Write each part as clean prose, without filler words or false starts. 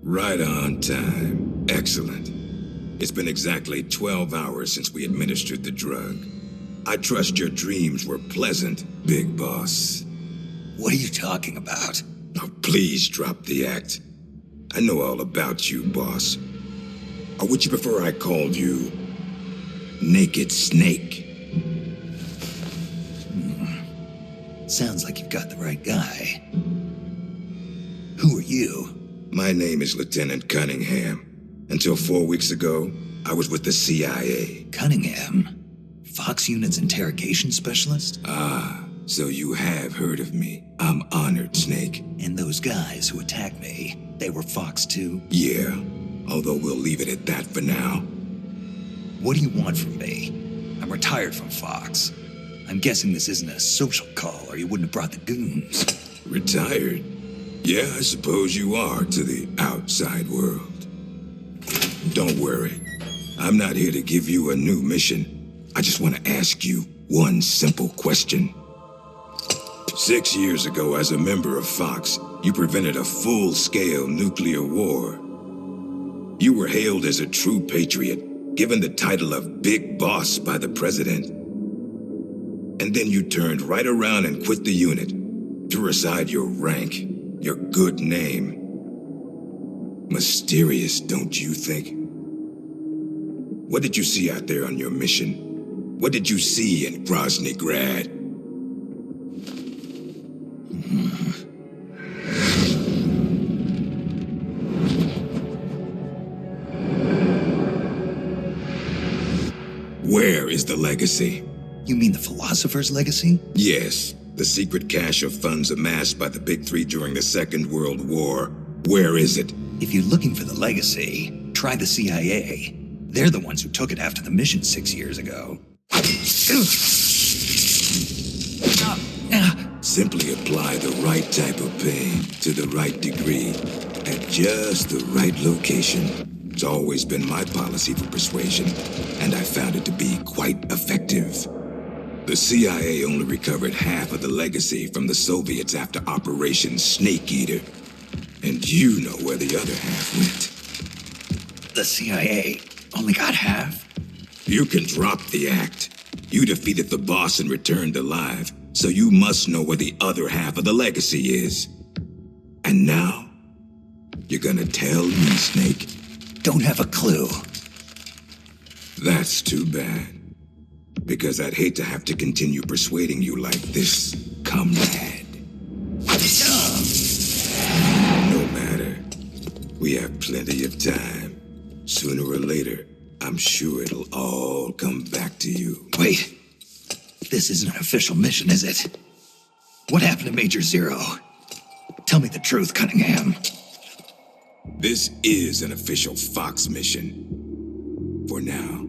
Right on time. Excellent. It's been exactly 12 hours since we administered the drug. I trust your dreams were pleasant, Big Boss. What are you talking about? Oh, please drop the act. I know all about you, boss. Or would you prefer I called you Naked Snake? Sounds like you've got the right guy. Who are you? My name is Lieutenant Cunningham. Until 4 weeks ago, I was with the CIA. Cunningham? Fox Unit's interrogation specialist? Ah, so you have heard of me. I'm honored, Snake. And those guys who attacked me, they were Fox too? Yeah, although we'll leave it at that for now. What do you want from me? I'm retired from Fox. I'm guessing this isn't a social call, or you wouldn't have brought the goons. Retired? Yeah, I suppose you are to the outside world. Don't worry. I'm not here to give you a new mission. I just want to ask you one simple question. 6 years ago, as a member of Fox, you prevented a full-scale nuclear war. You were hailed as a true patriot, given the title of Big Boss by the President. And then you turned right around and quit the unit, threw aside your rank, your good name. Mysterious, don't you think? What did you see out there on your mission? What did you see in Grozny Grad? Where is the legacy? You mean the philosopher's legacy? Yes, the secret cache of funds amassed by the Big Three during the Second World War. Where is it? If you're looking for the legacy, try the CIA. They're the ones who took it after the mission 6 years ago. Simply apply the right type of pain to the right degree at just the right location. It's always been my policy for persuasion, and I found it to be quite effective. The CIA only recovered half of the legacy from the Soviets after Operation Snake Eater. And you know where the other half went. The CIA only got half? You can drop the act. You defeated the boss and returned alive, so you must know where the other half of the legacy is. And now, you're gonna tell me, Snake? Don't have a clue. That's too bad. Because I'd hate to have to continue persuading you like this, comrade. No matter. We have plenty of time. Sooner or later, I'm sure it'll all come back to you. Wait. This isn't an official mission, is it? What happened to Major Zero? Tell me the truth, Cunningham. This is an official Fox mission. For now.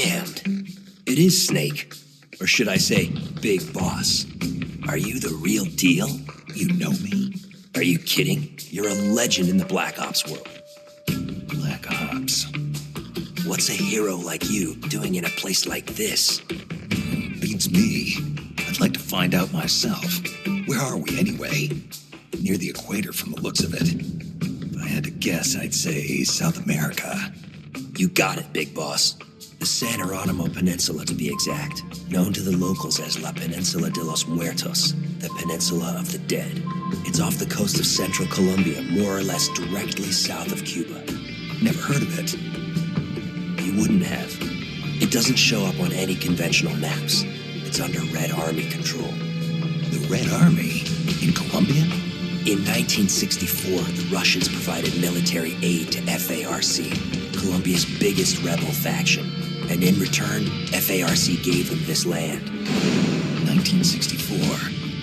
damned. It is Snake. Or should I say, Big Boss. Are you the real deal? You know me? Are you kidding? You're a legend in the Black Ops world. Black Ops. What's a hero like you doing in a place like this? Beats me. I'd like to find out myself. Where are we anyway? Near the equator from the looks of it. If I had to guess, I'd say South America. You got it, Big Boss. The San Geronimo Peninsula, to be exact. Known to the locals as La Peninsula de los Muertos, the Peninsula of the Dead. It's off the coast of central Colombia, more or less directly south of Cuba. Never heard of it. You wouldn't have. It doesn't show up on any conventional maps. It's under Red Army control. The Red Army? In Colombia? In 1964, the Russians provided military aid to FARC, Colombia's biggest rebel faction. And in return, FARC gave them this land. 1964,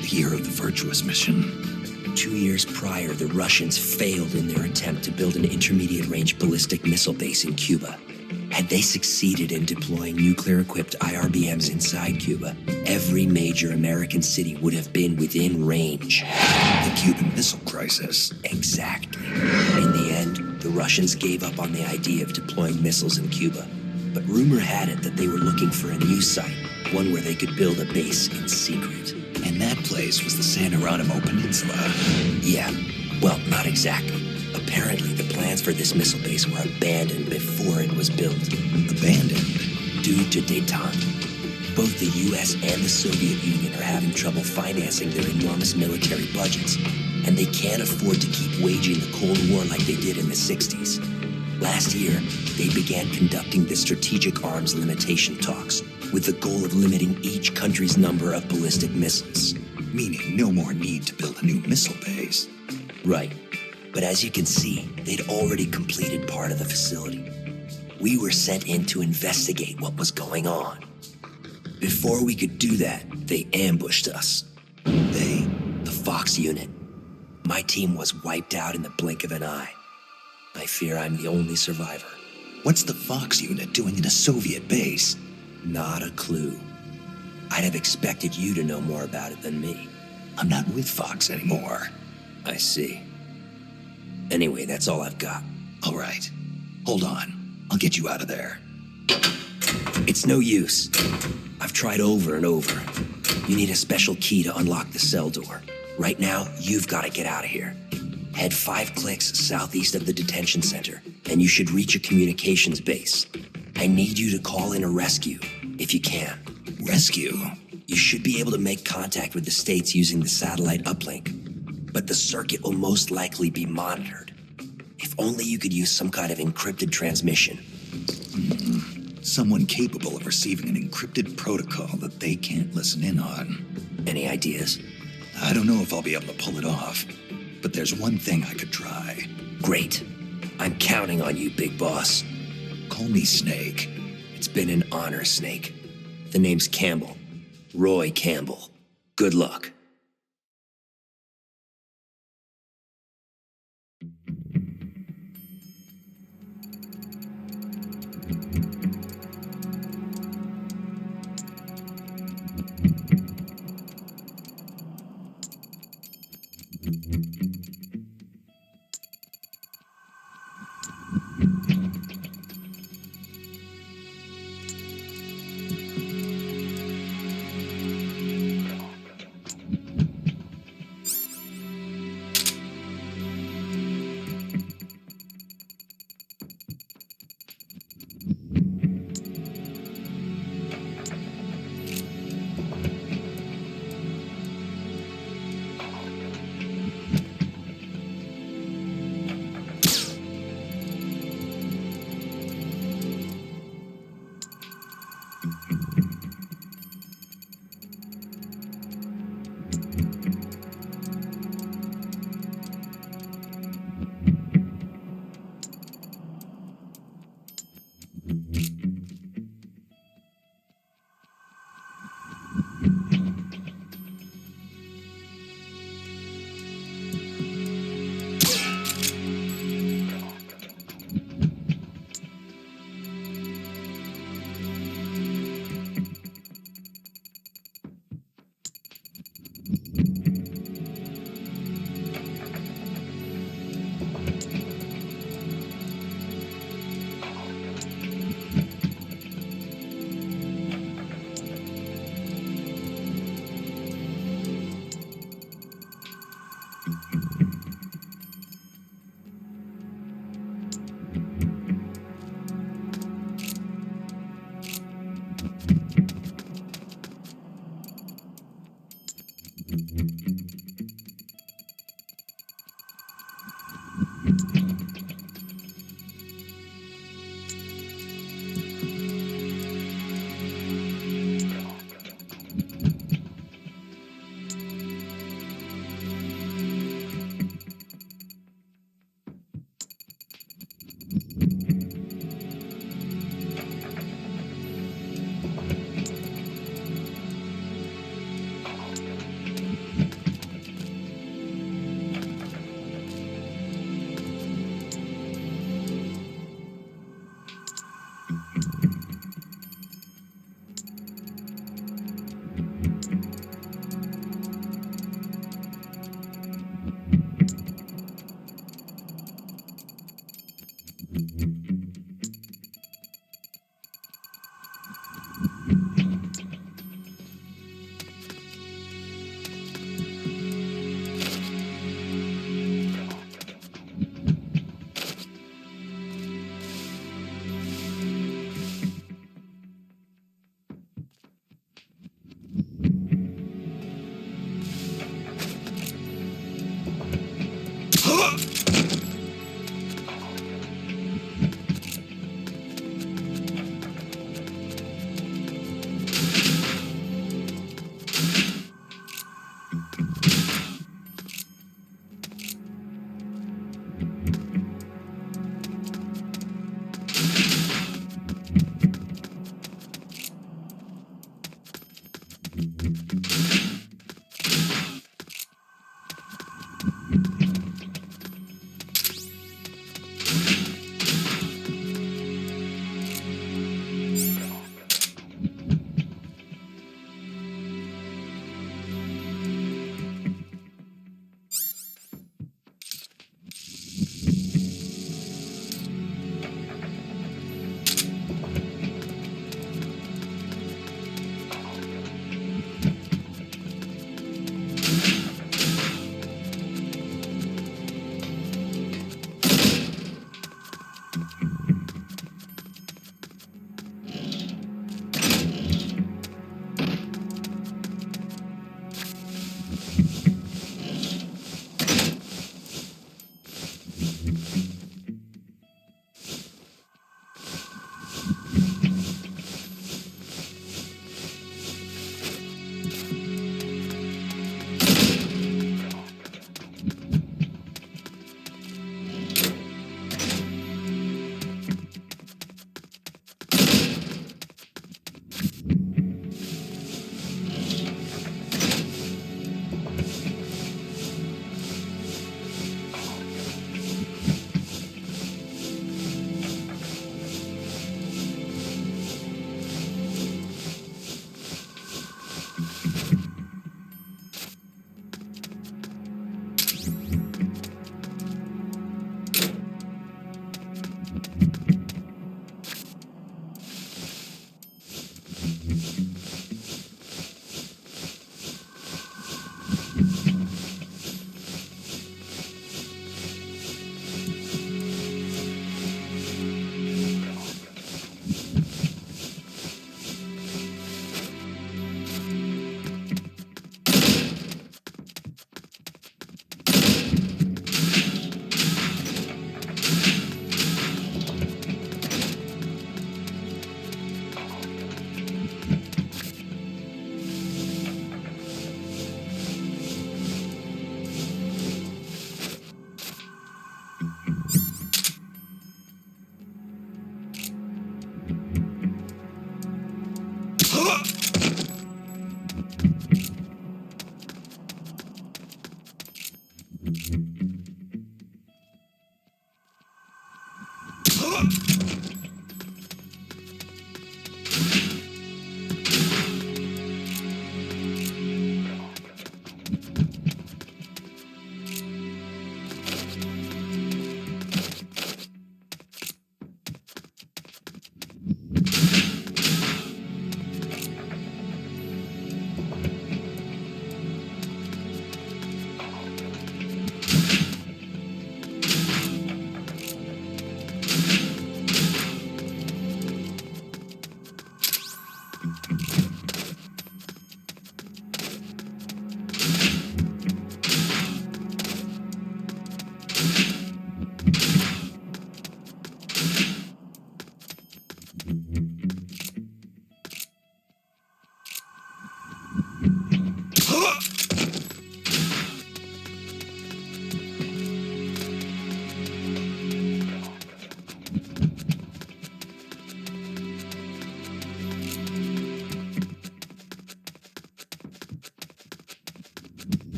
the year of the Virtuous Mission. 2 years prior, the Russians failed in their attempt to build an intermediate-range ballistic missile base in Cuba. Had they succeeded in deploying nuclear-equipped IRBMs inside Cuba, every major American city would have been within range. The Cuban Missile Crisis. Exactly. In the end, the Russians gave up on the idea of deploying missiles in Cuba. But rumor had it that they were looking for a new site, one where they could build a base in secret. And that place was the San Geronimo Peninsula. Yeah, well, not exactly. Apparently, the plans for this missile base were abandoned before it was built. Abandoned? Due to détente. Both the US and the Soviet Union are having trouble financing their enormous military budgets, and they can't afford to keep waging the Cold War like they did in the 60s. Last year, they began conducting the strategic arms limitation talks with the goal of limiting each country's number of ballistic missiles. Meaning no more need to build a new missile base. Right. But as you can see, they'd already completed part of the facility. We were sent in to investigate what was going on. Before we could do that, they ambushed us. They, the Fox unit. My team was wiped out in the blink of an eye. I fear I'm the only survivor. What's the Fox unit doing in a Soviet base? Not a clue. I'd have expected you to know more about it than me. I'm not with Fox anymore. I see. Anyway, that's all I've got. All right. Hold on. I'll get you out of there. It's no use. I've tried over and over. You need a special key to unlock the cell door. Right now, you've got to get out of here. Head 5 clicks southeast of the detention center, and you should reach a communications base. I need you to call in a rescue, if you can. Rescue? You should be able to make contact with the States using the satellite uplink. But the circuit will most likely be monitored. If only you could use some kind of encrypted transmission. Someone capable of receiving an encrypted protocol that they can't listen in on. Any ideas? I don't know if I'll be able to pull it off, but there's one thing I could try. Great. I'm counting on you, Big Boss. Call me Snake. It's been an honor, Snake. The name's Campbell. Roy Campbell. Good luck.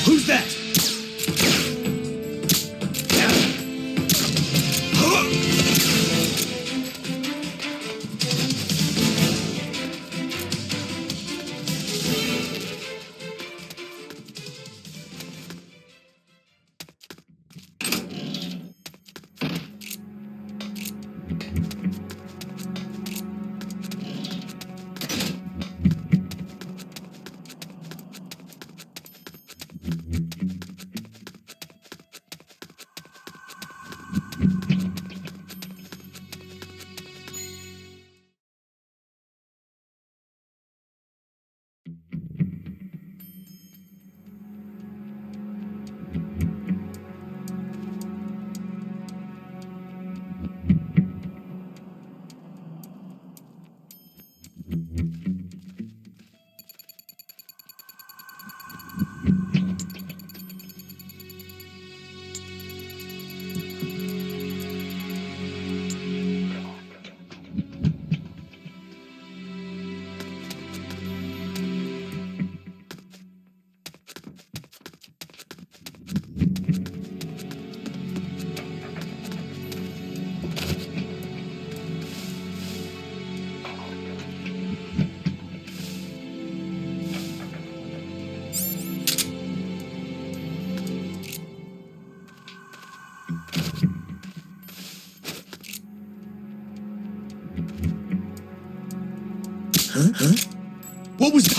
Who's that? Mm-hmm. Huh? What was...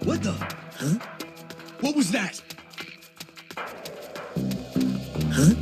What the? Huh? What was that? Huh?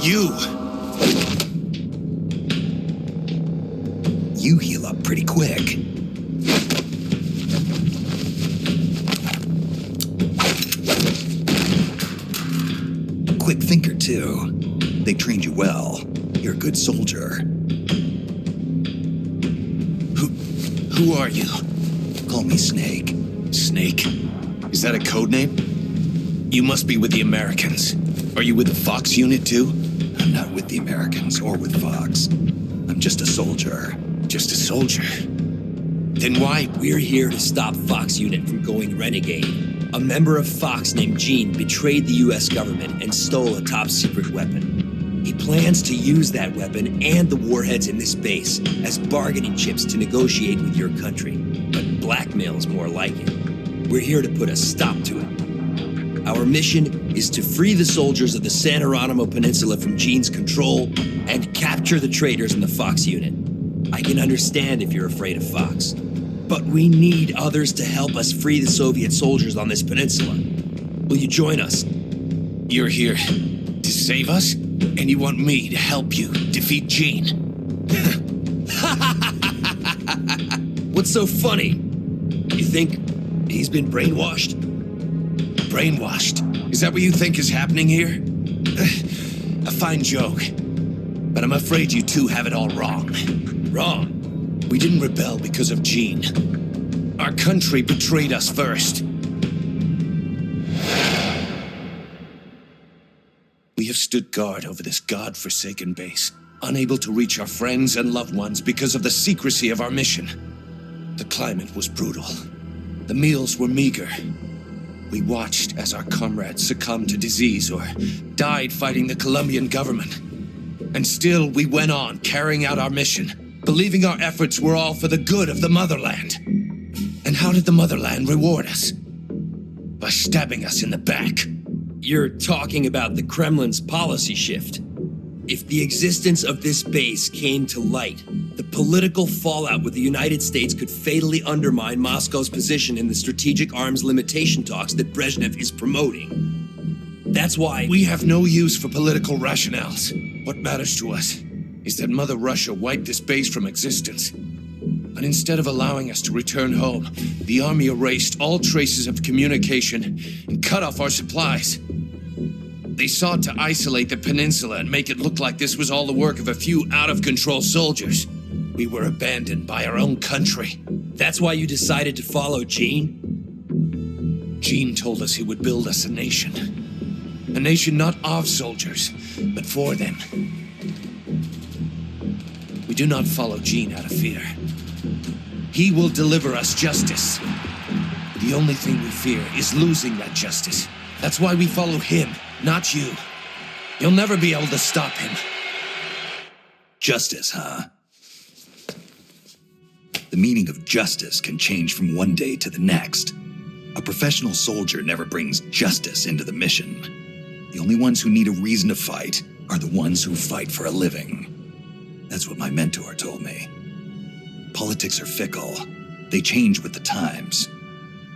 You! You heal up pretty quick. Quick thinker, too. They trained you well. You're a good soldier. Who are you? Call me Snake. Snake? Is that a code name? You must be with the Americans. Are you with the Fox unit, too? I'm not with the Americans or with Fox. I'm just a soldier. Just a soldier? Then why? We're here to stop Fox Unit from going renegade. A member of Fox named Gene betrayed the U.S. government and stole a top-secret weapon. He plans to use that weapon and the warheads in this base as bargaining chips to negotiate with your country. But blackmail's more like it. We're here to put a stop to it. Our mission is to free the soldiers of the San Geronimo Peninsula from Gene's control and capture the traitors in the Fox Unit. I can understand if you're afraid of Fox, but we need others to help us free the Soviet soldiers on this peninsula. Will you join us? You're here to save us, and you want me to help you defeat Gene. What's so funny? You think he's been brainwashed? Brainwashed? Is that what you think is happening here? A fine joke. But I'm afraid you two have it all wrong. Wrong. We didn't rebel because of Gene. Our country betrayed us first. We have stood guard over this God-forsaken base, unable to reach our friends and loved ones because of the secrecy of our mission. The climate was brutal. The meals were meager. We watched as our comrades succumbed to disease or died fighting the Colombian government. And still, we went on carrying out our mission, believing our efforts were all for the good of the motherland. And how did the motherland reward us? By stabbing us in the back. You're talking about the Kremlin's policy shift. If the existence of this base came to light, the political fallout with the United States could fatally undermine Moscow's position in the strategic arms limitation talks that Brezhnev is promoting. That's why We have no use for political rationales. What matters to us is that Mother Russia wiped this base from existence. But instead of allowing us to return home, the army erased all traces of communication and cut off our supplies. They sought to isolate the peninsula and make it look like this was all the work of a few out-of-control soldiers. We were abandoned by our own country. That's why you decided to follow Gene? Gene told us he would build us a nation. A nation not of soldiers, but for them. We do not follow Gene out of fear. He will deliver us justice. The only thing we fear is losing that justice. That's why we follow him, not you. You'll never be able to stop him. Justice, huh? The meaning of justice can change from one day to the next. A professional soldier never brings justice into the mission. The only ones who need a reason to fight are the ones who fight for a living. That's what my mentor told me. Politics are fickle. They change with the times.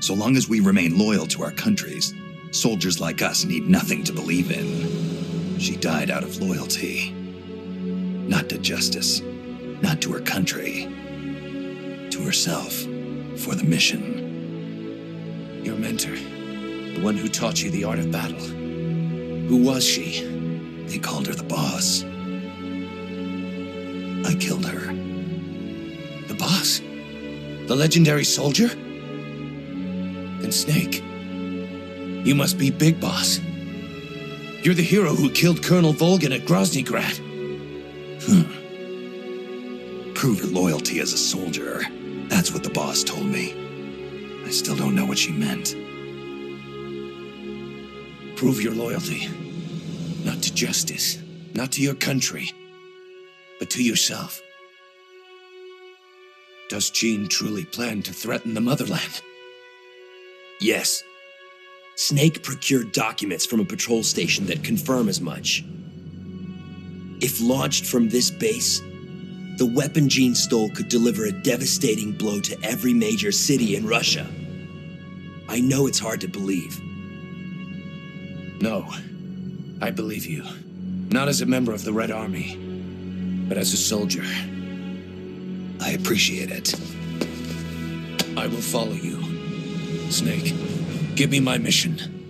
So long as we remain loyal to our countries, soldiers like us need nothing to believe in. She died out of loyalty. Not to justice, not to her country. To herself, for the mission. Your mentor, the one who taught you the art of battle. Who was she? They called her the boss. I killed her. The boss? The legendary soldier? And Snake, you must be Big Boss. You're the hero who killed Colonel Volgin at Groznygrad. Prove your loyalty as a soldier. That's what the boss told me. I still don't know what she meant. Prove your loyalty. Not to justice, not to your country, but to yourself. Does Gene truly plan to threaten the motherland? Yes. Snake procured documents from a patrol station that confirm as much. If launched from this base, the weapon Gene stole could deliver a devastating blow to every major city in Russia. I know it's hard to believe. No, I believe you. Not as a member of the Red Army, but as a soldier. I appreciate it. I will follow you. Snake, give me my mission.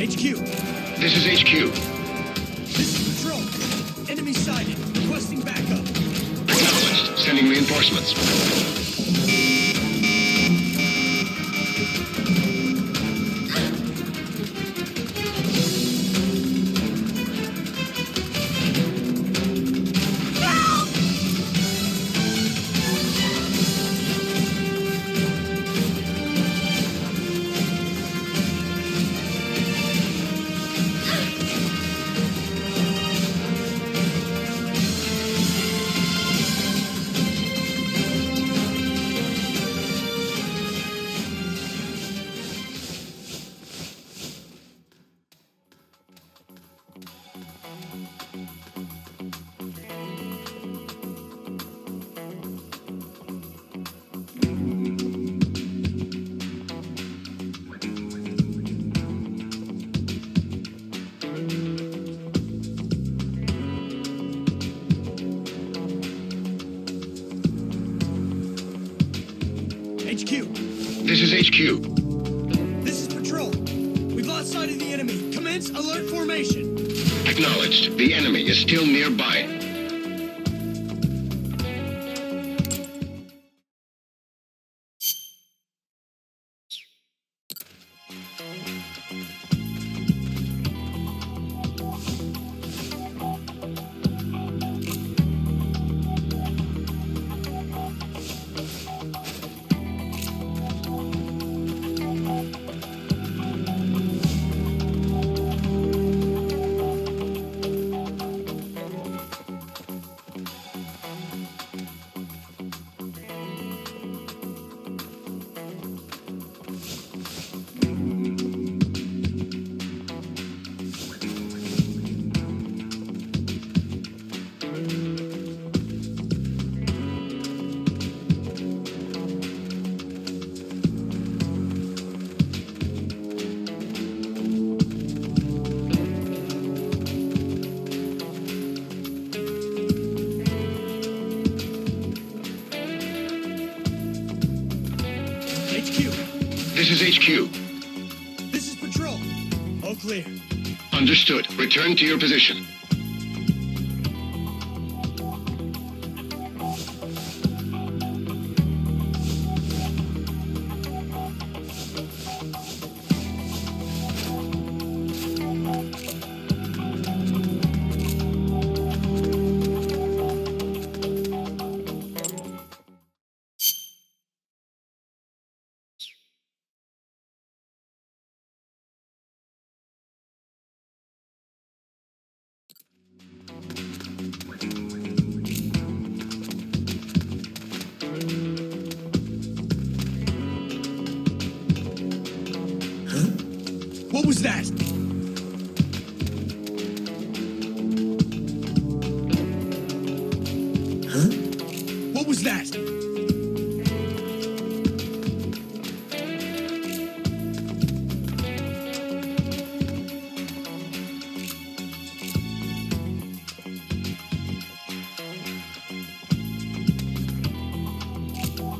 HQ. This is HQ. This is Patrol. Requesting backup. Acknowledged. Sending reinforcements. HQ. This is HQ. This is Patrol. We've lost sight of the enemy. Commence alert formation. Acknowledged. The enemy is still nearby. HQ. This is HQ. This is Patrol. All clear. Understood. Return to your position. What was that? What was that?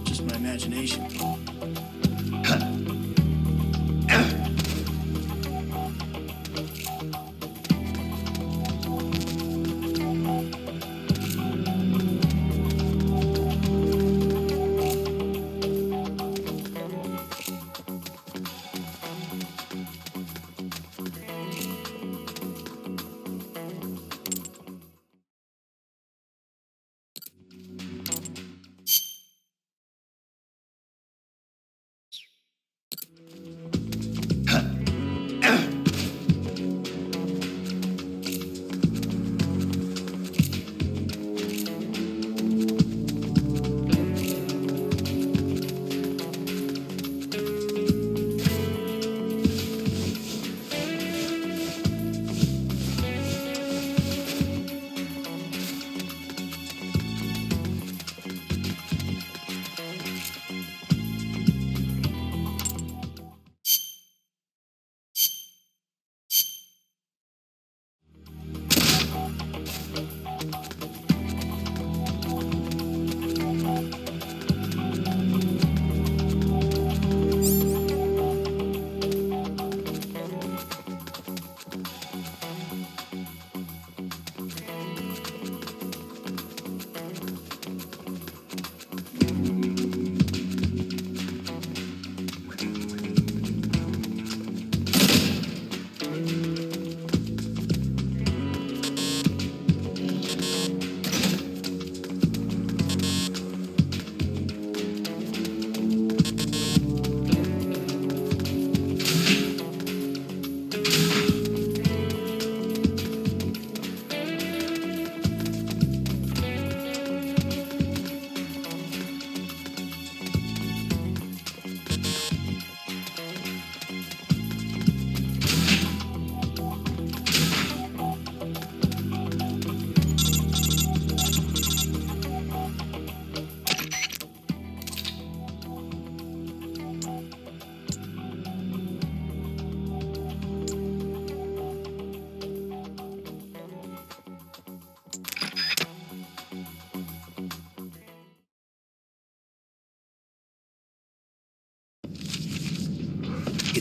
Just my imagination.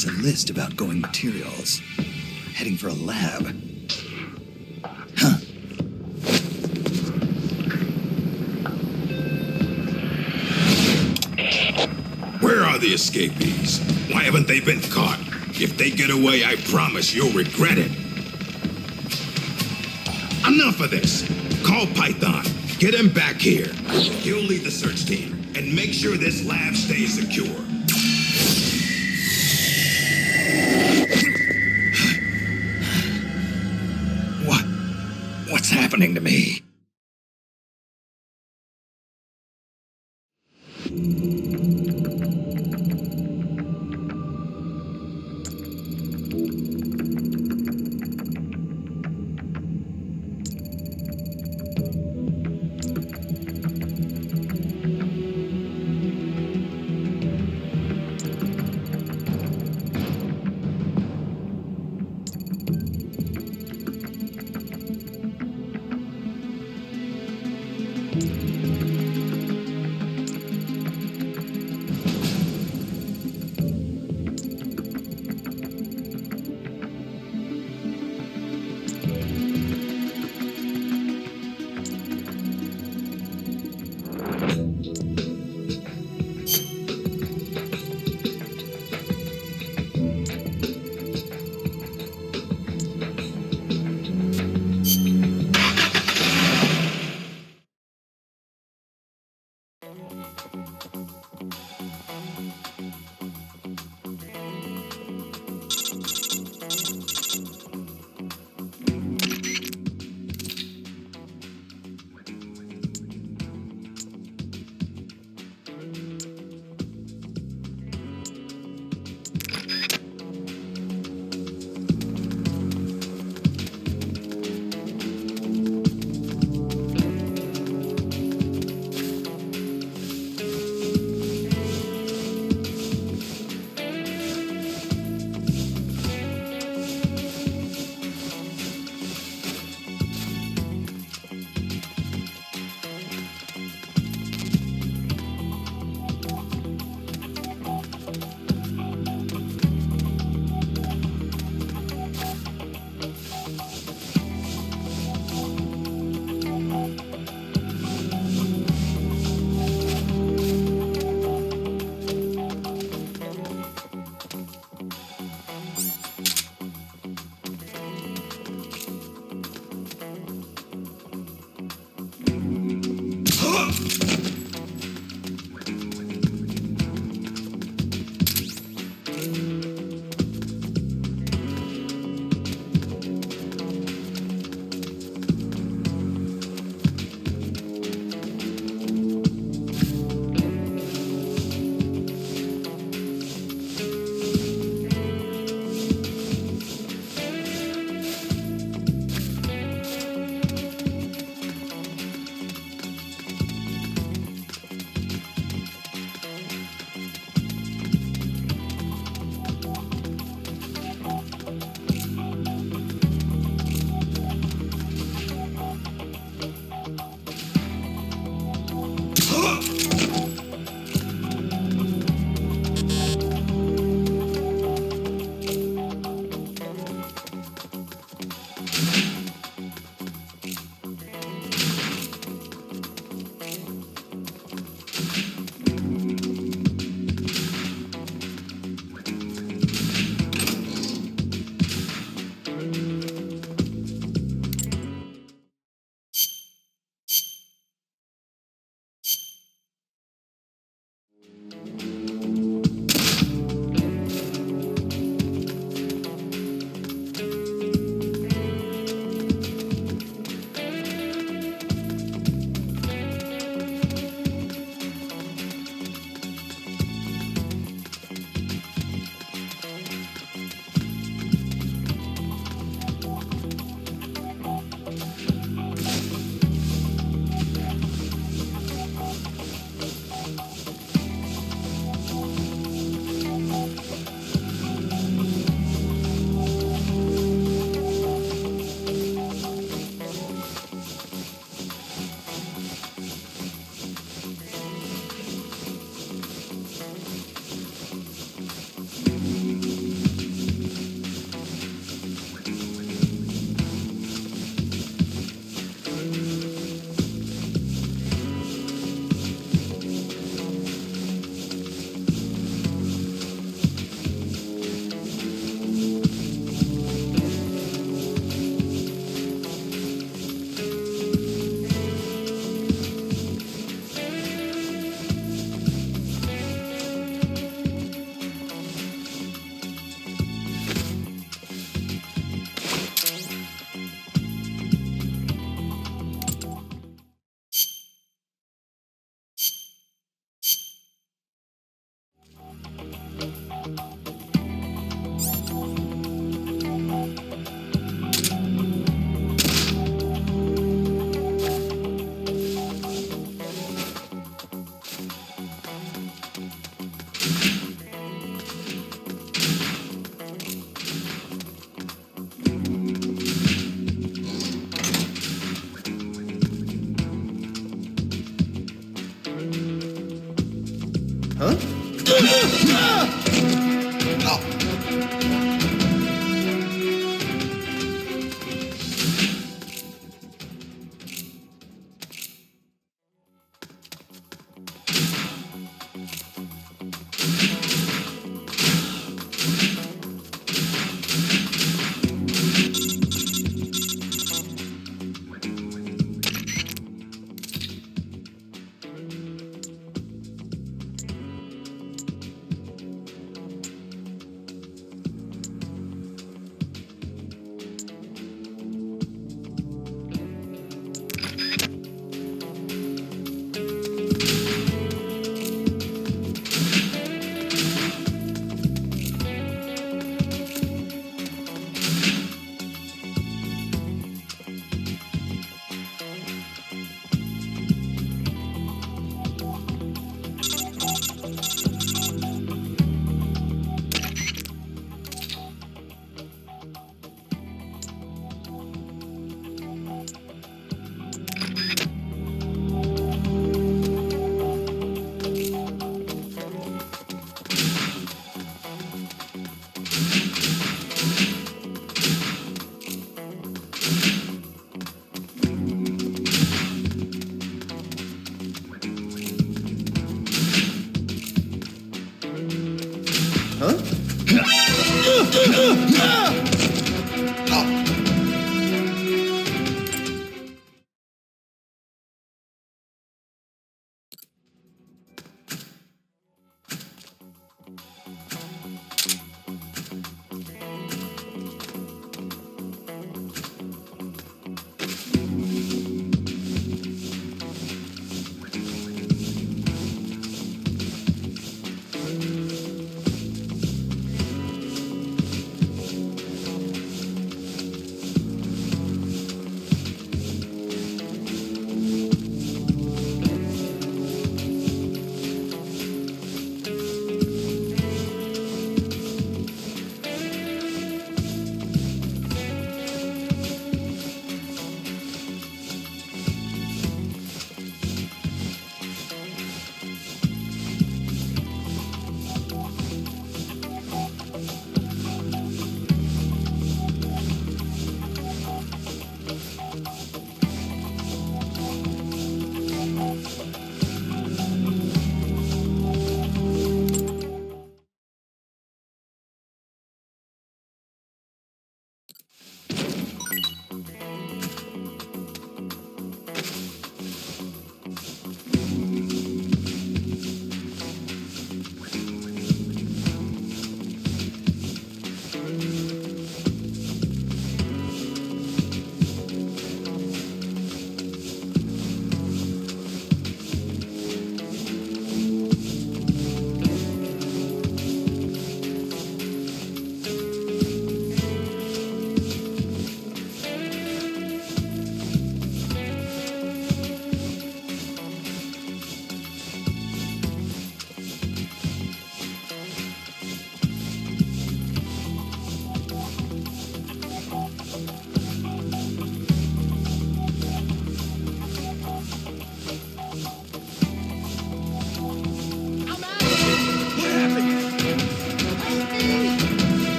It's a list of outgoing materials. Heading for a lab. Huh. Where are the escapees? Why haven't they been caught? If they get away, I promise you'll regret it. Enough of this. Call Python. Get him back here. He'll lead the search team and make sure this lab stays secure. What's happening to me?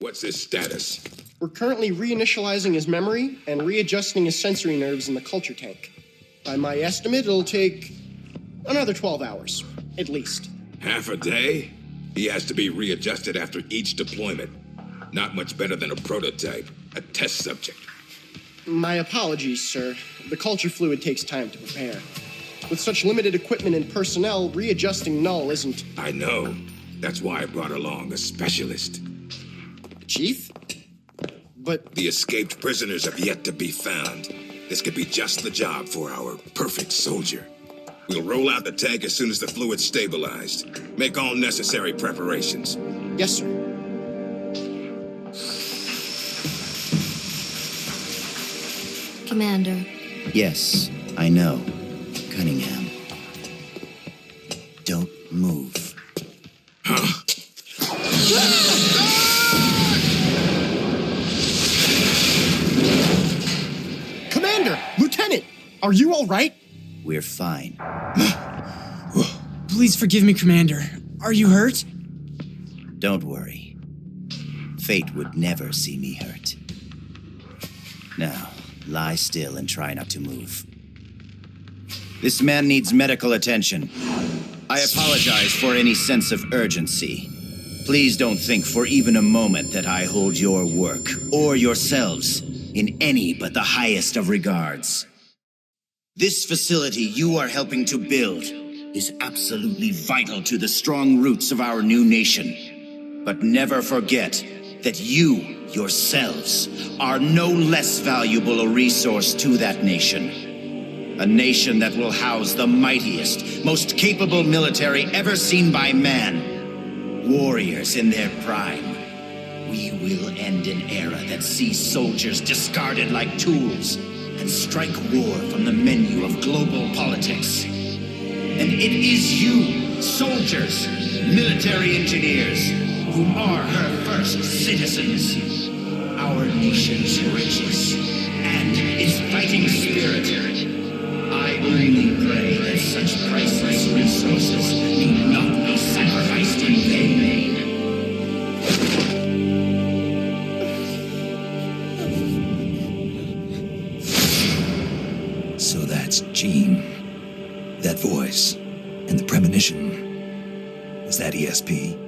What's his status? We're currently reinitializing his memory and readjusting his sensory nerves in the culture tank. By my estimate, it'll take another 12 hours, at least. Half a day? He has to be readjusted after each deployment. Not much better than a prototype, a test subject. My apologies, sir. The culture fluid takes time to prepare. With such limited equipment and personnel, readjusting Null isn't... I know. That's why I brought along a specialist. Chief? But... The escaped prisoners have yet to be found. This could be just the job for our perfect soldier. We'll roll out the tank as soon as the fluid's stabilized. Make all necessary preparations. Yes, sir. Commander. Yes, I know. Cunningham. Don't move. Huh? Commander! Lieutenant! Are you all right? We're fine. Please forgive me, Commander. Are you hurt? Don't worry. Fate would never see me hurt. Now, lie still and try not to move. This man needs medical attention. I apologize for any sense of urgency. Please don't think for even a moment that I hold your work, or yourselves, in any but the highest of regards. This facility you are helping to build is absolutely vital to the strong roots of our new nation. But never forget that you, yourselves, are no less valuable a resource to that nation. A nation that will house the mightiest, most capable military ever seen by man. Warriors in their prime. We will end an era that sees soldiers discarded like tools and strike war from the menu of global politics. And it is you, soldiers, military engineers, who are her first citizens. Our nation's riches and its fighting spirit. I only pray that such priceless resources need not be sacrificed in vain. So that's Gene. That voice and the premonition. Was that ESP?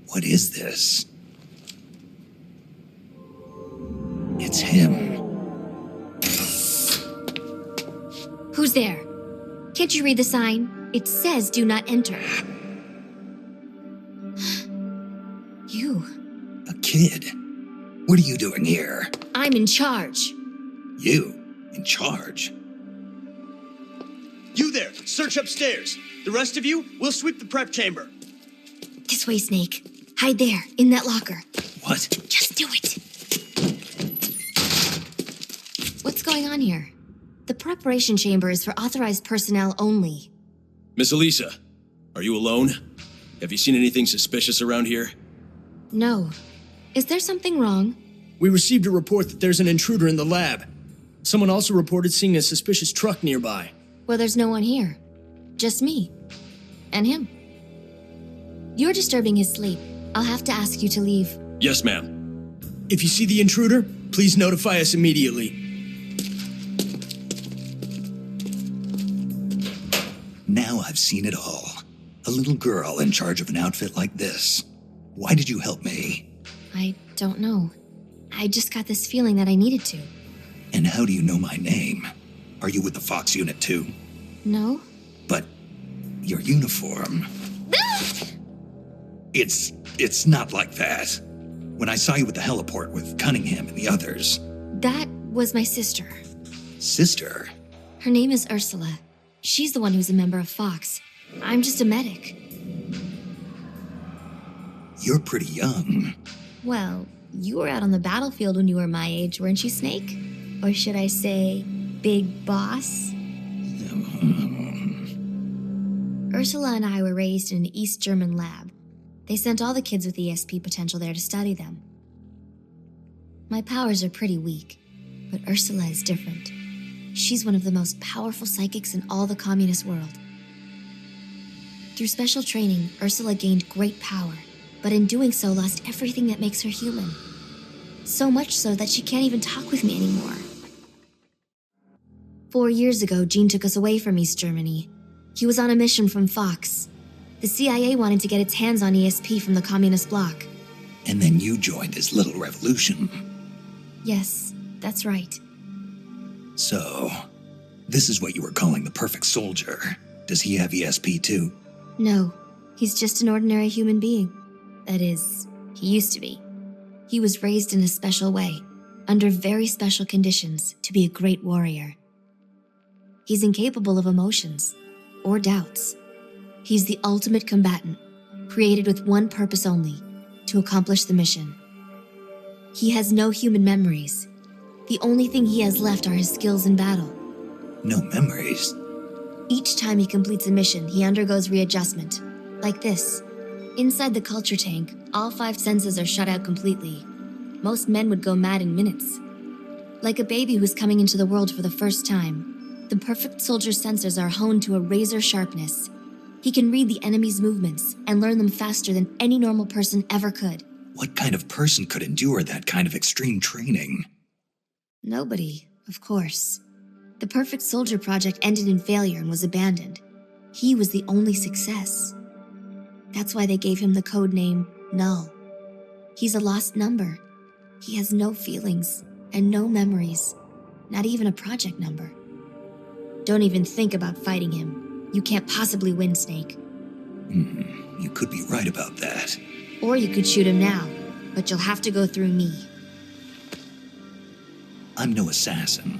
What is this? It's him. Who's there? Can't you read the sign? It says do not enter. You. A kid? What are you doing here? I'm in charge. You? In charge? You there, search upstairs. The rest of you, we'll sweep the prep chamber. This way, Snake. Hide there, in that locker. What? Just do it. What's going on here? The preparation chamber is for authorized personnel only. Miss Elisa, are you alone? Have you seen anything suspicious around here? No. Is there something wrong? We received a report that there's an intruder in the lab. Someone also reported seeing a suspicious truck nearby. Well, there's no one here. Just me. And him. You're disturbing his sleep. I'll have to ask you to leave. Yes, ma'am. If you see the intruder, please notify us immediately. Now I've seen it all. A little girl in charge of an outfit like this. Why did you help me? I don't know. I just got this feeling that I needed to. And how do you know my name? Are you with the Fox unit too? No? But your uniform... It's not like that. When I saw you at the heliport with Cunningham and the others... That was my sister. Sister? Her name is Ursula. She's the one who's a member of Fox. I'm just a medic. You're pretty young. Well, you were out on the battlefield when you were my age, weren't you, Snake? Or should I say, Big Boss? Ursula and I were raised in an East German lab. They sent all the kids with ESP potential there to study them. My powers are pretty weak, but Ursula is different. She's one of the most powerful psychics in all the communist world. Through special training, Ursula gained great power, but in doing so lost everything that makes her human. So much so that she can't even talk with me anymore. 4 years ago, Gene took us away from East Germany. He was on a mission from Fox. The CIA wanted to get its hands on ESP from the communist bloc. And then you joined his little revolution. Yes, that's right. So, this is what you were calling the perfect soldier. Does he have ESP too? No, he's just an ordinary human being. That is, he used to be. He was raised in a special way, under very special conditions, to be a great warrior. He's incapable of emotions or doubts. He's the ultimate combatant, created with one purpose only, to accomplish the mission. He has no human memories. The only thing he has left are his skills in battle. No memories? Each time he completes a mission, he undergoes readjustment. Like this. Inside the culture tank, all 5 senses are shut out completely. Most men would go mad in minutes. Like a baby who's coming into the world for the first time, the perfect soldier's sensors are honed to a razor sharpness. He can read the enemy's movements and learn them faster than any normal person ever could. What kind of person could endure that kind of extreme training? Nobody, of course. The Perfect Soldier project ended in failure and was abandoned. He was the only success. That's why they gave him the code name Null. He's a lost number. He has no feelings and no memories, not even a project number. Don't even think about fighting him. You can't possibly win, Snake. You could be right about that. Or you could shoot him now, but you'll have to go through me. I'm no assassin.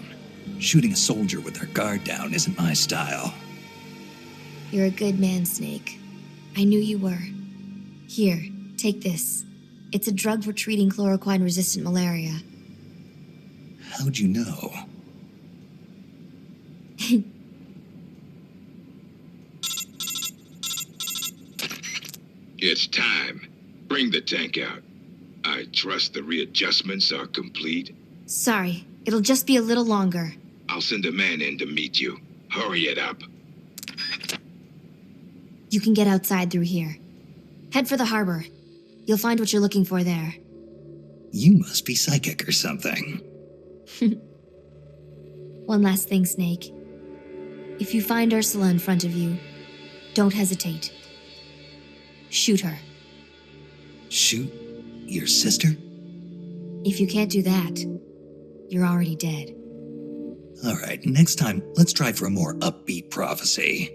Shooting a soldier with their guard down isn't my style. You're a good man, Snake. I knew you were. Here, take this. It's a drug for treating chloroquine-resistant malaria. How'd you know? It's time. Bring the tank out. I trust the readjustments are complete. Sorry, it'll just be a little longer. I'll send a man in to meet you. Hurry it up. You can get outside through here. Head for the harbor. You'll find what you're looking for there. You must be psychic or something. One last thing, Snake. If you find Ursula in front of you, don't hesitate. Shoot her. Shoot your sister? If you can't do that, you're already dead. All right, next time, let's try for a more upbeat prophecy.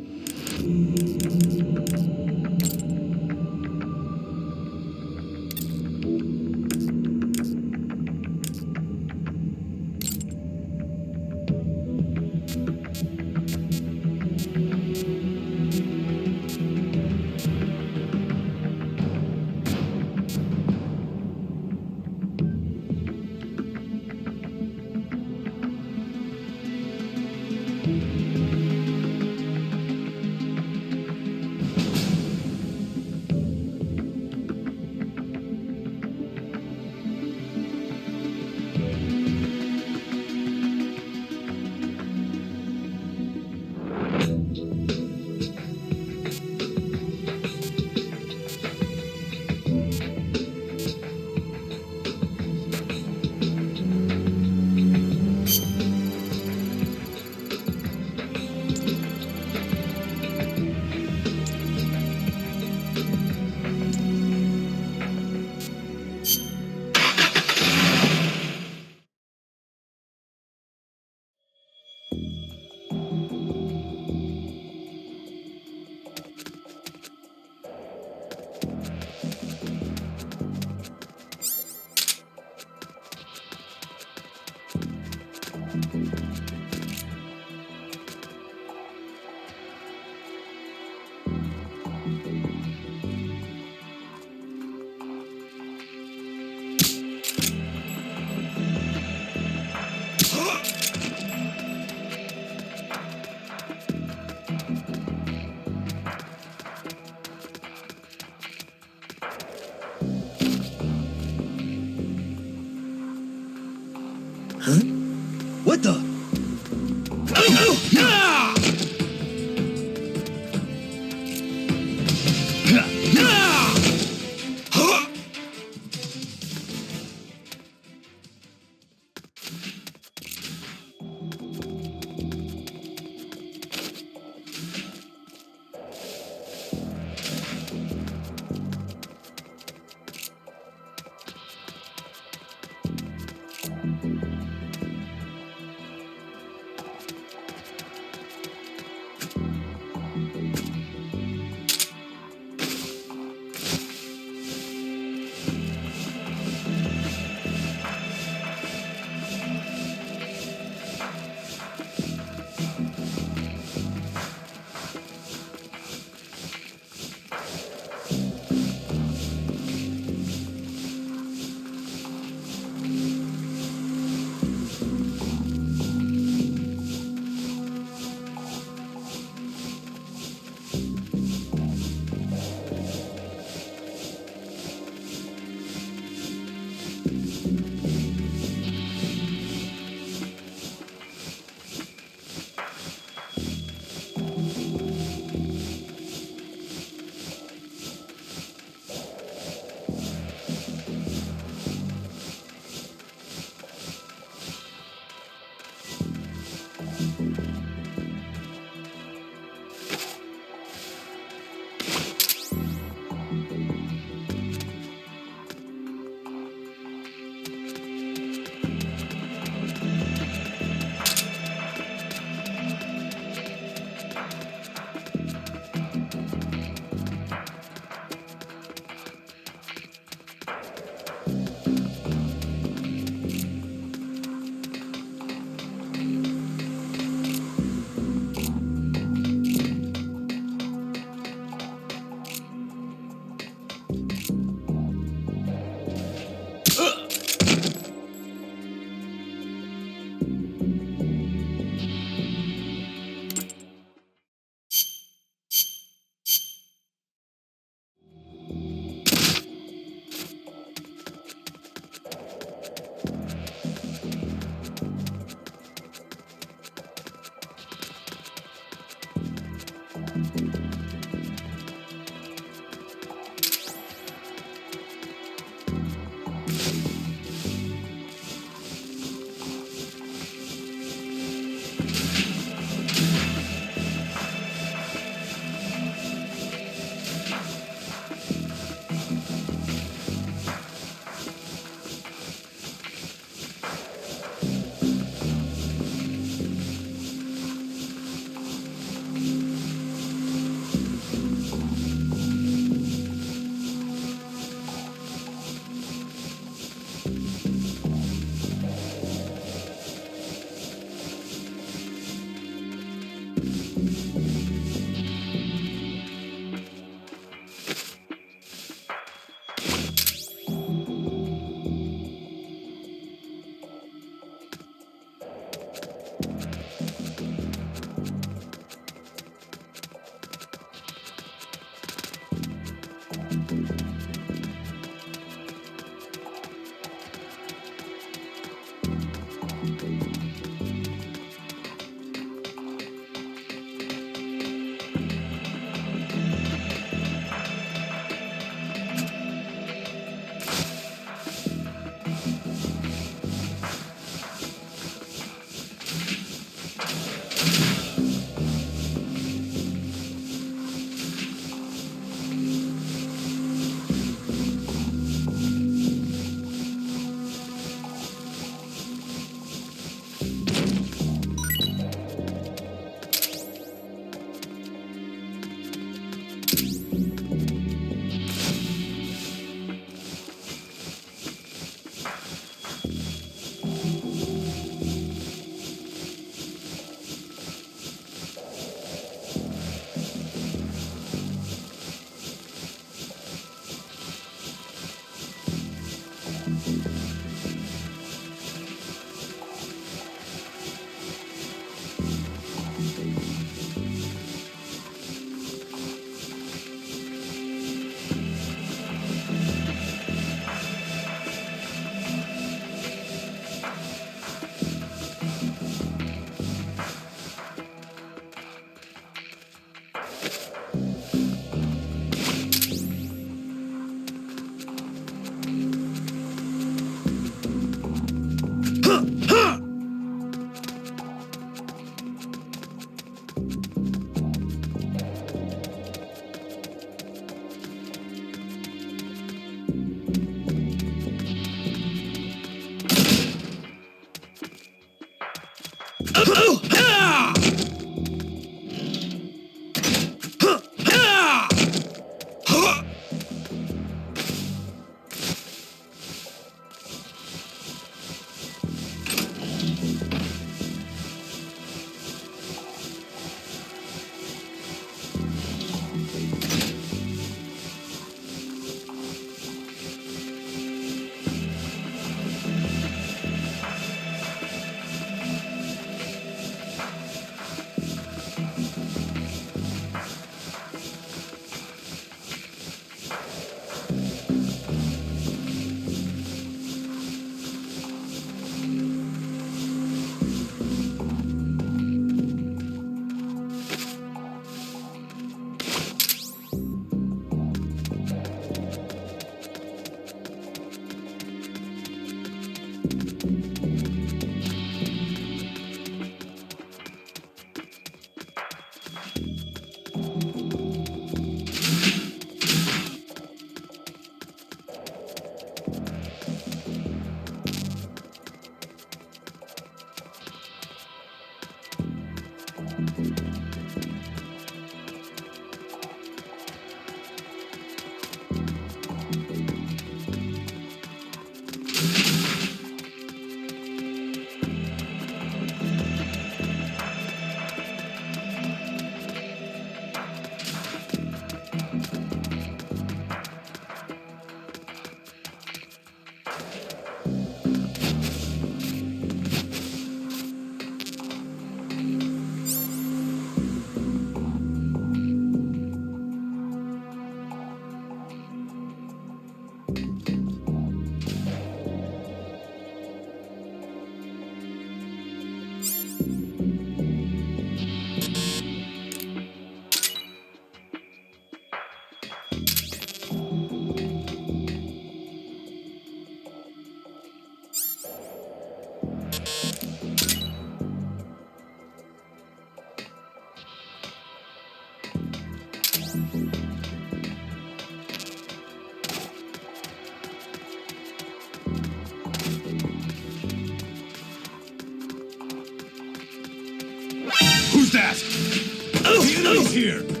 enemy's here!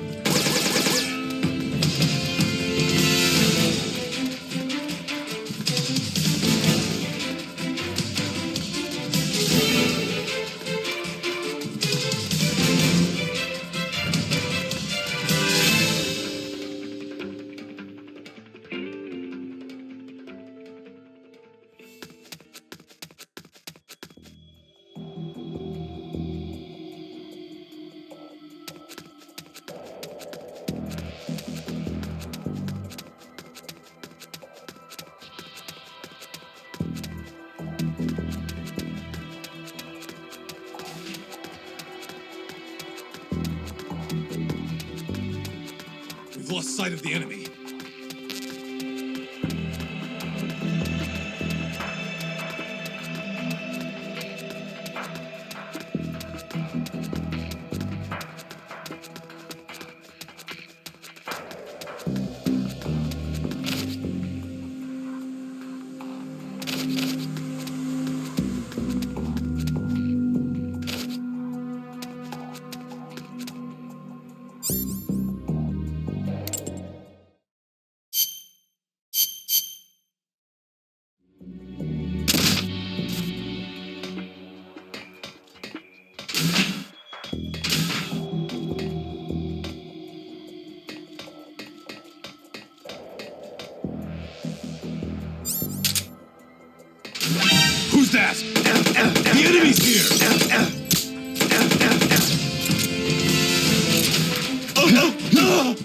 We've lost sight of the enemy. Who's that? The enemy's here! Oh no! No!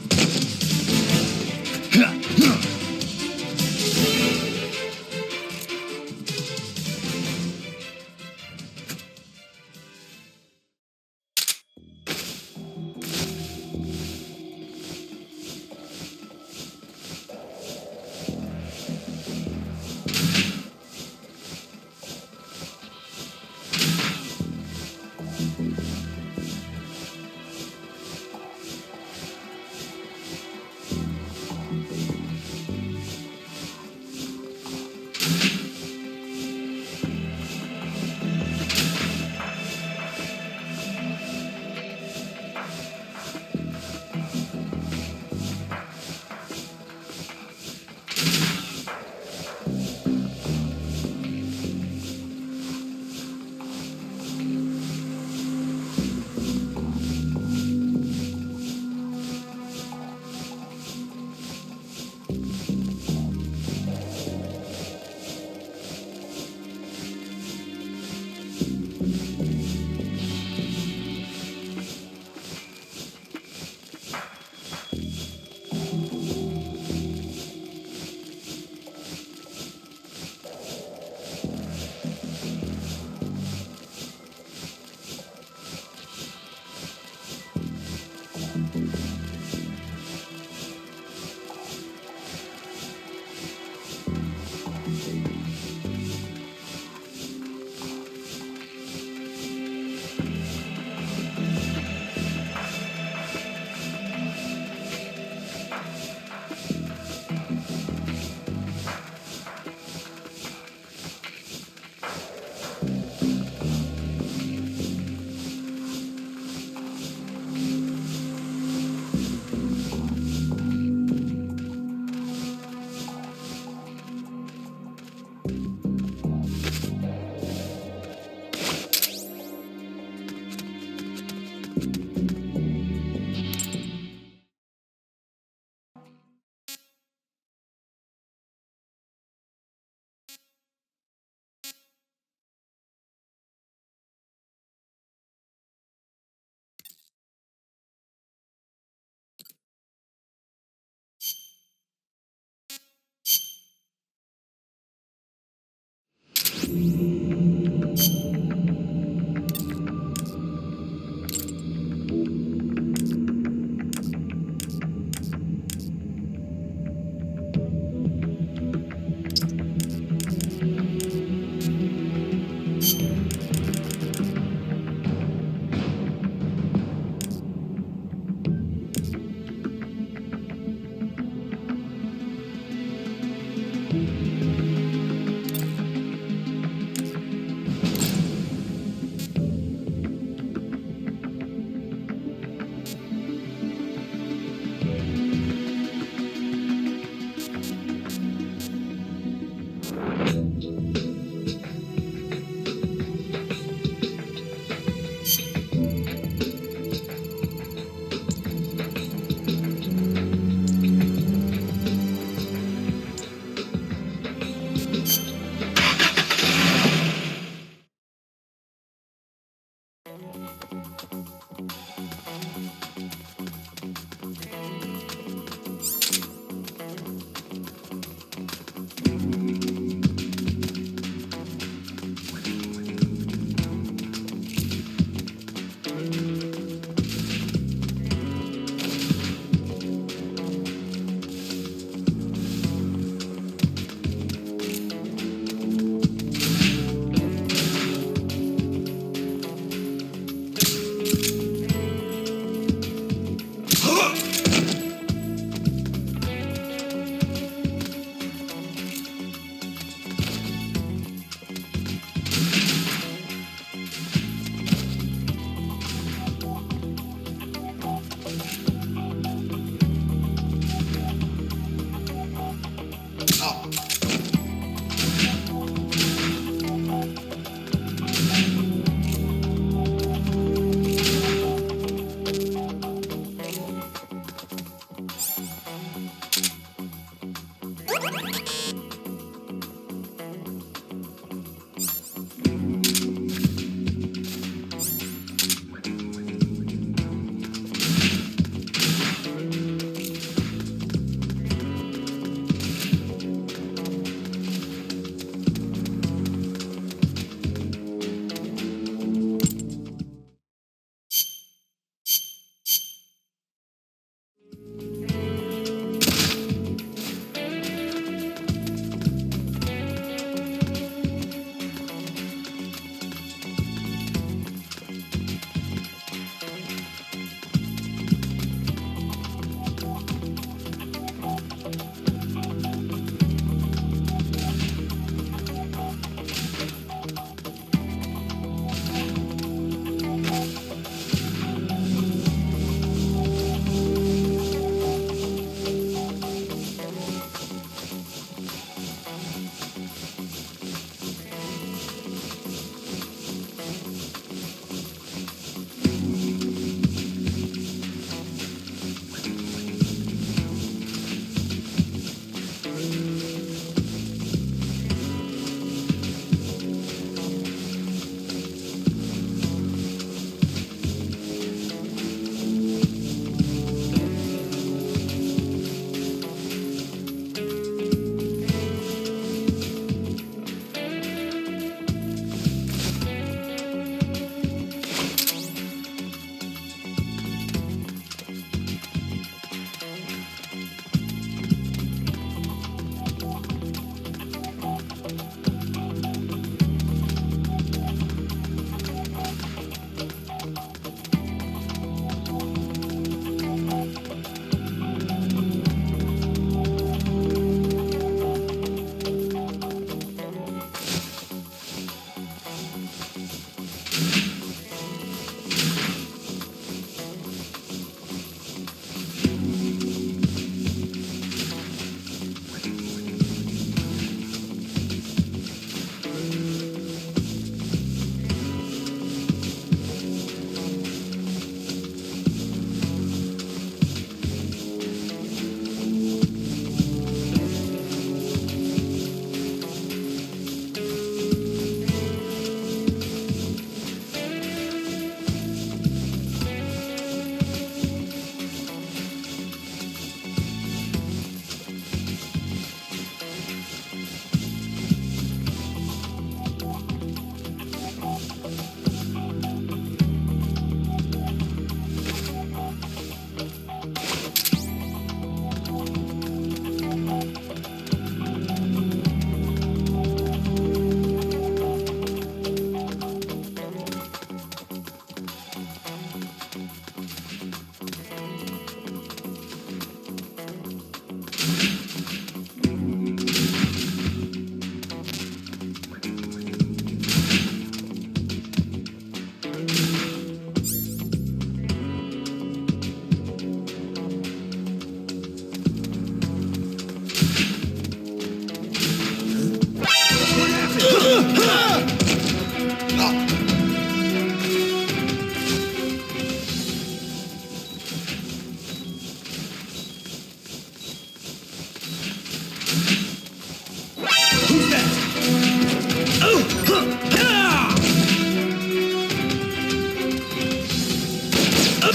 HQ.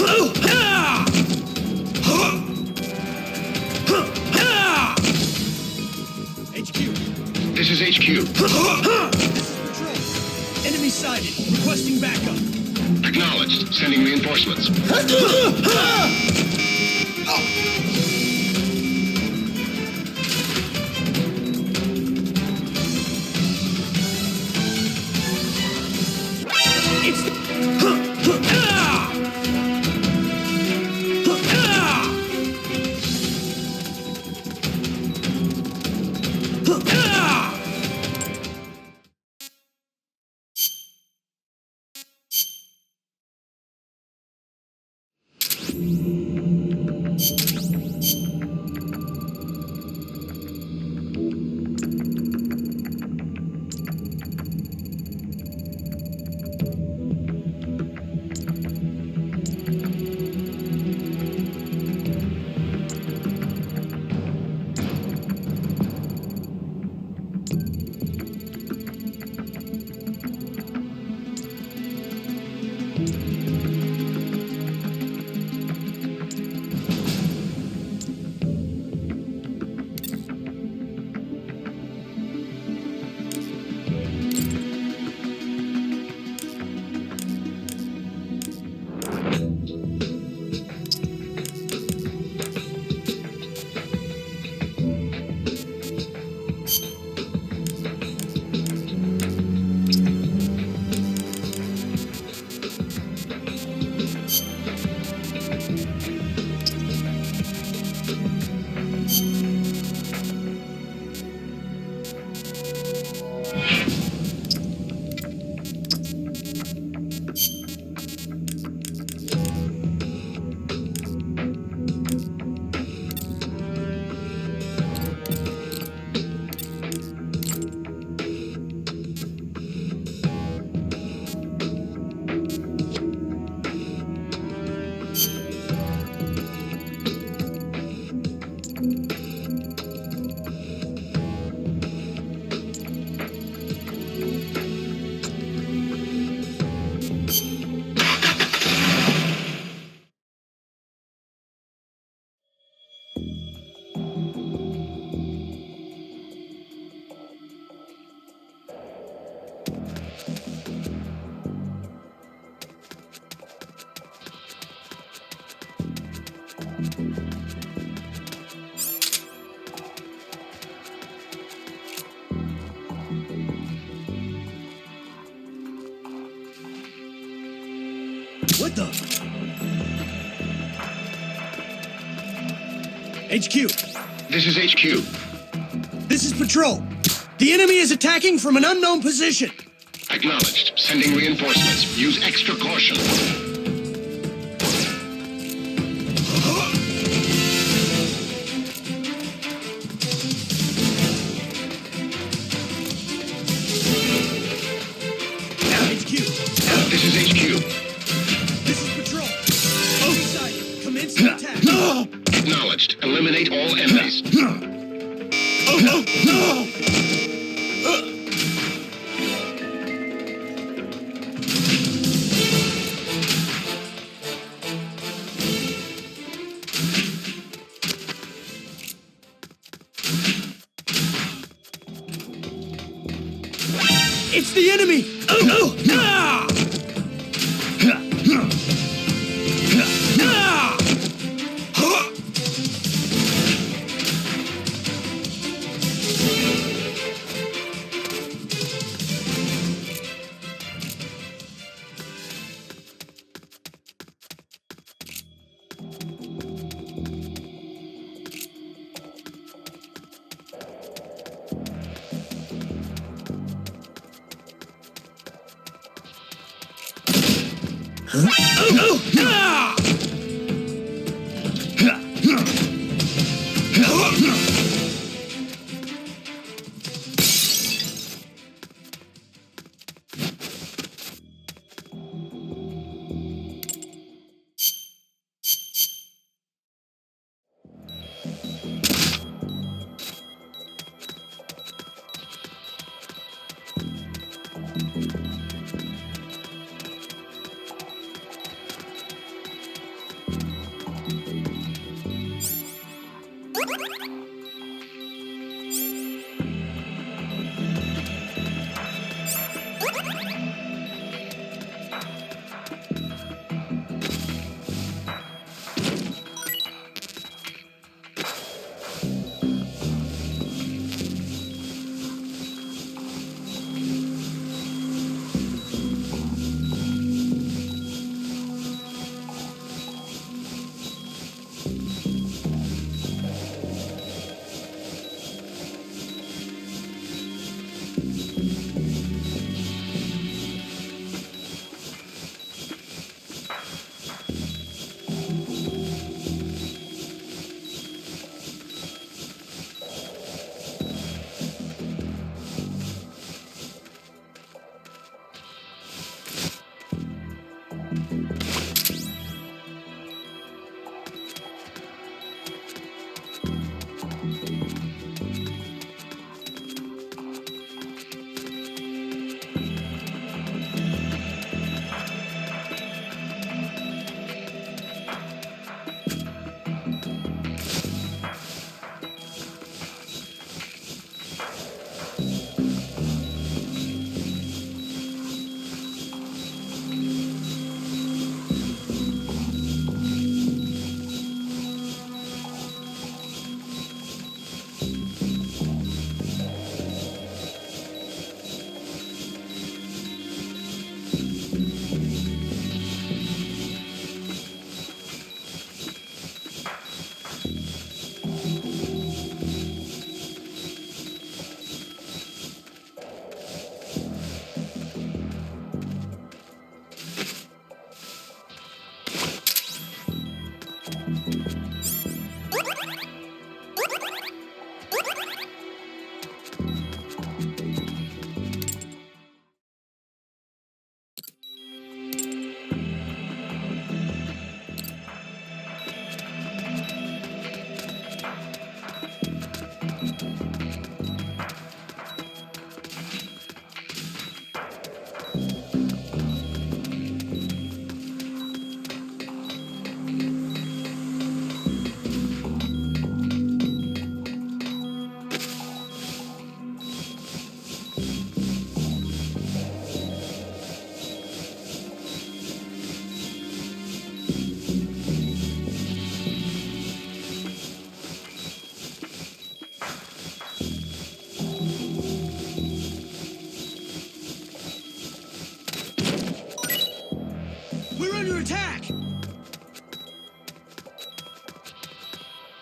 This is HQ. This is Patrol. Enemy sighted. Requesting backup. Acknowledged. Sending reinforcements. What the? HQ. This is HQ. This is Patrol. The enemy is attacking from an unknown position. Acknowledged. Sending reinforcements. Use extra caution. HQ. This is HQ. This is Patrol. Enemy sighted. Commence the attack. Acknowledged. Eliminate all enemies. It's the enemy!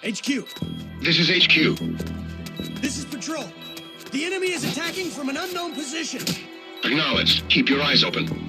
HQ. This is HQ. This is Patrol. The enemy is attacking from an unknown position. Acknowledged. Keep your eyes open.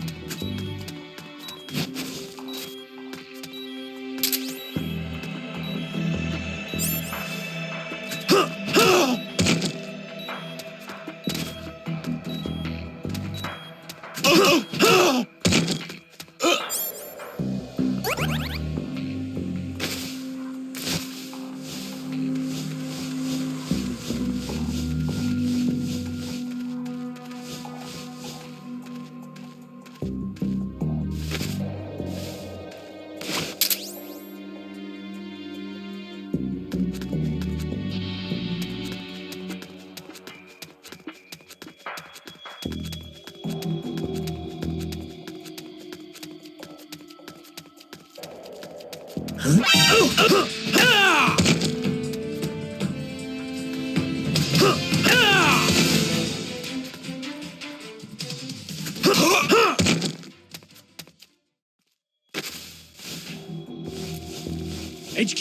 HQ.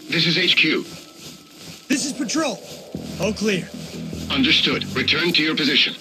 This is HQ. This is Patrol. All clear. Understood. Return to your position.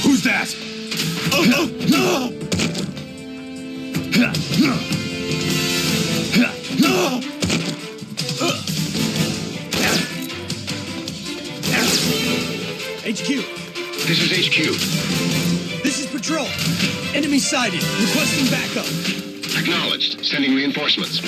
Who's that? HQ, This is HQ. this is Patrol. Enemy sighted. Requesting backup. Acknowledged. Sending reinforcements.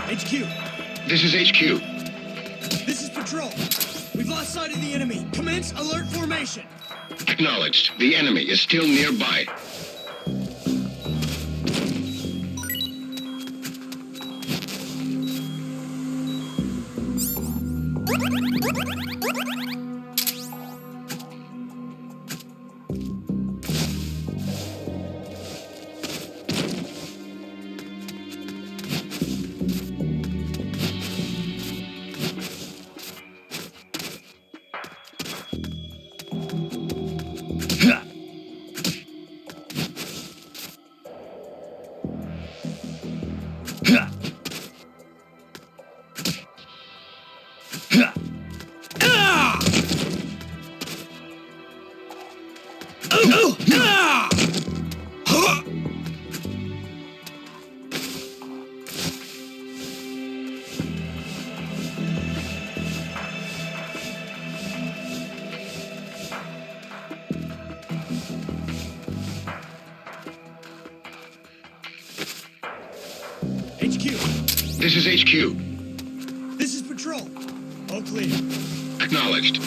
HQ, This is HQ. this is Patrol. We've lost sight of the enemy. Commence alert formation. Acknowledged. The enemy is still nearby. HQ, This is HQ. this is Patrol. All clear. Acknowledged.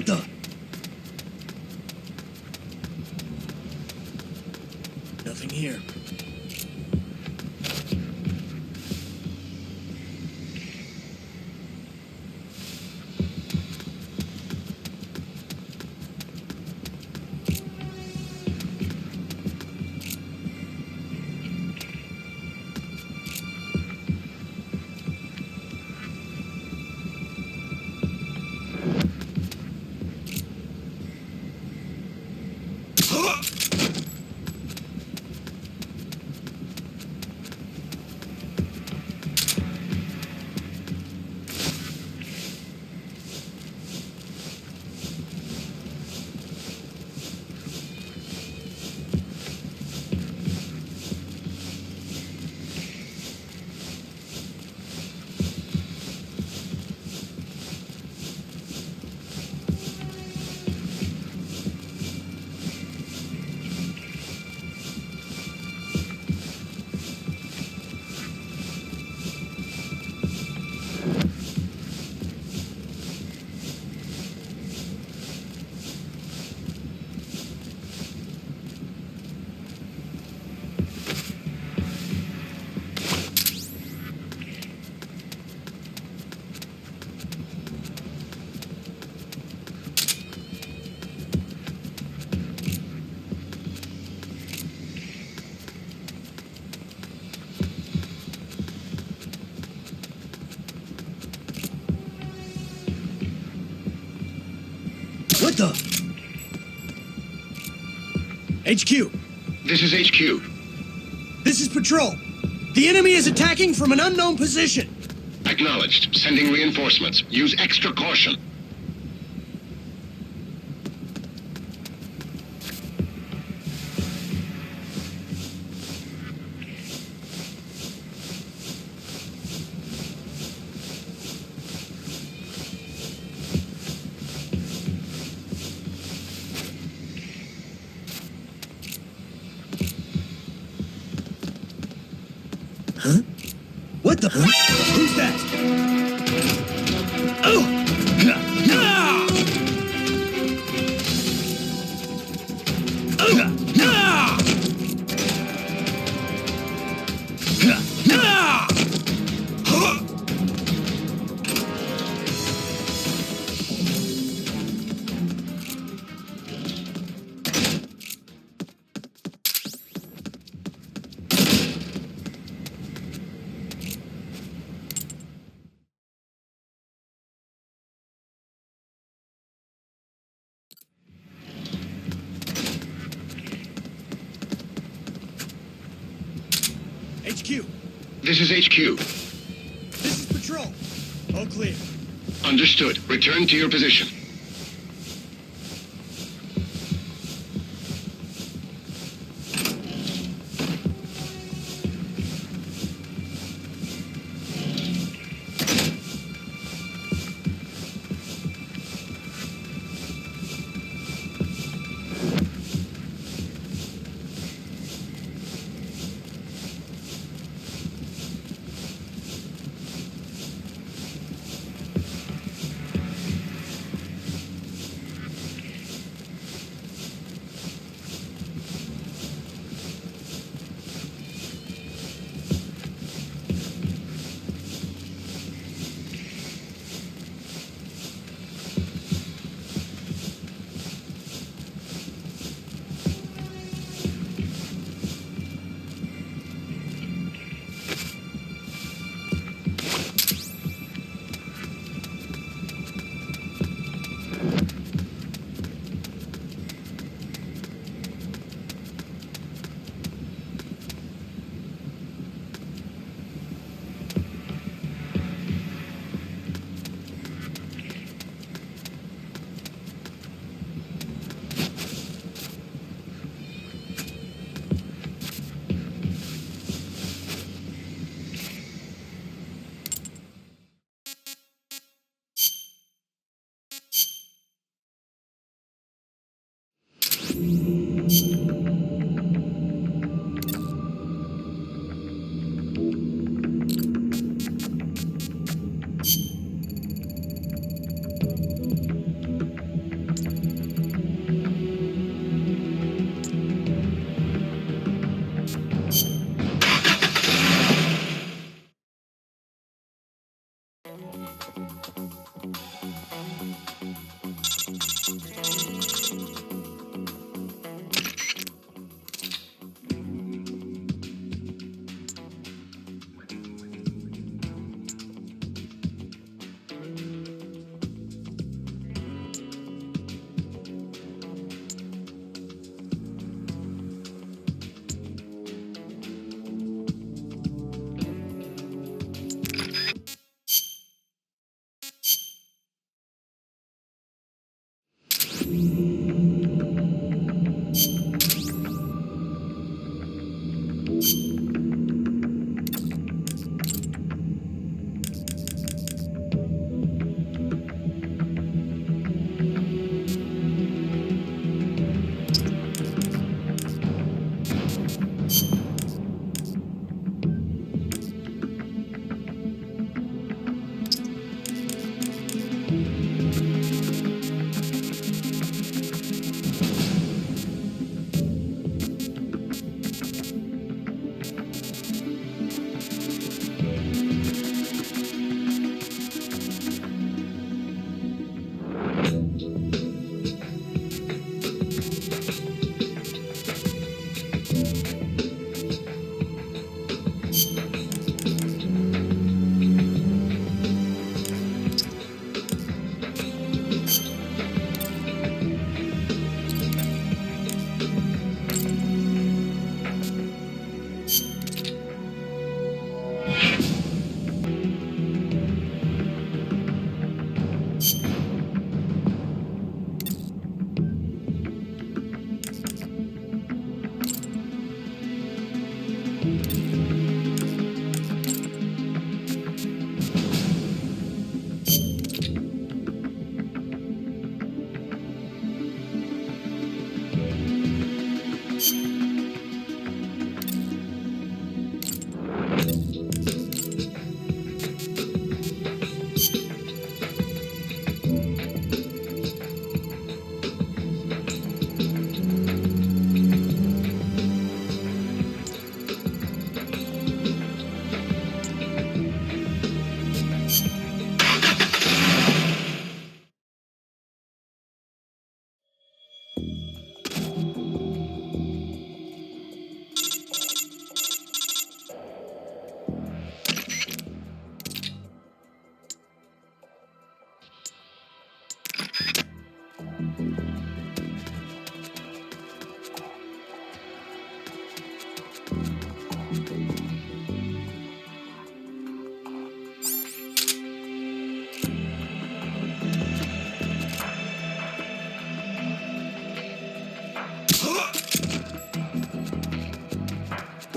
What the? Nothing here. What the? HQ. This is HQ. This is Patrol. The enemy is attacking from an unknown position. Acknowledged. Sending reinforcements. Use extra caution. What the? Who's that? Oh! HQ. This is HQ. This is Patrol. All clear. Understood. Return to your position.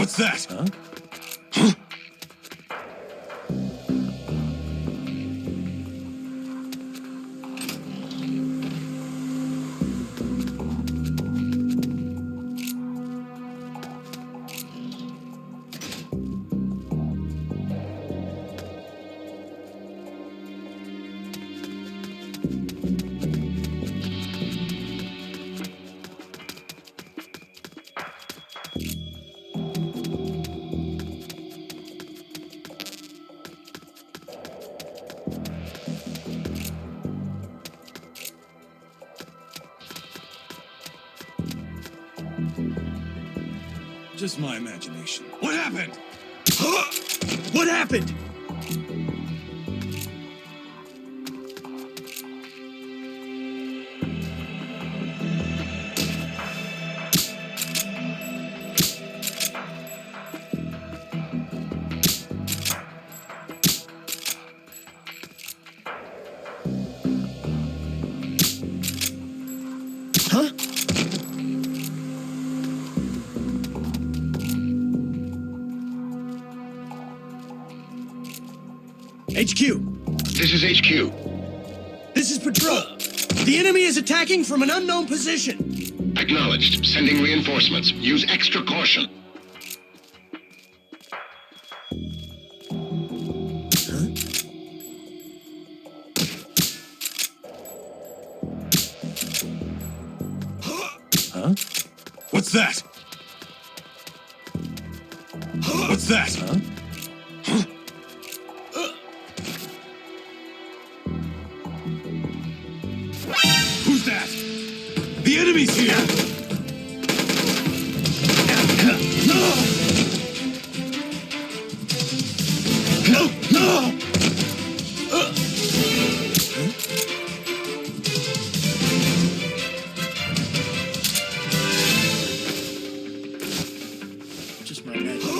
What's that? Huh? Just my imagination. What happened? What happened? Huh? HQ. This is HQ. This is Patrol. The enemy is attacking from an unknown position. Acknowledged. Sending reinforcements. Use extra caution. Huh? What's that? What's that? Huh? Who's that? The enemy's here! Just my imagination.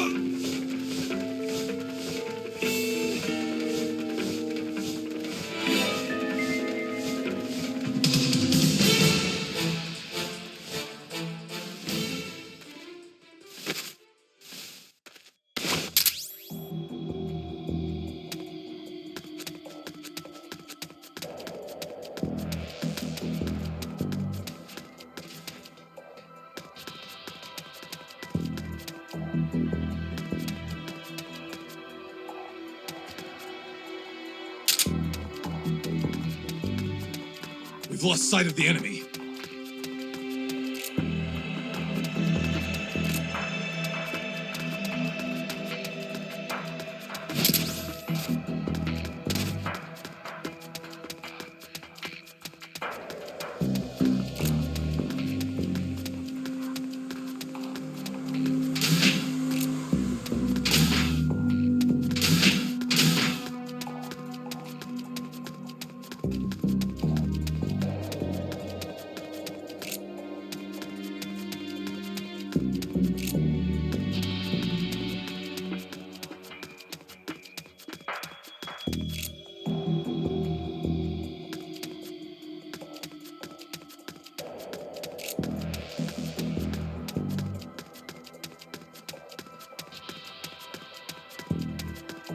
We've lost sight of the enemy.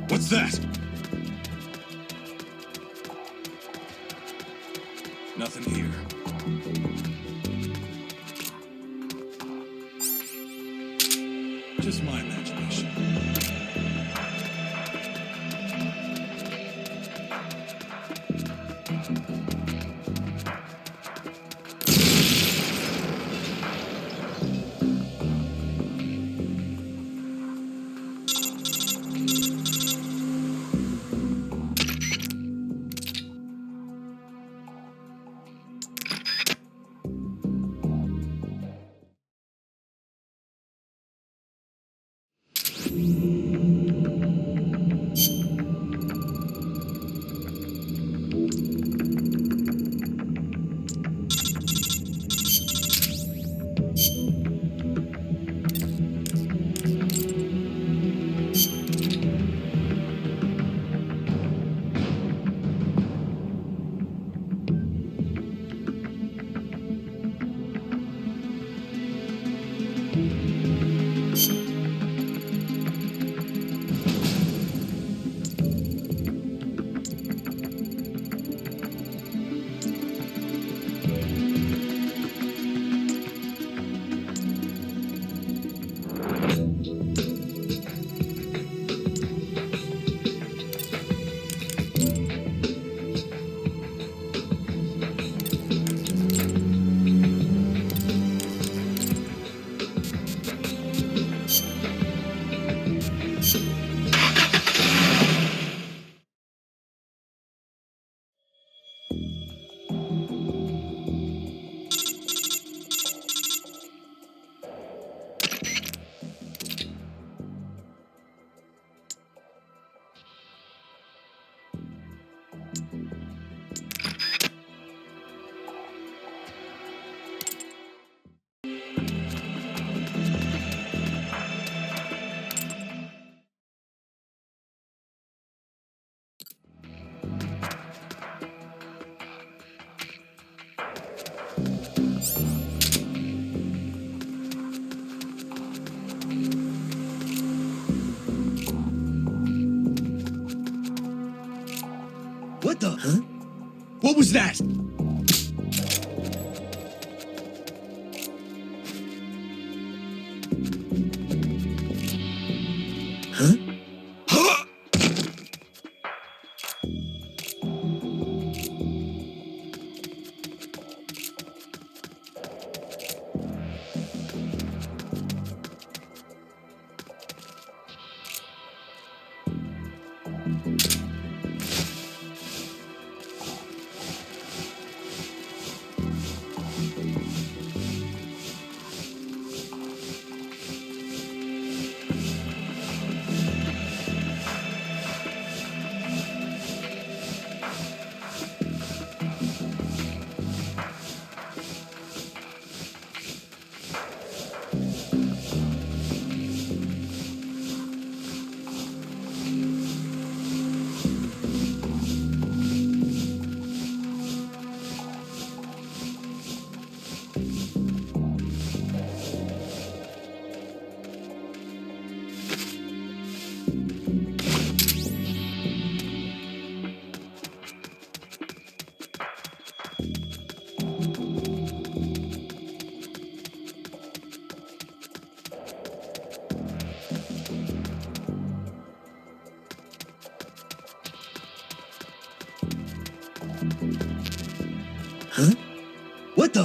What's that? Nothing here. Just my imagination. What the? Huh? What was that? Huh? Huh? What the?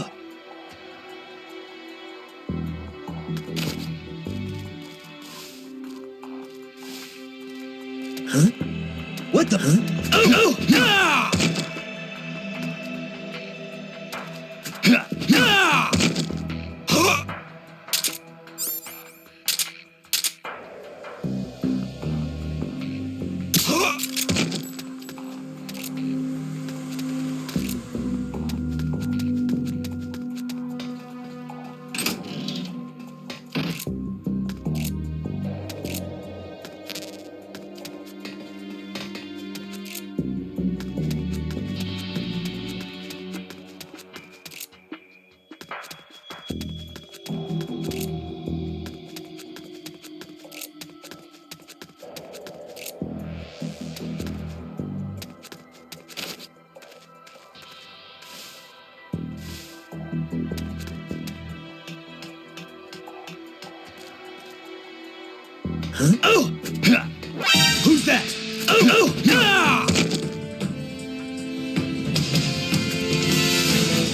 Huh? What the? Huh? Oh! Ah! Ah! Huh? Oh! Who's that? Oh! Ah!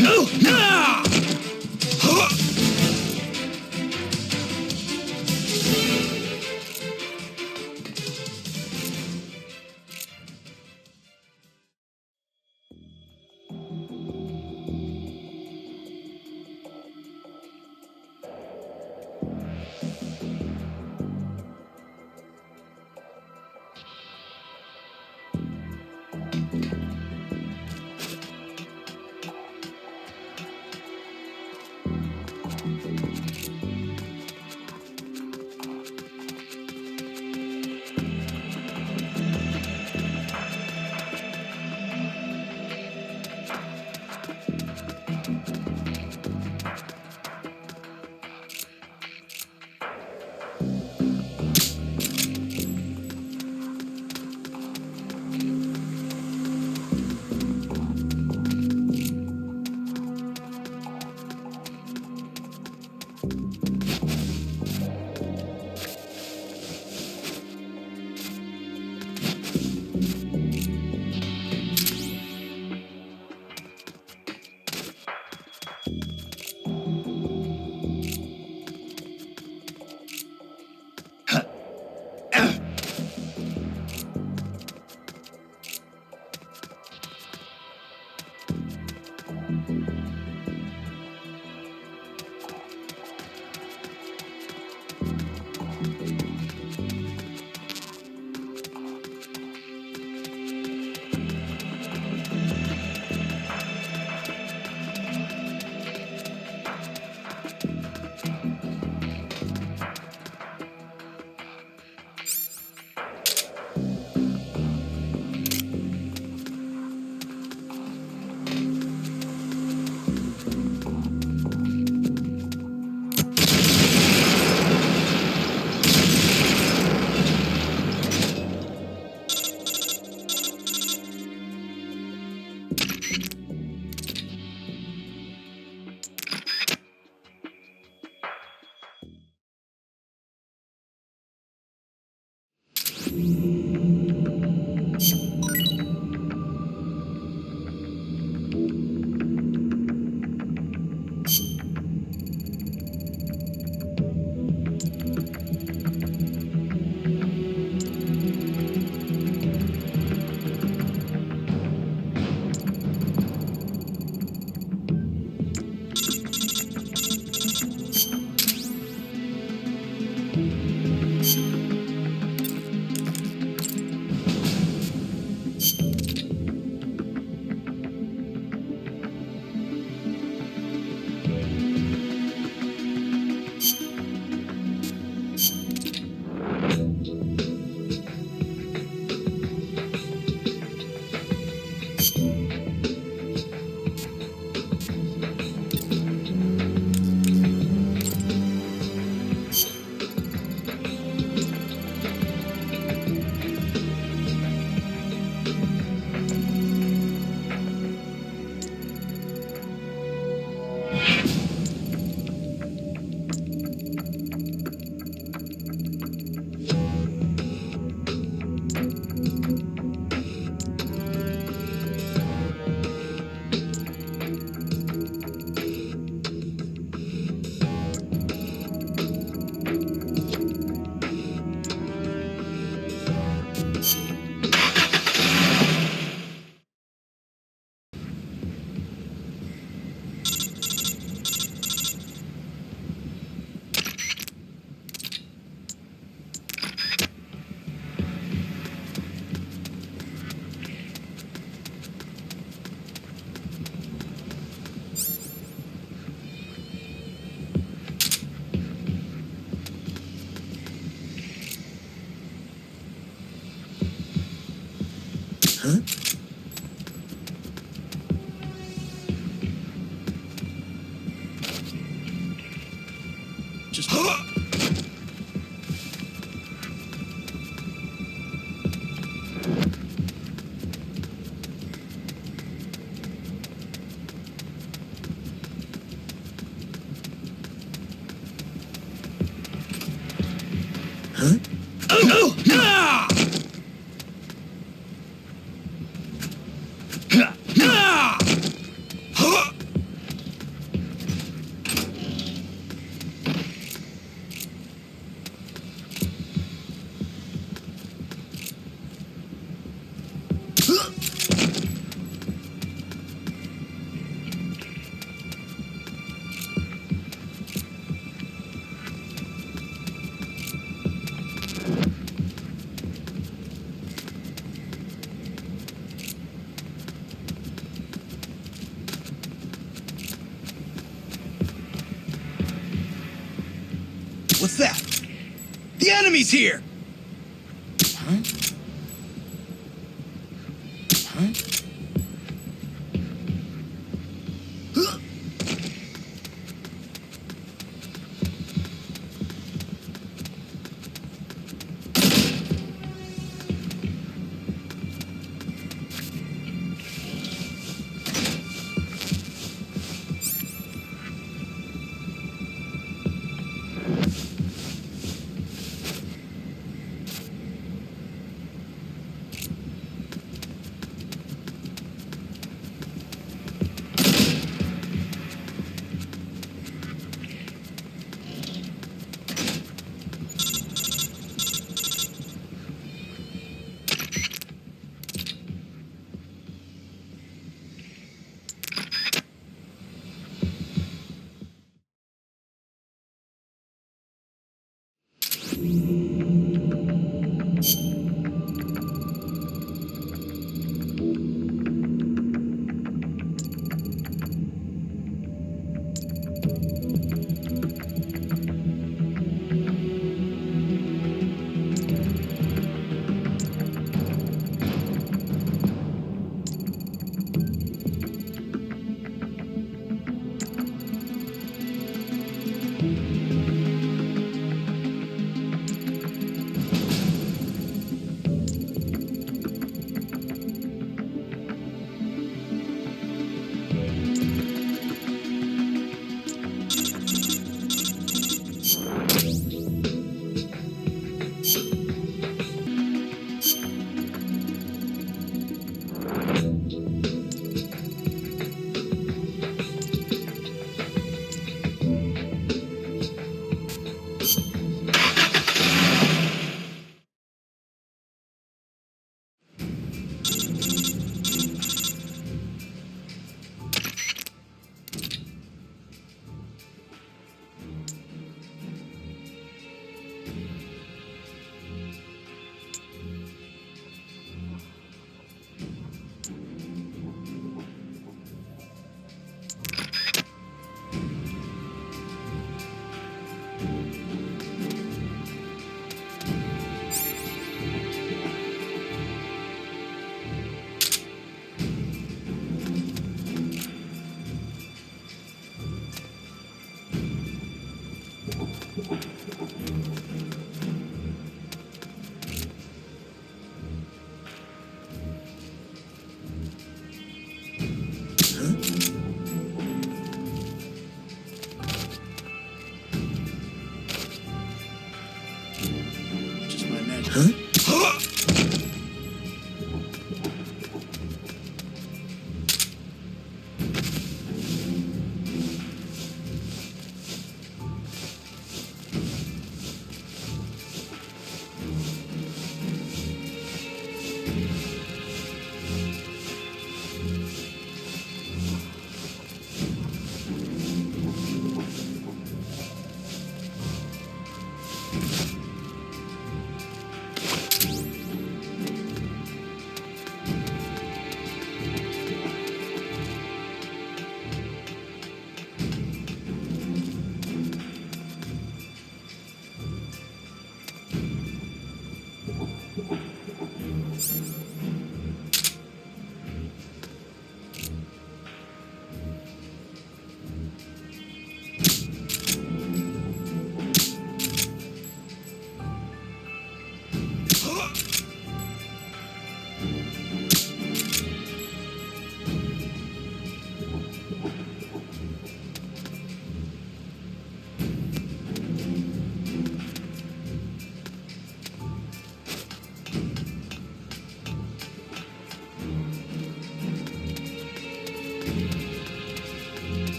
Oh! Ah! Huh? Just... Huh? Oh! Ah! Ah! Huh? What's that? The enemy's here! Huh? Huh?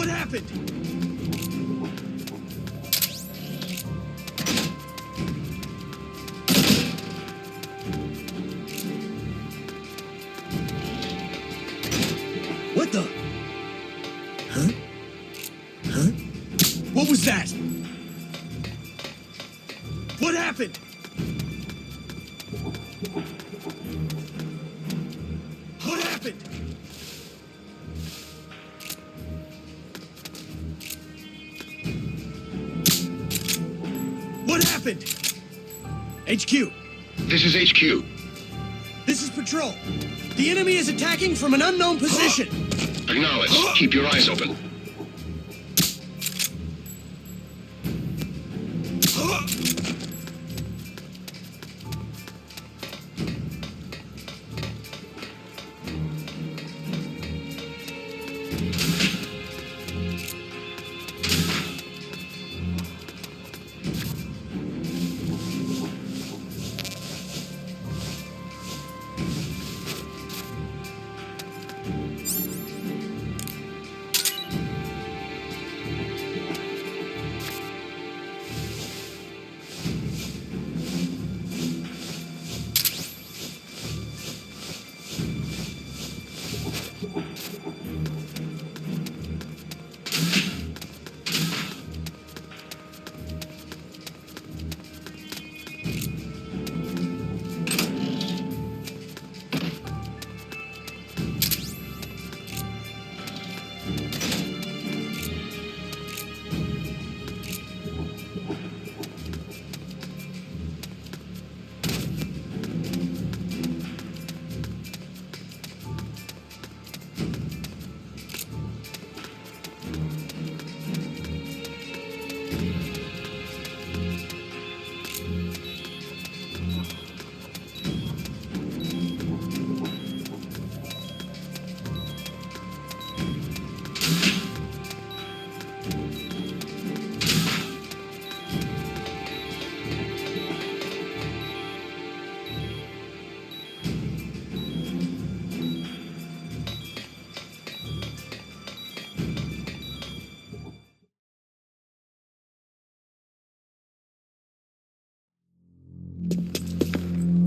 What happened? What the? Huh? Huh? What was that? What happened? What happened? What happened? HQ. This is HQ. This is Patrol. The enemy is attacking from an unknown position. Acknowledge. Keep your eyes open.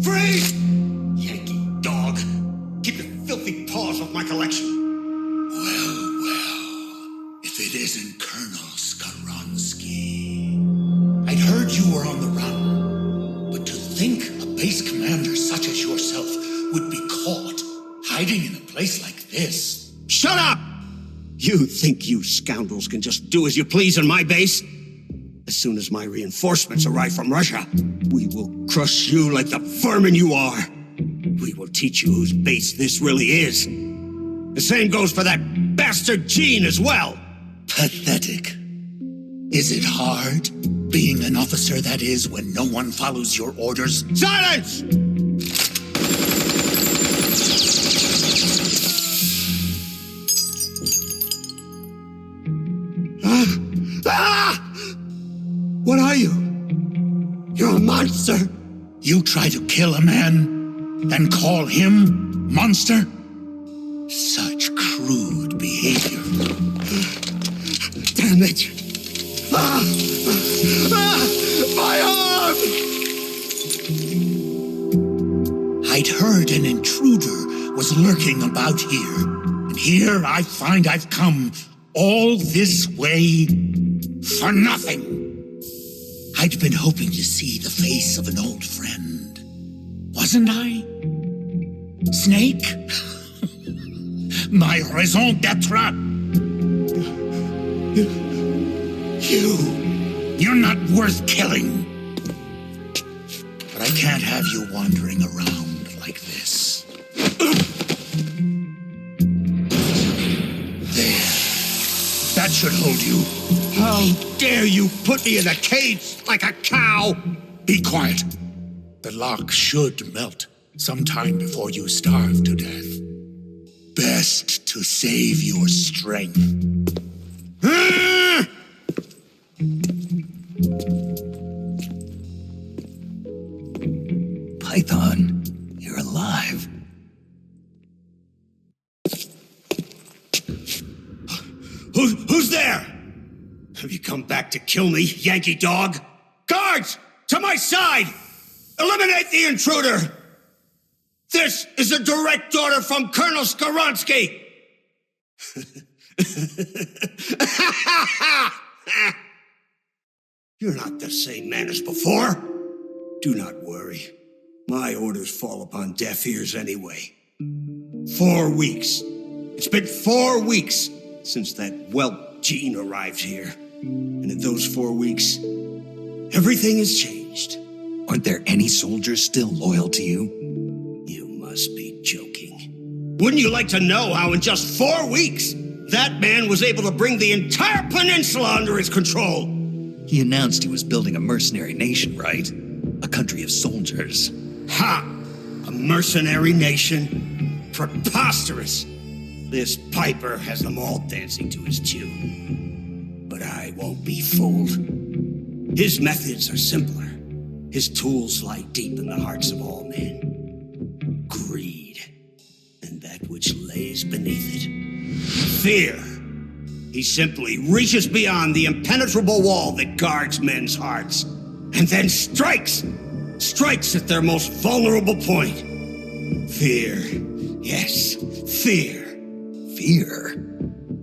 Free! Yankee dog. Keep your filthy paws off my collection. Well, if it isn't Colonel Skaronsky. I'd heard you were on the run, but to think a base commander such as yourself would be caught hiding in a place like this. Shut up! You think you scoundrels can just do as you please on my base? As soon as my reinforcements arrive from Russia, we will crush you like the vermin you are. We will teach you whose base this really is. The same goes for that bastard Gene as well. Pathetic. Is it hard, being an officer that is, when no one follows your orders? Silence! What are you? You're a monster! You try to kill a man and call him monster? Such crude behavior. Damn it! My arm! I'd heard an intruder was lurking about here, and here I find I've come all this way for nothing. I'd been hoping to see the face of an old friend. Wasn't I? Snake? My raison d'etre? You're not worth killing. But I can't have you wandering around like this. There. That should hold you. How dare you put me in a cage like a cow? Be quiet. The lock should melt sometime before you starve to death. Best to save your strength. Python, you're alive. Who's Have you come back to kill me, Yankee dog? Guards! To my side! Eliminate the intruder! This is a direct order from Colonel Skoronsky! You're not the same man as before. Do not worry. My orders fall upon deaf ears anyway. 4 weeks. It's been 4 weeks since that whelp Jean arrived here. And in those 4 weeks, everything has changed. Aren't there any soldiers still loyal to you? You must be joking. Wouldn't you like to know how in just 4 weeks, that man was able to bring the entire peninsula under his control? He announced he was building a mercenary nation, right? A country of soldiers. Ha! A mercenary nation? Preposterous! This piper has them all dancing to his tune. But I won't be fooled. His methods are simpler. His tools lie deep in the hearts of all men. Greed, and that which lays beneath it. Fear. He simply reaches beyond the impenetrable wall that guards men's hearts, and then strikes at their most vulnerable point. Fear. Yes, fear. Fear?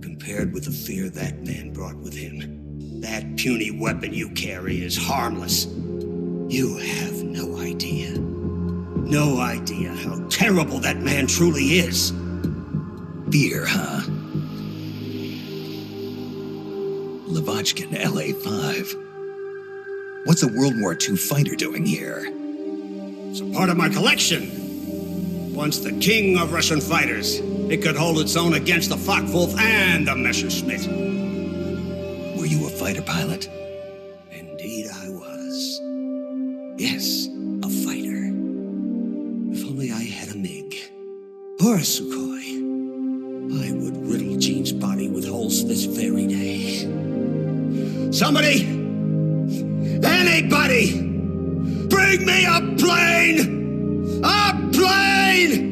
Compared with the fear that man brought with him, that puny weapon you carry is harmless. You have no idea. No idea how terrible that man truly is. Fear, huh? Lavochkin, LA-5. What's a World War II fighter doing here? It's a part of my collection. Once the king of Russian fighters, it could hold its own against the Focke-Wulf and the Messerschmitt. Were you a fighter pilot? Indeed I was. Yes, a fighter. If only I had a MiG. Or a Sukhoi. I would riddle Jean's body with holes this very day. Somebody! Anybody! Bring me a plane! A plane!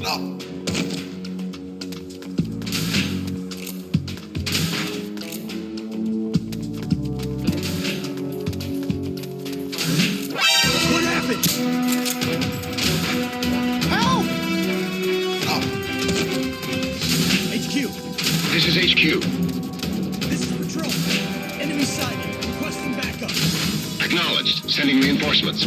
What happened? Help! HQ, This is HQ. this is Patrol. Enemy sighted. Requesting backup. Acknowledged. Sending reinforcements.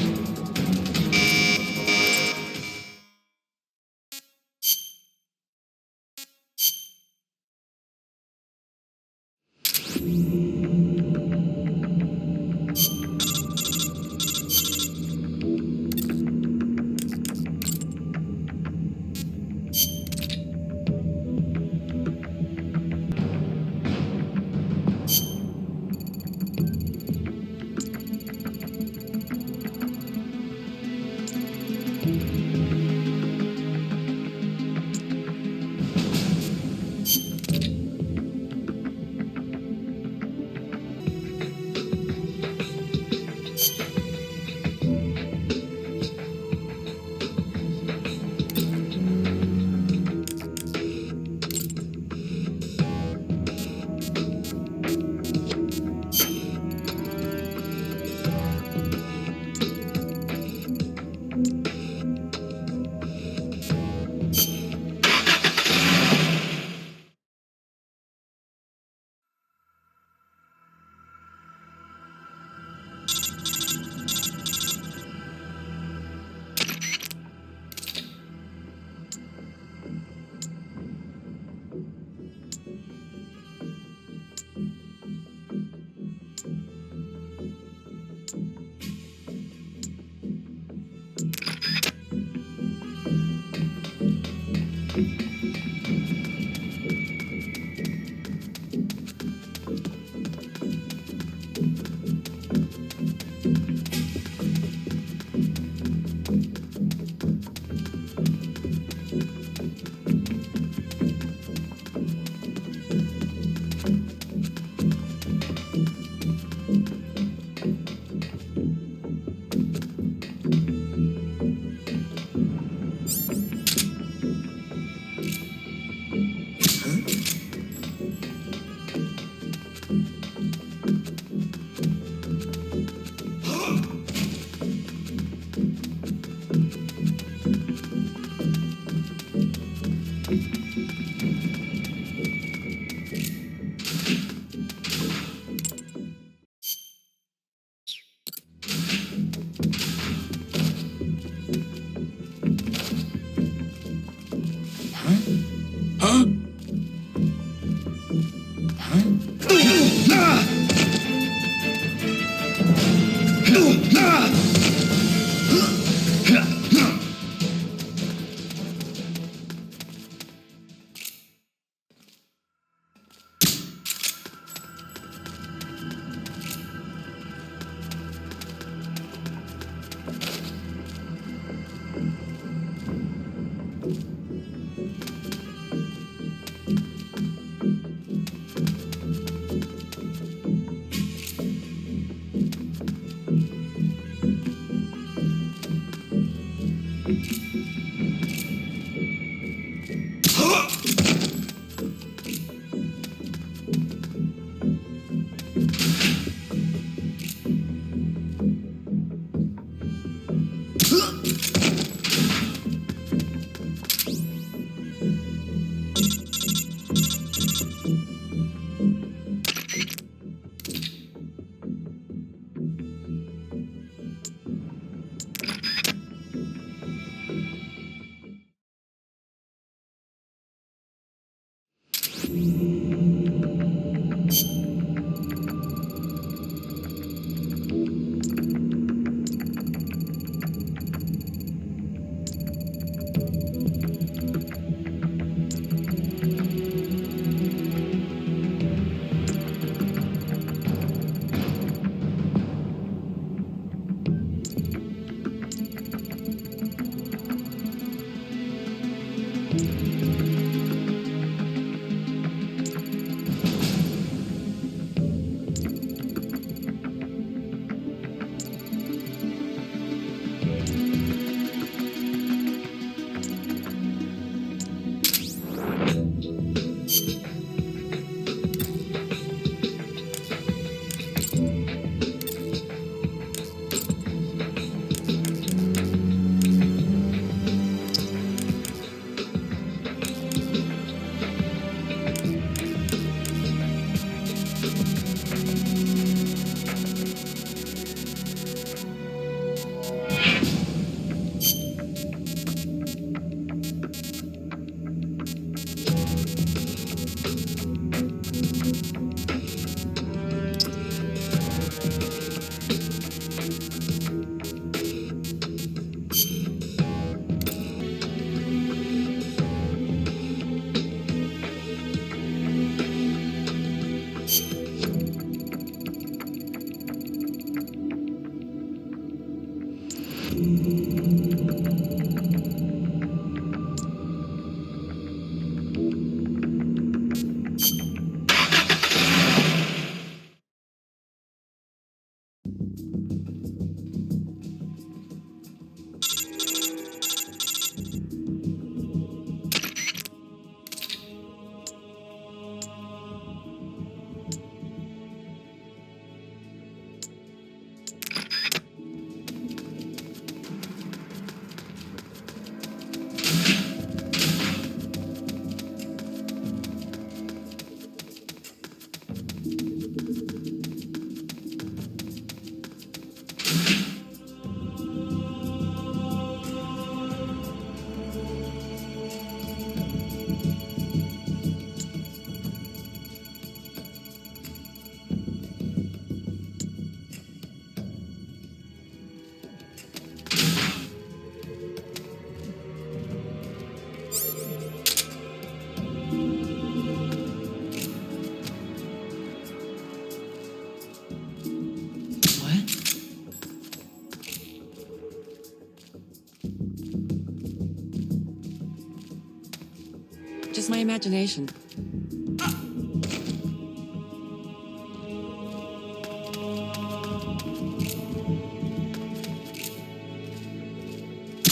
Just my imagination.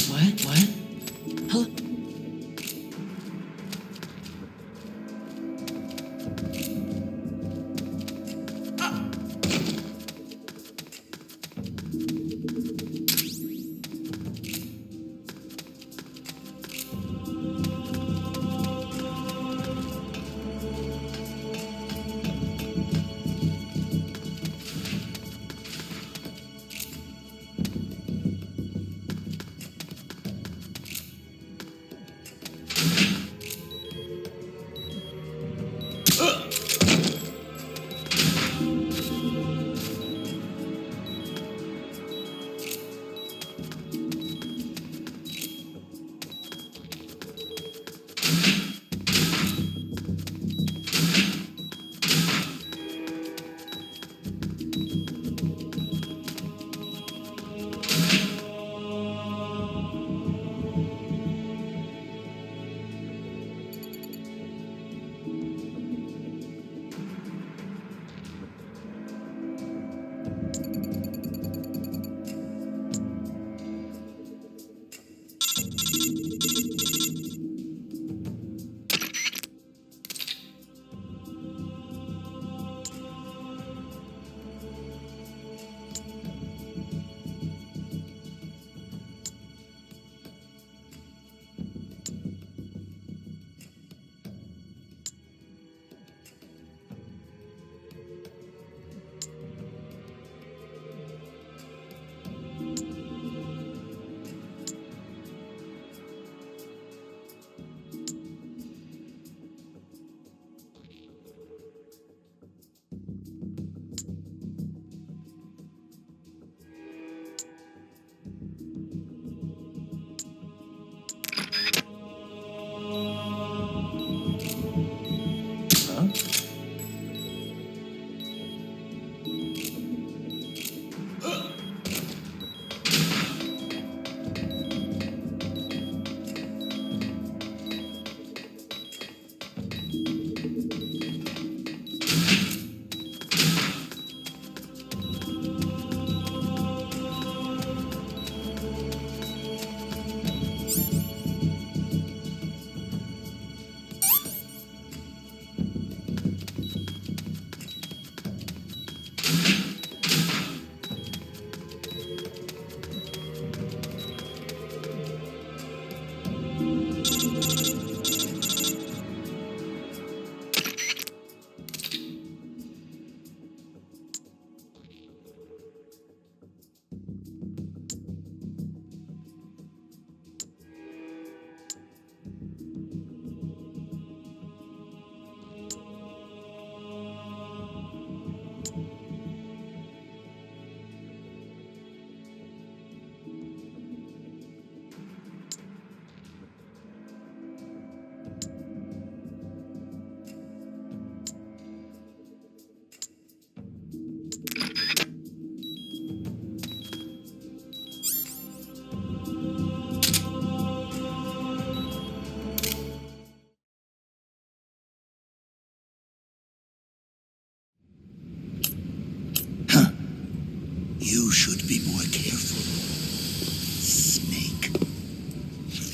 What? Hello?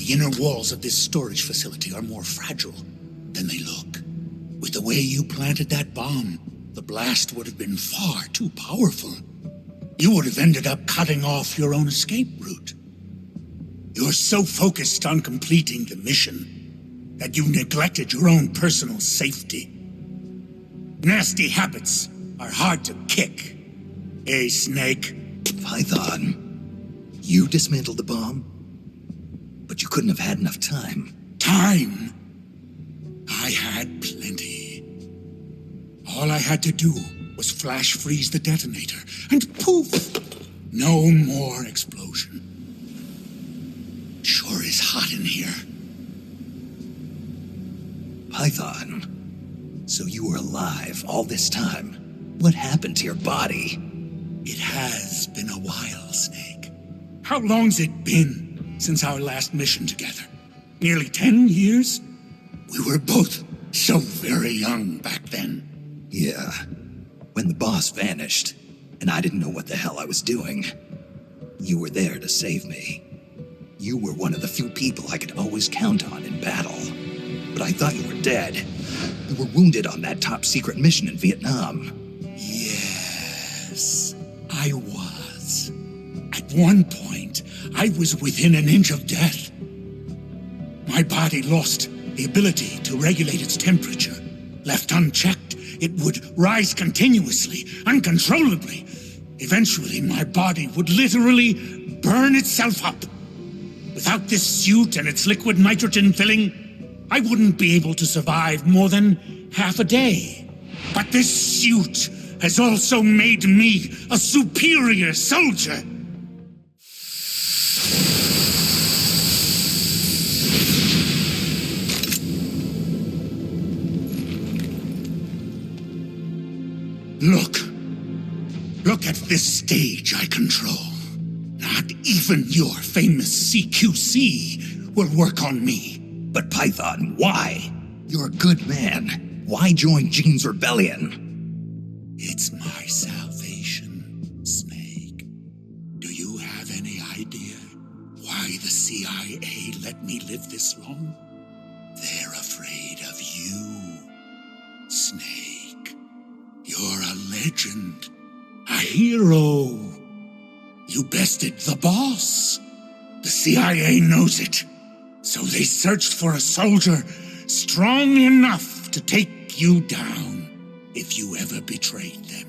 The inner walls of this storage facility are more fragile than they look. With the way you planted that bomb, the blast would have been far too powerful. You would have ended up cutting off your own escape route. You're so focused on completing the mission that you've neglected your own personal safety. Nasty habits are hard to kick. Eh, Snake? Python, you dismantled the bomb, but you couldn't have had enough time. Time? I had plenty. All I had to do was flash freeze the detonator, and poof! No more explosion. Sure is hot in here. Python, so you were alive all this time. What happened to your body? It has been a while, Snake. How long's it been since our last mission together? Nearly 10 years? We were both so very young back then. Yeah. When the boss vanished, and I didn't know what the hell I was doing, you were there to save me. You were one of the few people I could always count on in battle. But I thought you were dead. You were wounded on that top-secret mission in Vietnam. Yes, I was. At one point, I was within an inch of death. My body lost the ability to regulate its temperature. Left unchecked, it would rise continuously, uncontrollably. Eventually, my body would literally burn itself up. Without this suit and its liquid nitrogen filling, I wouldn't be able to survive more than half a day. But this suit has also made me a superior soldier. Look at this stage I control. Not even your famous CQC will work on me. But Python, why? You're a good man. Why join Gene's rebellion? It's my salvation, Snake. Do you have any idea why the CIA let me live this long? They're afraid of you, Snake. You're a legend, a hero. You bested the boss. The CIA knows it. So they searched for a soldier strong enough to take you down if you ever betrayed them.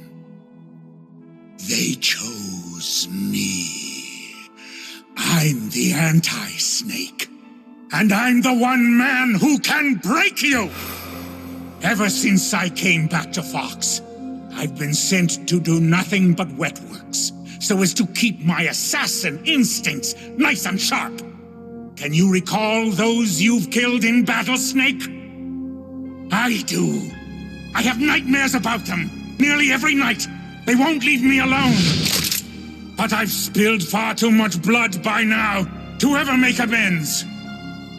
They chose me. I'm the anti-Snake, and I'm the one man who can break you! Ever since I came back to Fox, I've been sent to do nothing but wet works, so as to keep my assassin instincts nice and sharp. Can you recall those you've killed in battle, Snake? I do. I have nightmares about them, nearly every night. They won't leave me alone. But I've spilled far too much blood by now to ever make amends.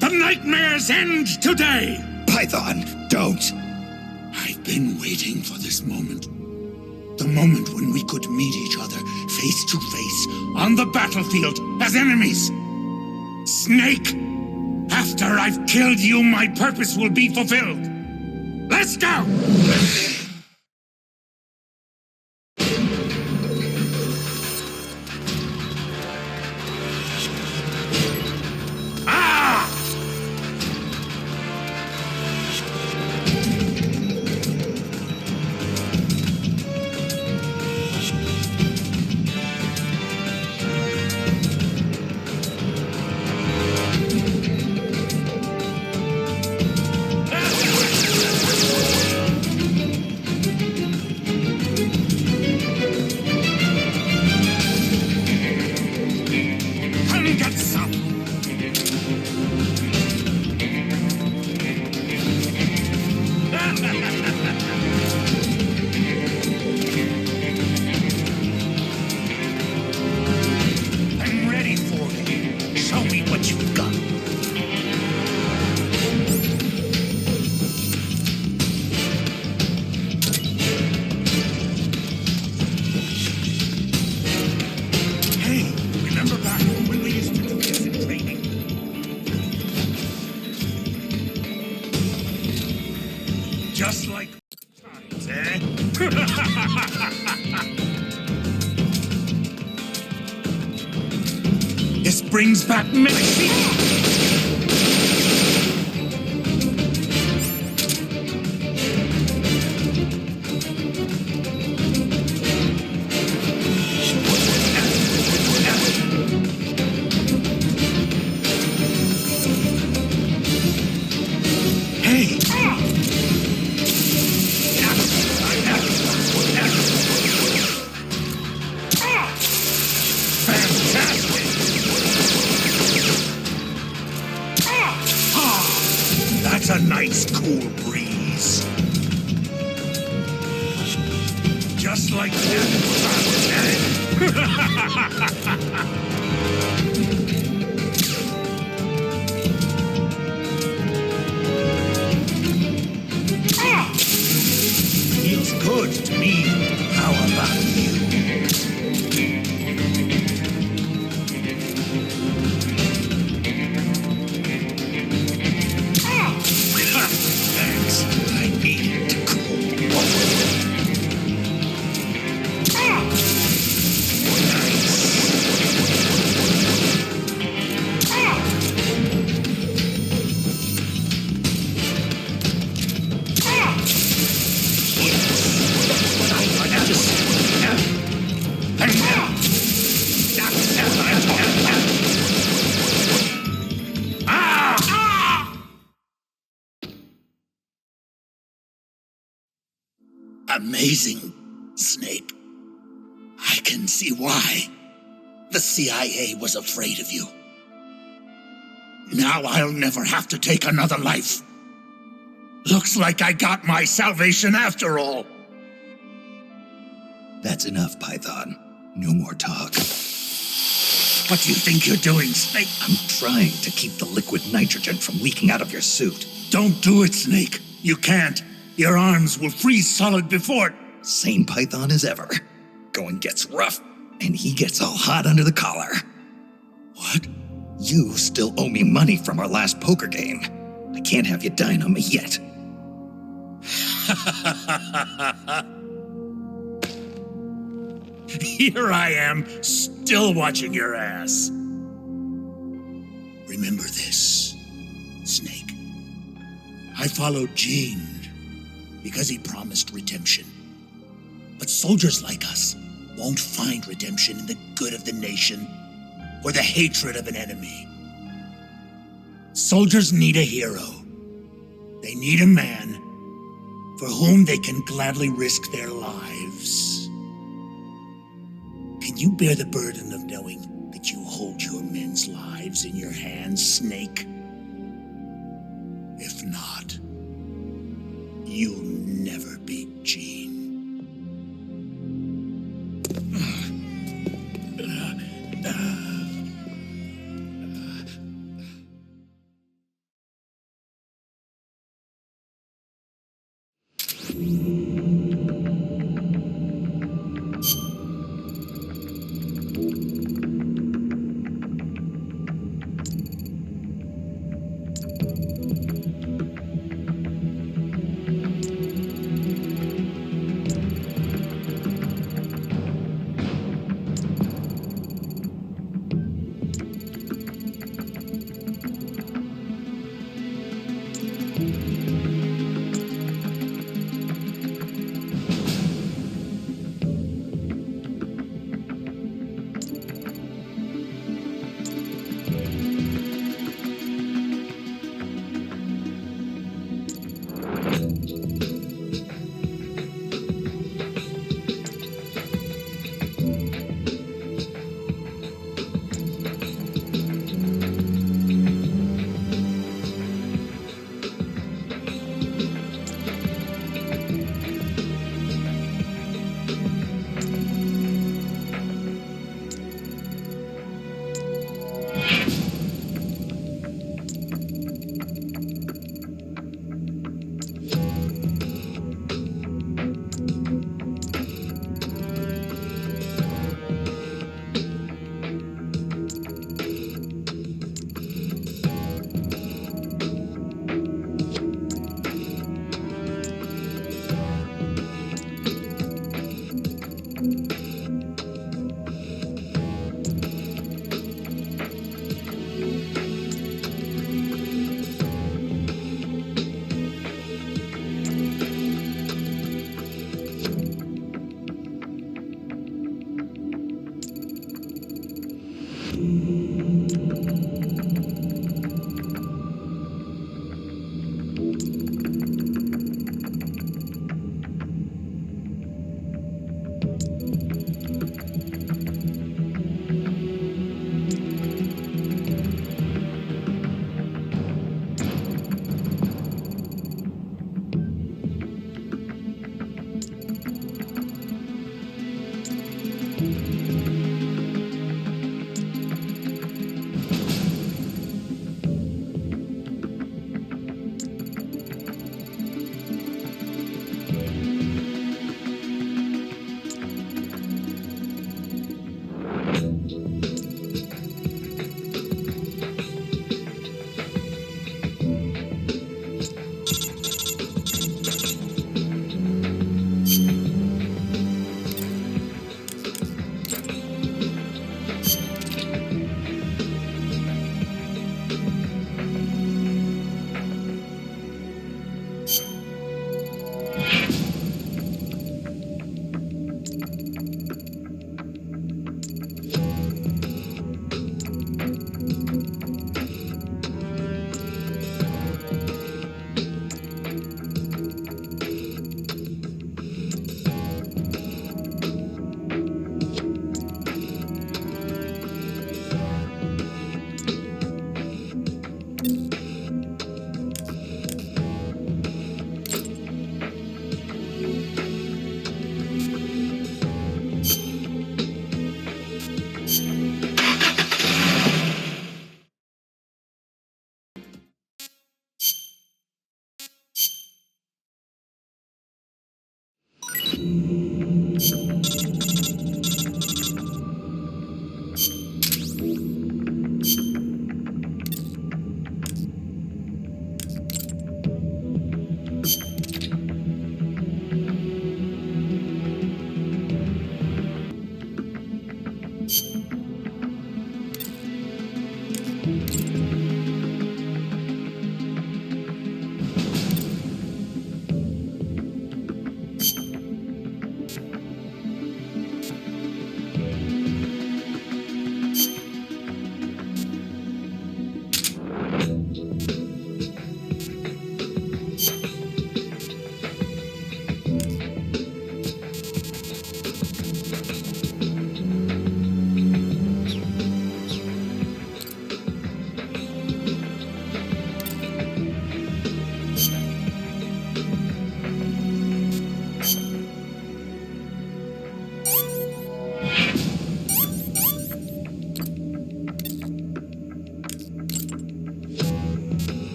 The nightmares end today! Python, don't! I've been waiting for this moment. The moment when we could meet each other face to face on the battlefield as enemies. Snake, after I've killed you, my purpose will be fulfilled. Let's go! Remember back when we used to do this in training? This brings back memories. That's a nice cool breeze. Just like that. Feels good to me. How about you? Thanks. I needed to cool. Amazing, Snake. I can see why the CIA was afraid of you. Now I'll never have to take another life. Looks like I got my salvation after all. That's enough, Python. No more talk. What do you think you're doing, Snake? I'm trying to keep the liquid nitrogen from leaking out of your suit. Don't do it, Snake. You can't. Your arms will freeze solid before it. Same Python as ever. Going gets rough, and he gets all hot under the collar. What? You still owe me money from our last poker game. I can't have you dying on me yet. Here I am, still watching your ass. Remember this, Snake. I followed Gene because he promised redemption. But soldiers like us won't find redemption in the good of the nation or the hatred of an enemy. Soldiers need a hero. They need a man for whom they can gladly risk their lives. Can you bear the burden of knowing that you hold your men's lives in your hands, Snake? If not, you'll never beat Gene.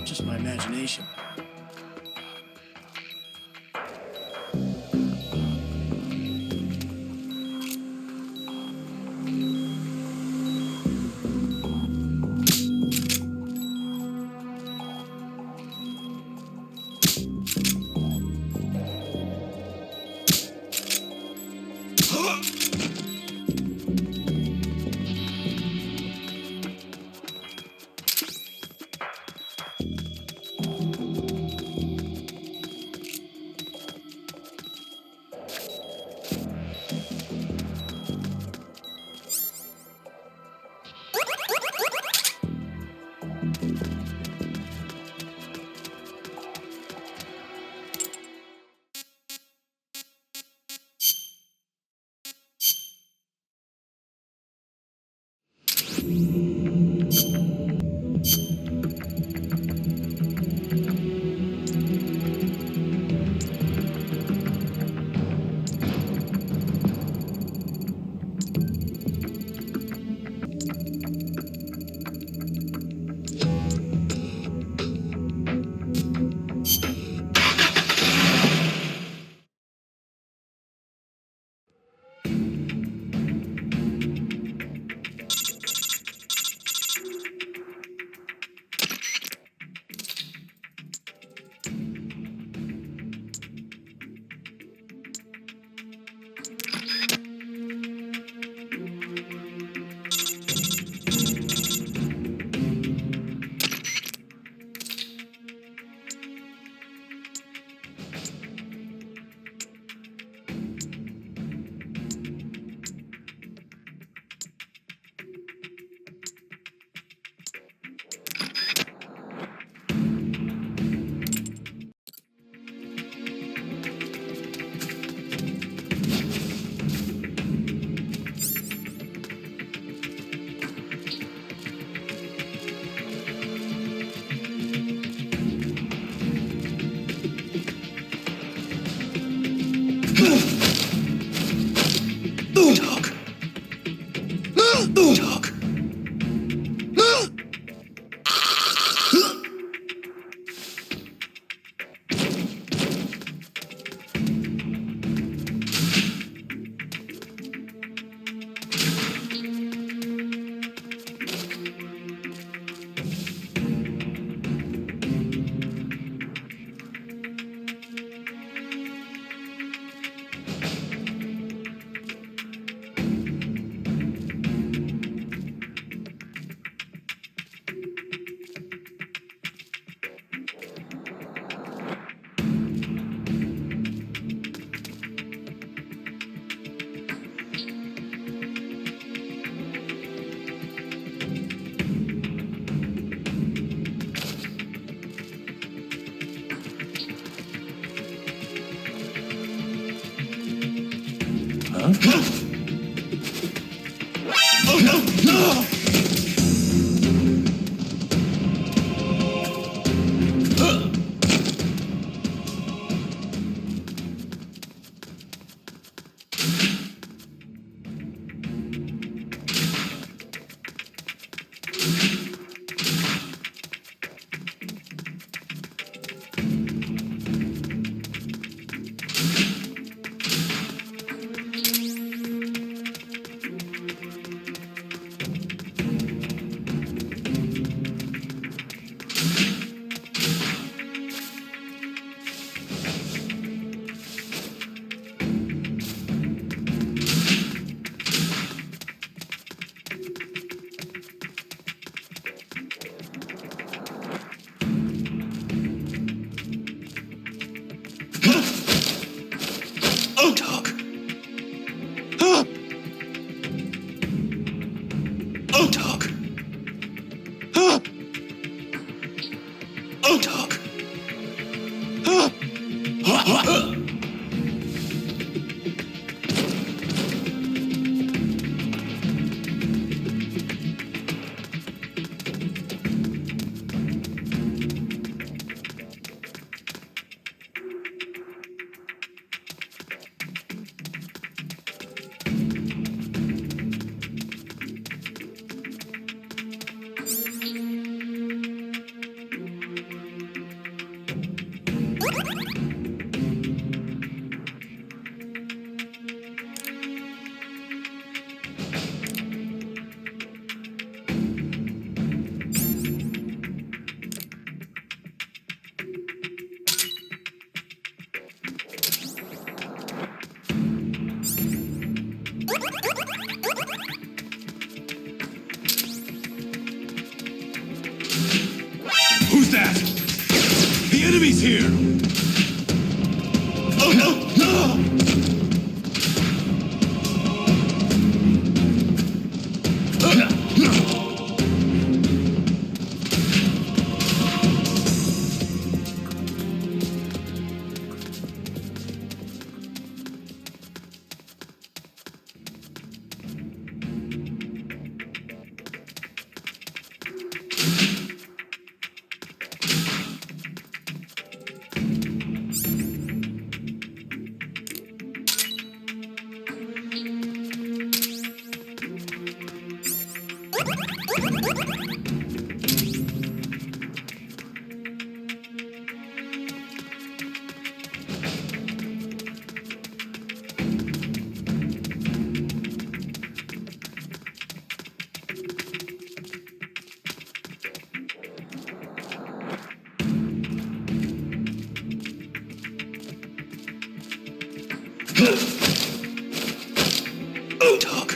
Just my imagination. Dog. Dog. Oh no! No! Who's that? The enemy's here! Oh, no! No! Dog.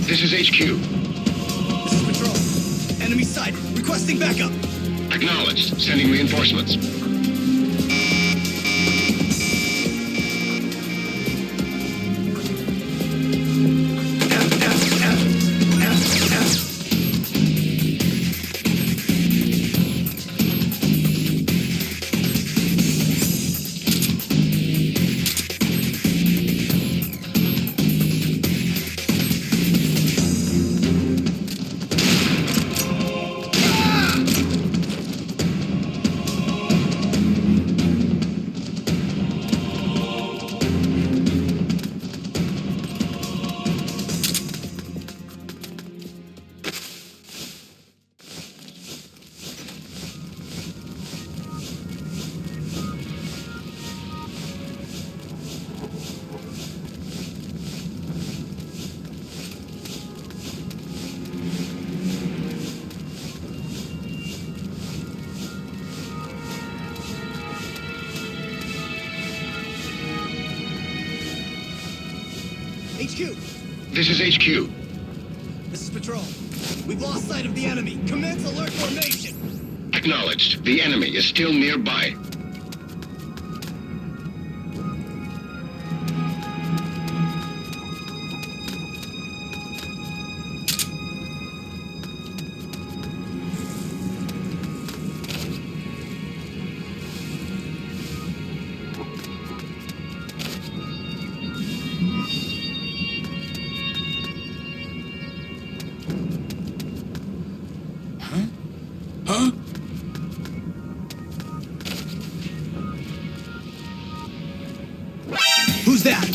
This is HQ. This is Patrol. Enemy sighted. Requesting backup. Acknowledged. Sending reinforcements. HQ. This is HQ. This is Patrol. We've lost sight of the enemy. Commence alert formation. Acknowledged. The enemy is still nearby. Huh? Who's that?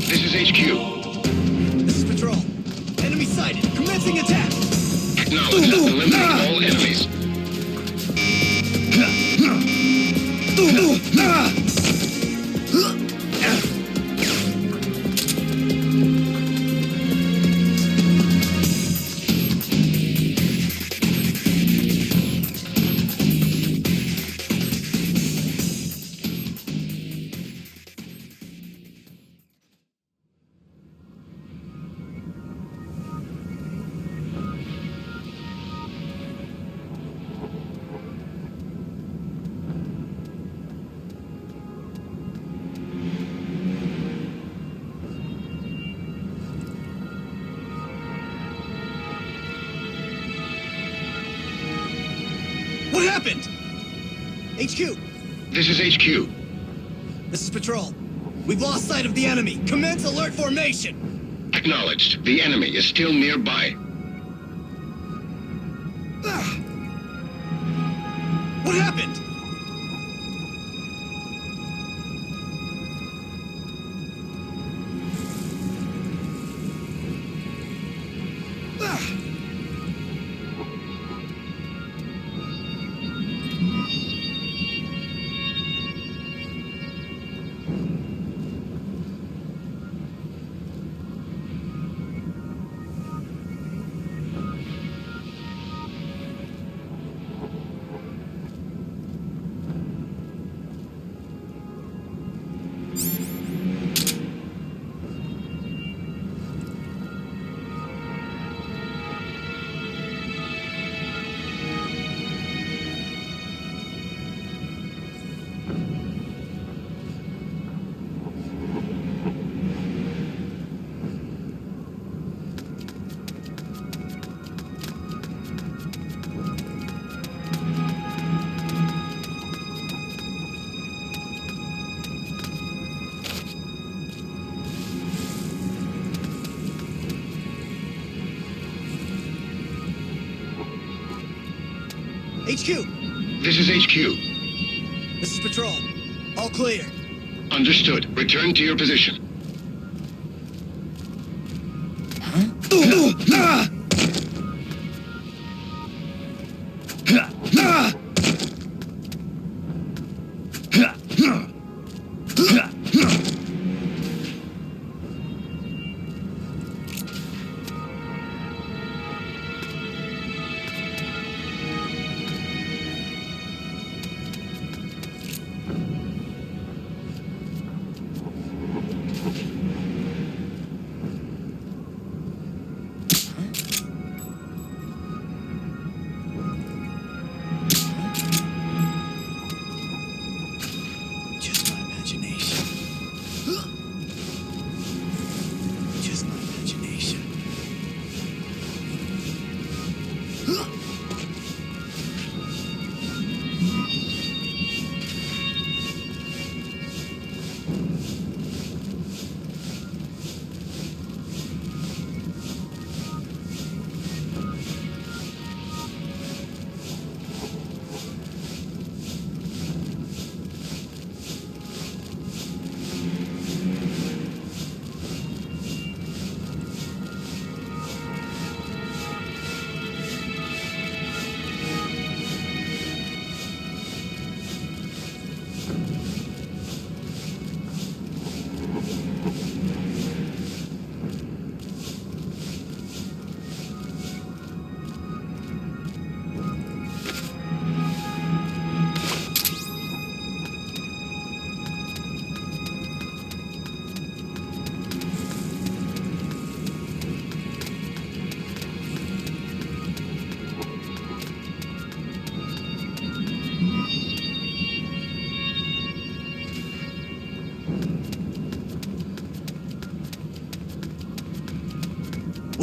This is HQ. This is Patrol. Enemy sighted. Commencing attack. Acknowledged. Eliminate all enemies. What happened? HQ. This is HQ. This is Patrol. We've lost sight of the enemy. Commence alert formation. Acknowledged. The enemy is still nearby. What happened? HQ. This is HQ. This is Patrol. All clear. Understood. Return to your position.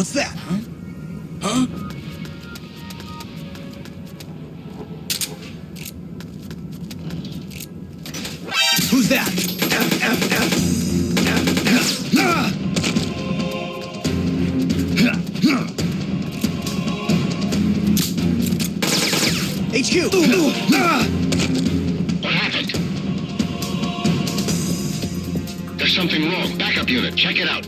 What's that, huh? Huh? Who's that? HQ! What happened? There's something wrong. Backup unit, check it out.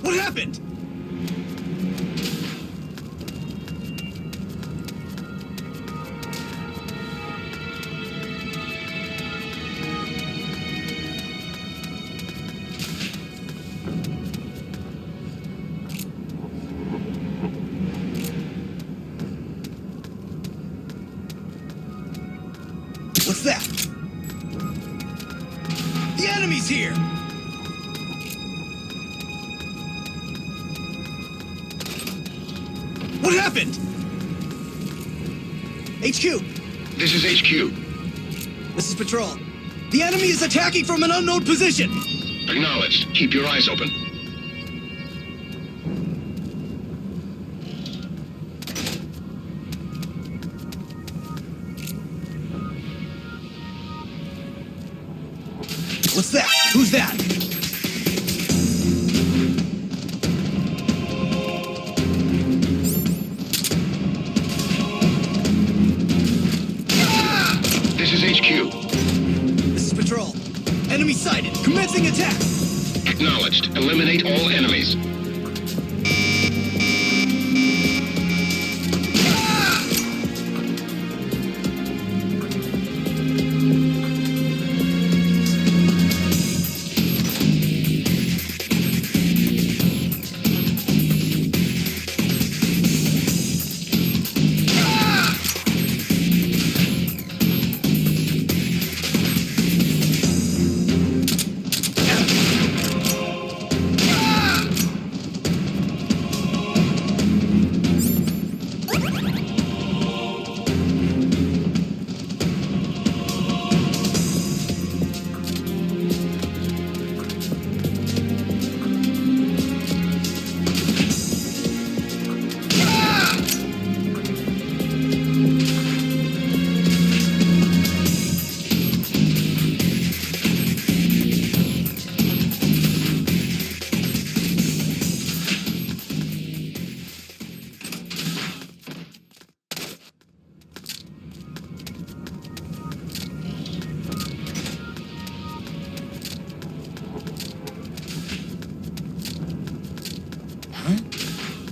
What happened? What's that? The enemy's here! What happened? HQ! This is HQ. This is Patrol. The enemy is attacking from an unknown position! Acknowledged. Keep your eyes open. What's that? Who's that? This is HQ. This is Patrol. Enemy sighted. Commencing attack! Acknowledged. Eliminate all enemies.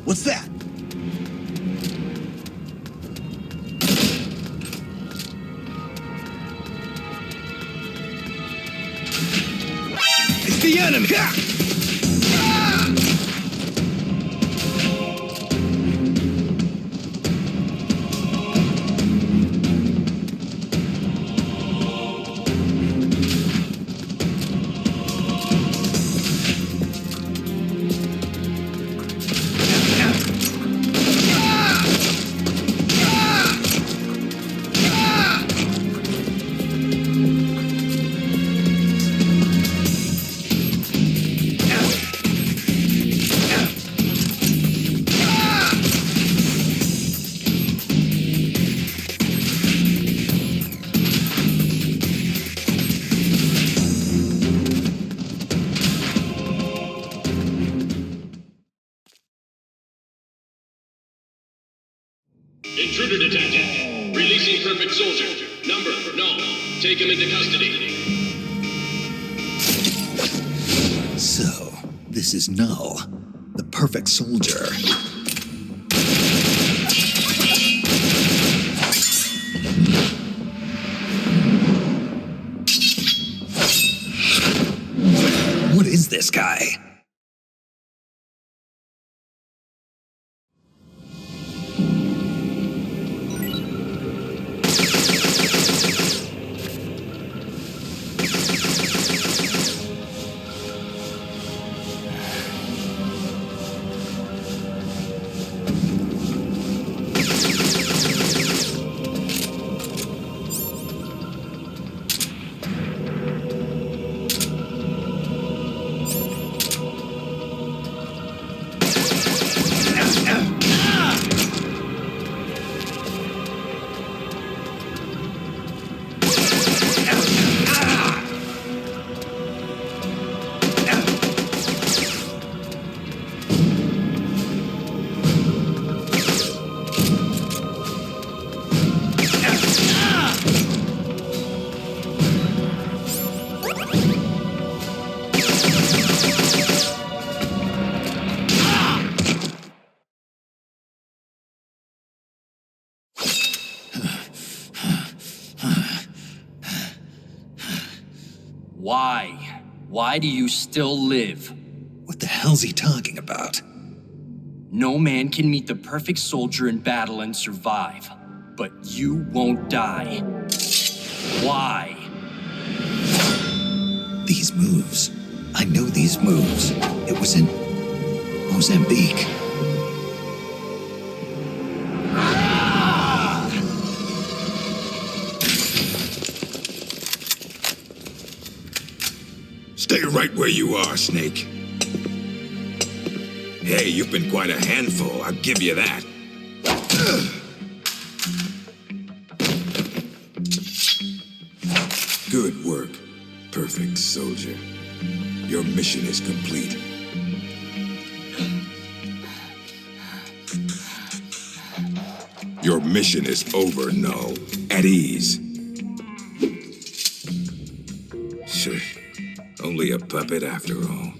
What's that? It's the enemy! Intruder detected. Releasing perfect soldier. Number, no. Take him into custody. So, this is Null, the perfect soldier. What is this guy? Why? Why do you still live? What the hell's he talking about? No man can meet the perfect soldier in battle and survive. But you won't die. Why? These moves. I know these moves. It was in Mozambique. Stay right where you are, Snake. Hey, you've been quite a handful, I'll give you that. Good work, perfect soldier. Your mission is complete. Your mission is over, Null. At ease. Sure. Only a puppet after all.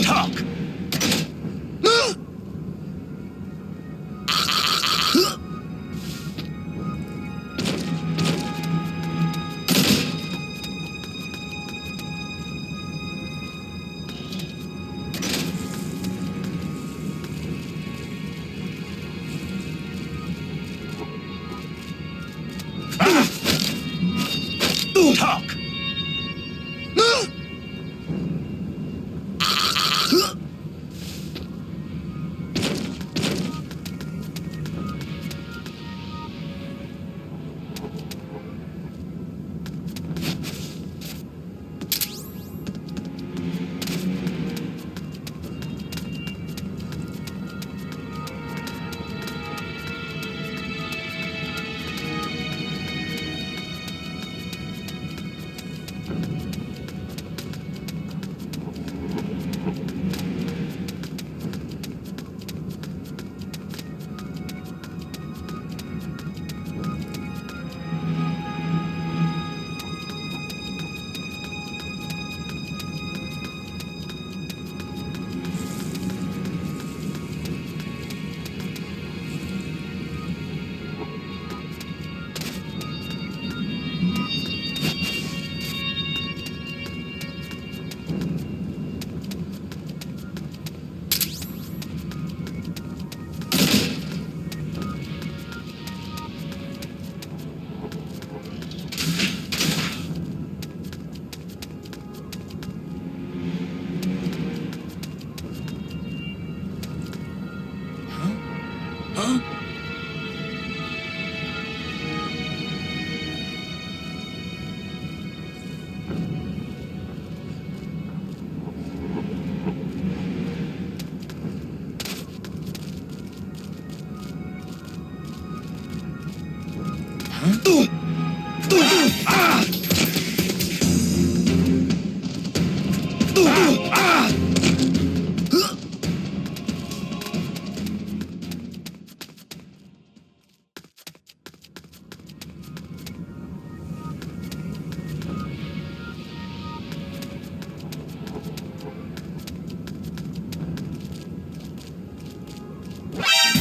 Talk! Talk!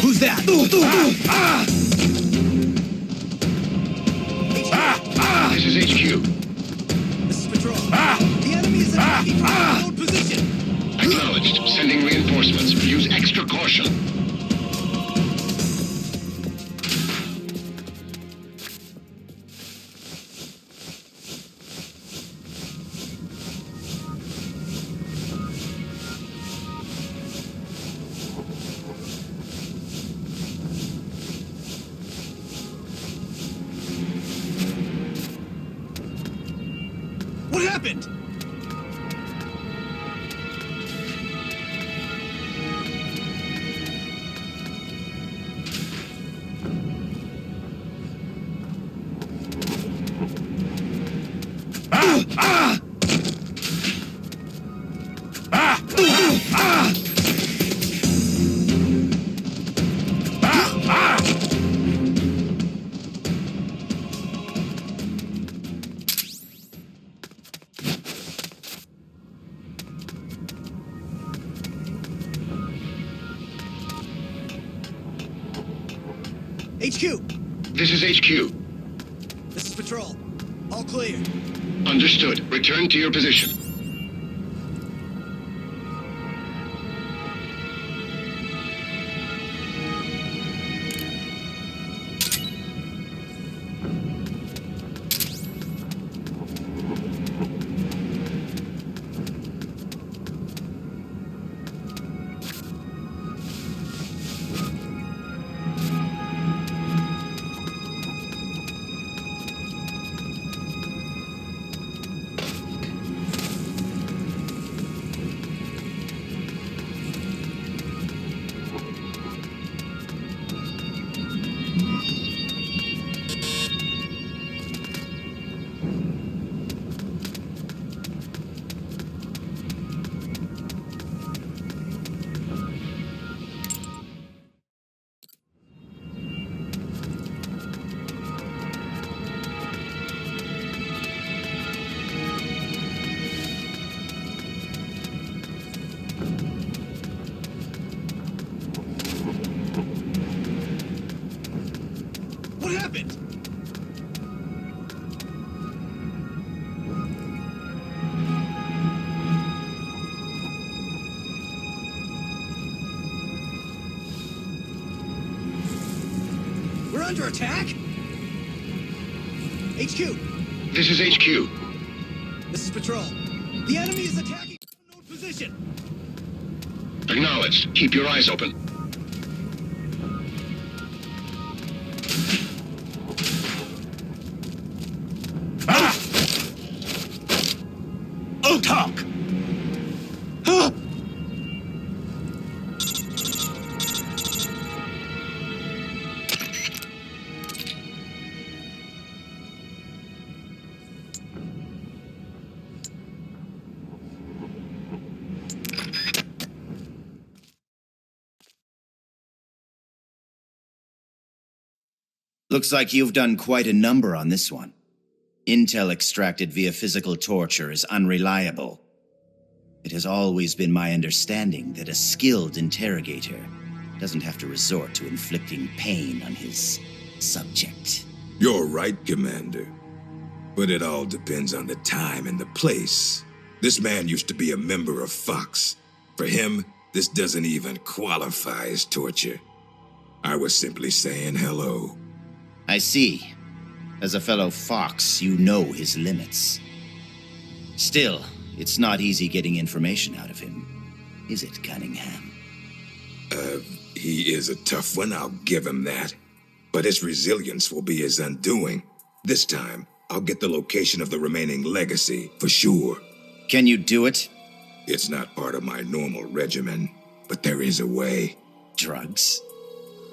Who's that? This is HQ. This is Patrol. The enemy is in a heavy controlled position. Acknowledged. Sending reinforcements. Use extra caution. What happened? HQ! This is HQ. This is Patrol. All clear. Understood. Return to your position. What happened? We're under attack? HQ! This is HQ. This is Patrol. The enemy is attacking unknown position. Acknowledged. Keep your eyes open. Talk! Looks like you've done quite a number on this one. Intel extracted via physical torture is unreliable. It has always been my understanding that a skilled interrogator doesn't have to resort to inflicting pain on his subject. You're right, Commander. But it all depends on the time and the place. This man used to be a member of Fox. For him, this doesn't even qualify as torture. I was simply saying hello. I see. As a fellow Fox, you know his limits. Still, it's not easy getting information out of him, is it, Cunningham? He is a tough one, I'll give him that. But his resilience will be his undoing. This time, I'll get the location of the remaining legacy, for sure. Can you do it? It's not part of my normal regimen, but there is a way. Drugs?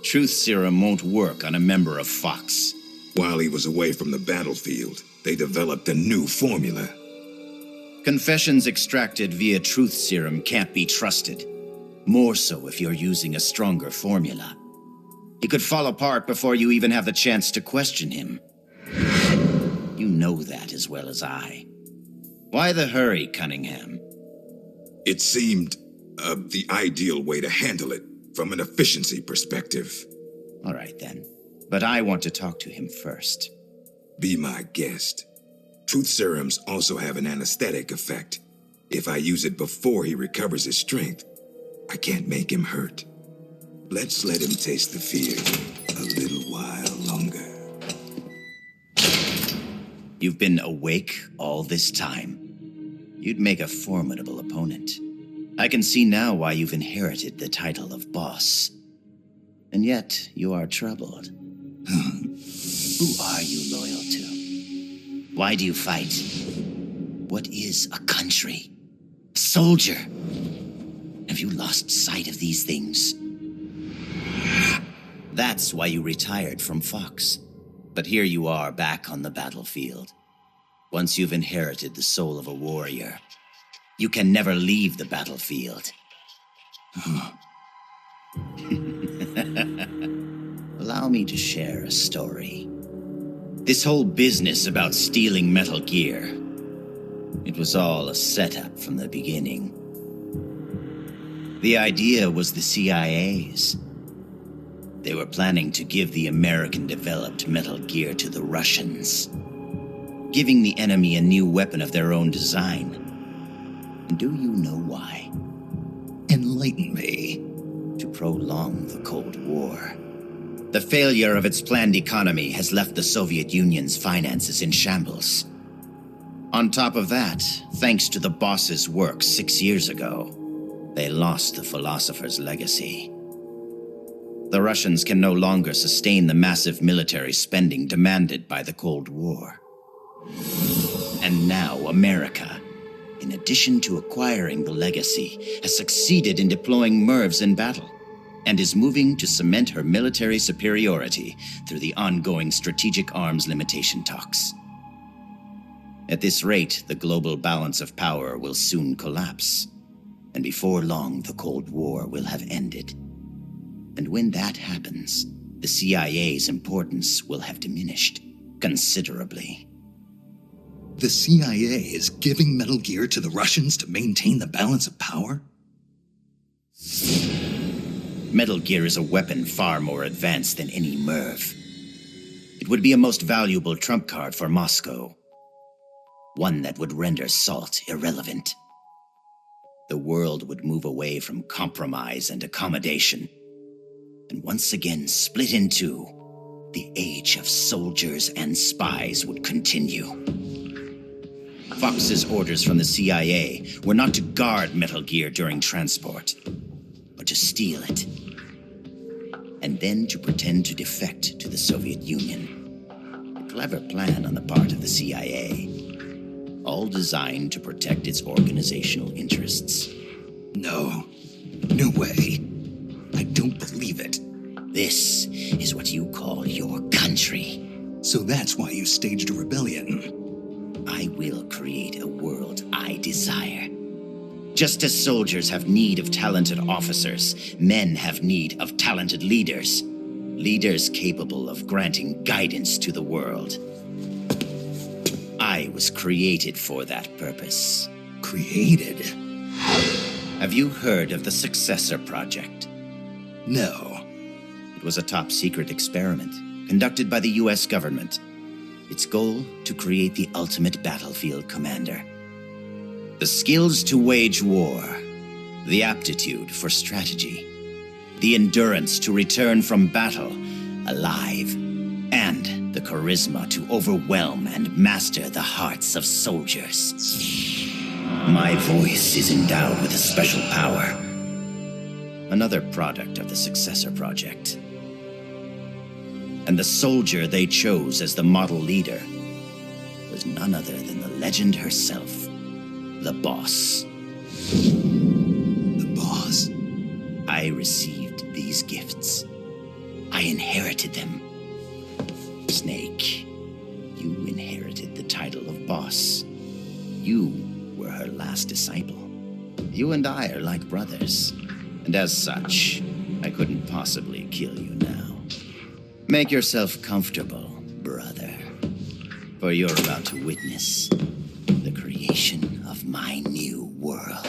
Truth serum won't work on a member of Fox. While he was away from the battlefield, they developed a new formula. Confessions extracted via truth serum can't be trusted. More so if you're using a stronger formula. He could fall apart before you even have the chance to question him. You know that as well as I. Why the hurry, Cunningham? It seemed the ideal way to handle it from an efficiency perspective. All right then. But I want to talk to him first. Be my guest. Truth serums also have an anesthetic effect. If I use it before he recovers his strength, I can't make him hurt. Let's let him taste the fear a little while longer. You've been awake all this time. You'd make a formidable opponent. I can see now why you've inherited the title of boss. And yet, you are troubled. Who are you loyal to? Why do you fight? What is a country? A soldier? Have you lost sight of these things? That's why you retired from Fox. But here you are back on the battlefield. Once you've inherited the soul of a warrior, you can never leave the battlefield. Allow me to share a story. This whole business about stealing Metal Gear, it was all a setup from the beginning. The idea was the CIA's. They were planning to give the American-developed Metal Gear to the Russians, giving the enemy a new weapon of their own design. And do you know why? Enlighten me. To prolong the Cold War. The failure of its planned economy has left the Soviet Union's finances in shambles. On top of that, thanks to the boss's work 6 years ago, they lost the philosopher's legacy. The Russians can no longer sustain the massive military spending demanded by the Cold War. And now America, in addition to acquiring the legacy, has succeeded in deploying MIRVs in battle, and is moving to cement her military superiority through the ongoing strategic arms limitation talks. At this rate, the global balance of power will soon collapse, and before long the Cold War will have ended. And when that happens, the CIA's importance will have diminished considerably. The CIA is giving Metal Gear to the Russians to maintain the balance of power? Metal Gear is a weapon far more advanced than any MIRV. It would be a most valuable trump card for Moscow. One that would render SALT irrelevant. The world would move away from compromise and accommodation, and once again split in two. The age of soldiers and spies would continue. Fox's orders from the CIA were not to guard Metal Gear during transport, but to steal it, and then to pretend to defect to the Soviet Union. A clever plan on the part of the CIA, all designed to protect its organizational interests. No way. I don't believe it. This is what you call your country. So that's why you staged a rebellion. I will create a world I desire. Just as soldiers have need of talented officers, men have need of talented leaders. Leaders capable of granting guidance to the world. I was created for that purpose. Created? Have you heard of the Successor Project? No. It was a top-secret experiment conducted by the U.S. government. Its goal, to create the ultimate battlefield commander. The skills to wage war, the aptitude for strategy, the endurance to return from battle alive, and the charisma to overwhelm and master the hearts of soldiers. My voice is endowed with a special power. Another product of the Successor Project. And the soldier they chose as the model leader was none other than the legend herself, the Boss. The Boss? I received these gifts. I inherited them. Snake, you inherited the title of Boss. You were her last disciple. You and I are like brothers, and as such, I couldn't possibly kill you now. Make yourself comfortable, brother, for you're about to witness the creation of my new world.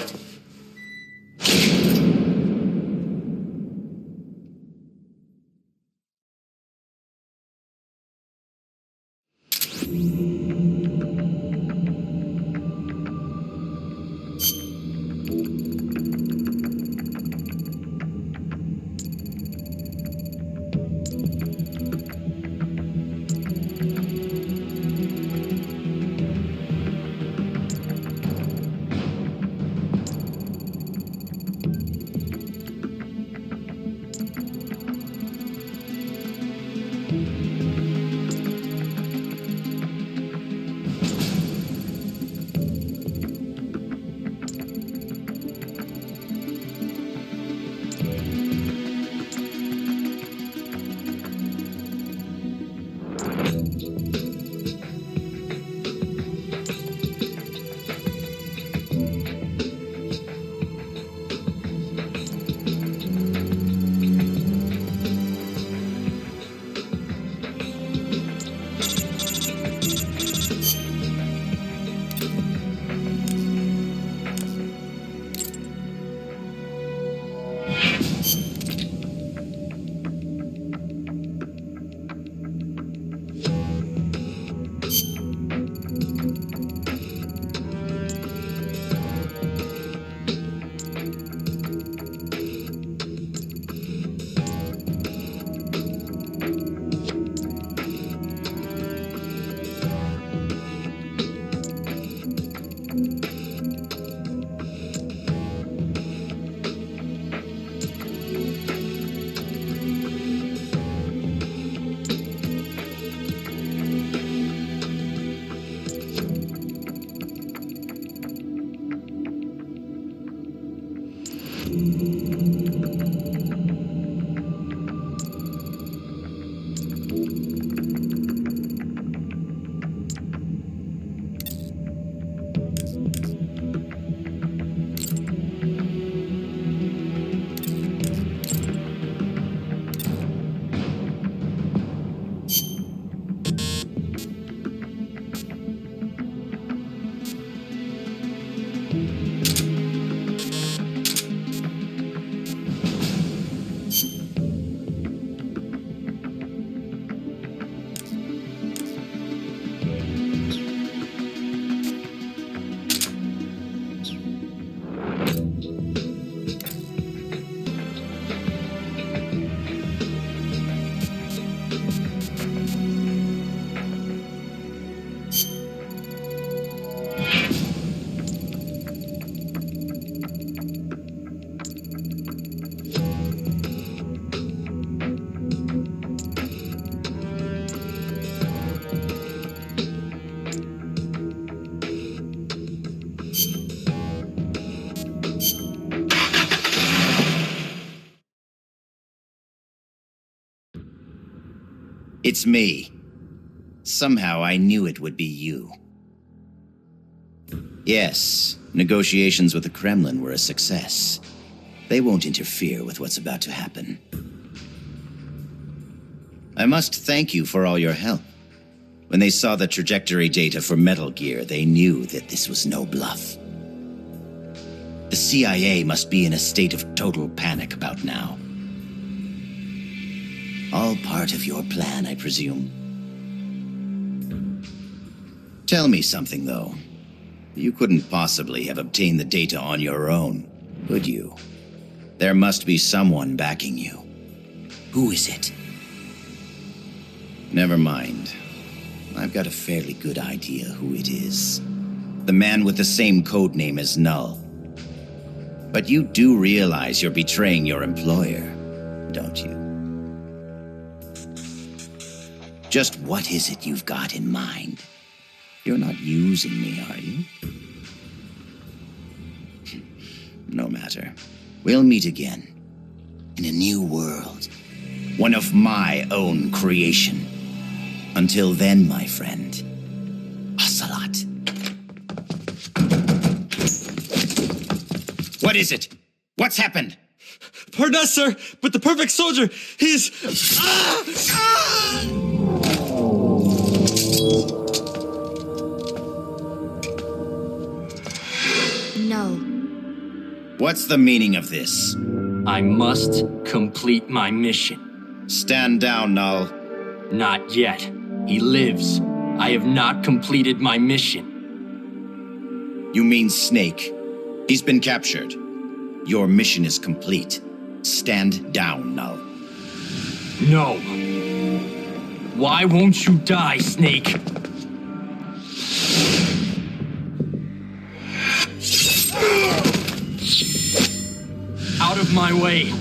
It's me. Somehow I knew it would be you. Yes, negotiations with the Kremlin were a success. They won't interfere with what's about to happen. I must thank you for all your help. When they saw the trajectory data for Metal Gear, they knew that this was no bluff. The CIA must be in a state of total panic about now. All part of your plan, I presume. Tell me something, though. You couldn't possibly have obtained the data on your own, could you? There must be someone backing you. Who is it? Never mind. I've got a fairly good idea who it is. The man with the same code name as Null. But you do realize you're betraying your employer, don't you? Just what is it you've got in mind? You're not using me, are you? No matter. We'll meet again. In a new world. One of my own creation. Until then, my friend. Ocelot. What is it? What's happened? Pardon us, sir, but the perfect soldier, he's... No. What's the meaning of this? I must complete my mission. Stand down, Null. Not yet. He lives. I have not completed my mission. You mean Snake? He's been captured. Your mission is complete. Stand down, Null. No. Why won't you die, Snake? Out of my way.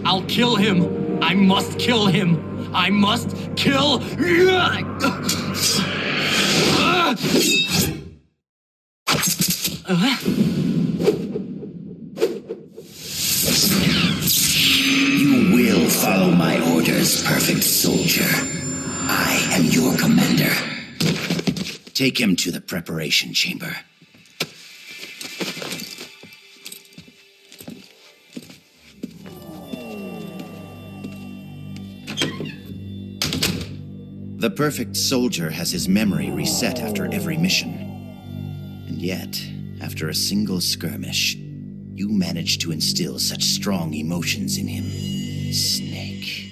I'll kill him. I must kill him. I must kill... You will follow my orders, perfect soldier. I am your commander. Take him to the preparation chamber. The perfect soldier has his memory reset after every mission. And yet, after a single skirmish, you managed to instill such strong emotions in him, Snake.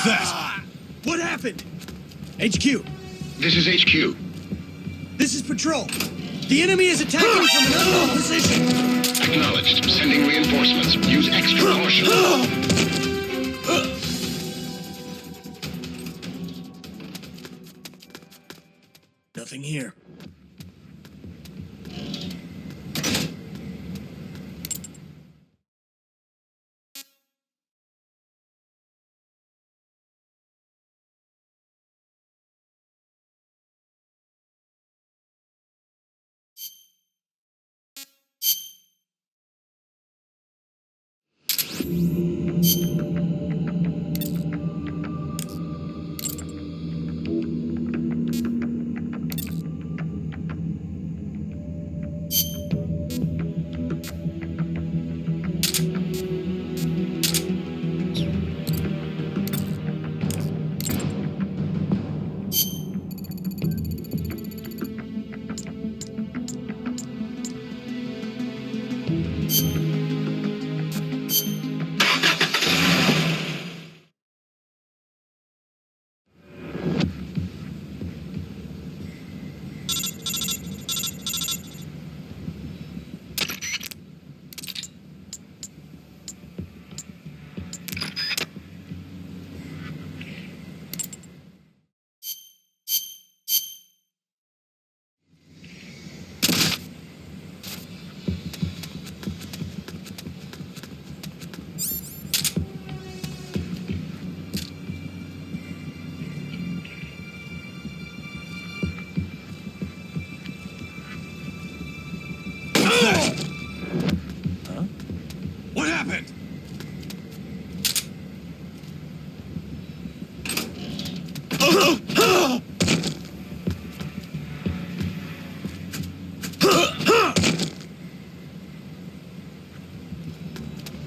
That? What happened? HQ. This is HQ. This is Patrol. The enemy is attacking from an unknown position. Acknowledged. Sending reinforcements. Use extra caution. Nothing here. What happened?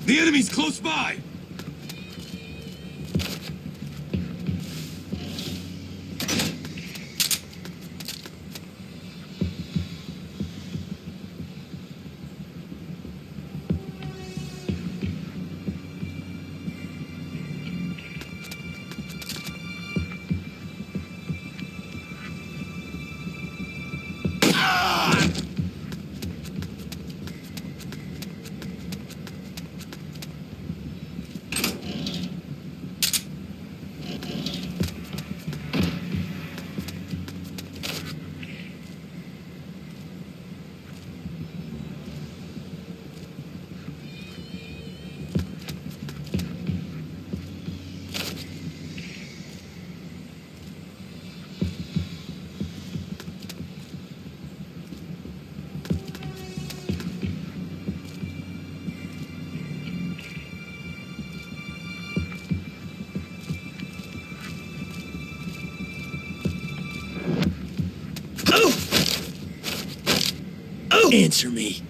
The enemy's close by! Answer me.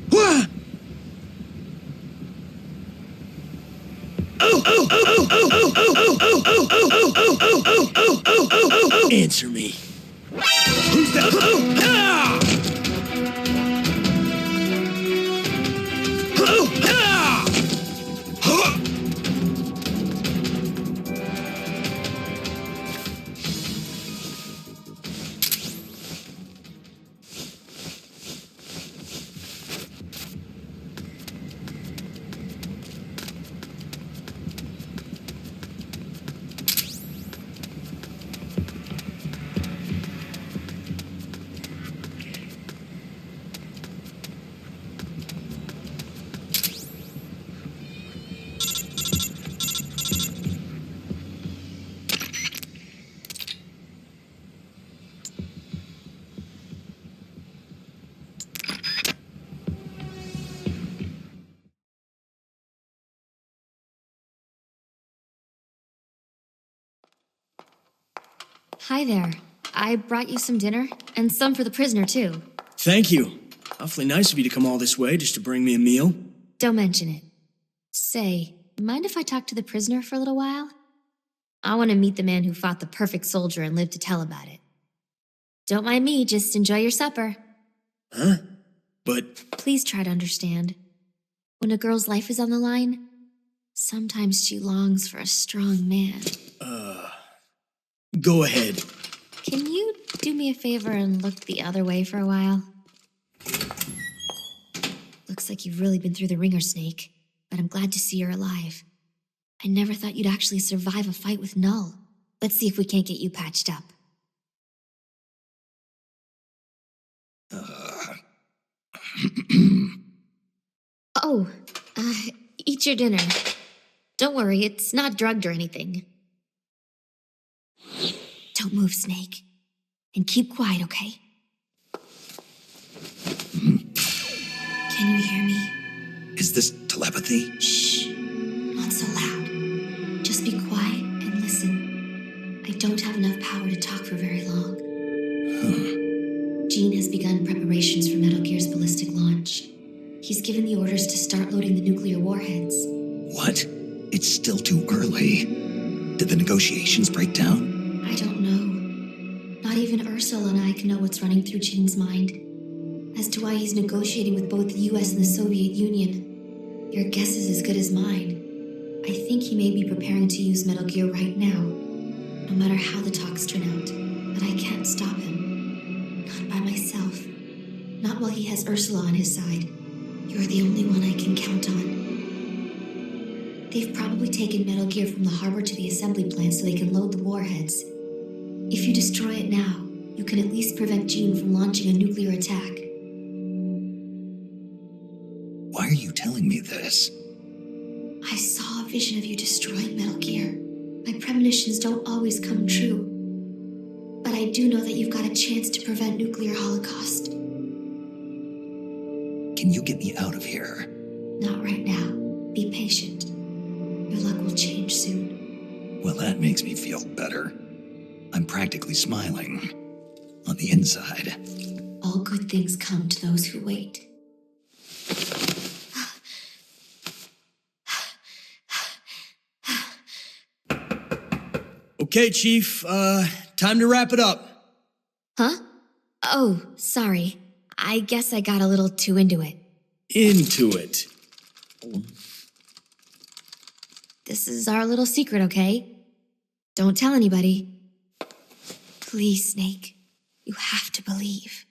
What? Answer me. Who's that? Hi there. I brought you some dinner, and some for the prisoner, too. Thank you. Awfully nice of you to come all this way just to bring me a meal. Don't mention it. Say, mind if I talk to the prisoner for a little while? I want to meet the man who fought the perfect soldier and lived to tell about it. Don't mind me, just enjoy your supper. Huh? But... Please try to understand. When a girl's life is on the line, sometimes she longs for a strong man. Go ahead. Can you do me a favor and look the other way for a while? Looks like you've really been through the ringer, Snake, but I'm glad to see you're alive. I never thought you'd actually survive a fight with Null. Let's see if we can't get you patched up. Eat your dinner. Don't worry, it's not drugged or anything. Don't move, Snake. And keep quiet, okay? Can you hear me? Is this telepathy? Shh. Not so loud. Just be quiet and listen. I don't have enough power to talk for very long. Gene has begun preparations for Metal Gear's ballistic launch. He's given the orders to start loading the nuclear warheads. What? It's still too early. Did the negotiations break down? I don't know. Not even Ursula and I can know what's running through Gene's mind. As to why he's negotiating with both the US and the Soviet Union, your guess is as good as mine. I think he may be preparing to use Metal Gear right now, no matter how the talks turn out. But I can't stop him. Not by myself. Not while he has Ursula on his side. You're the only one I can count on. They've probably taken Metal Gear from the harbor to the assembly plant so they can load the warheads. If you destroy it now, you can at least prevent Gene from launching a nuclear attack. Why are you telling me this? I saw a vision of you destroying Metal Gear. My premonitions don't always come true. But I do know that you've got a chance to prevent nuclear holocaust. Can you get me out of here? Not right now. Be patient. Your luck will change soon. Well, that makes me feel better. I'm practically smiling. On the inside. All good things come to those who wait. Okay, Chief, time to wrap it up. Huh? Oh, sorry. I guess I got a little too into it. Into it. This is our little secret, okay? Don't tell anybody. Please, Snake. You have to believe.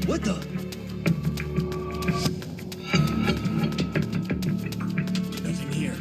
What the? Nothing here.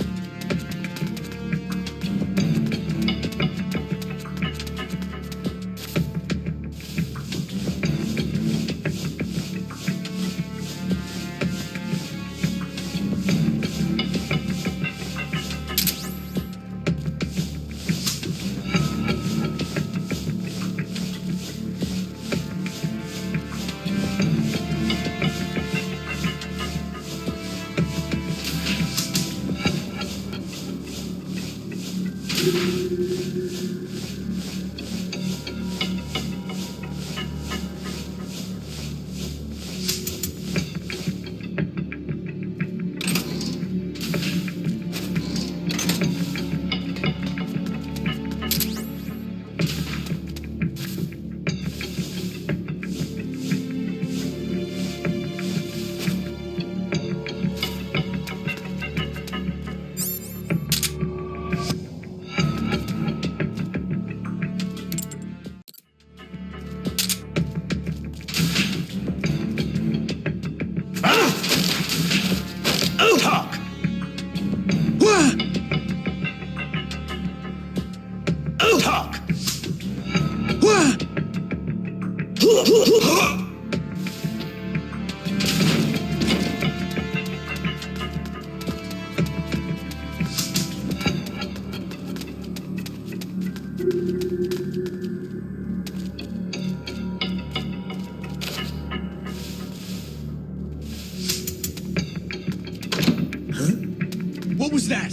What was that?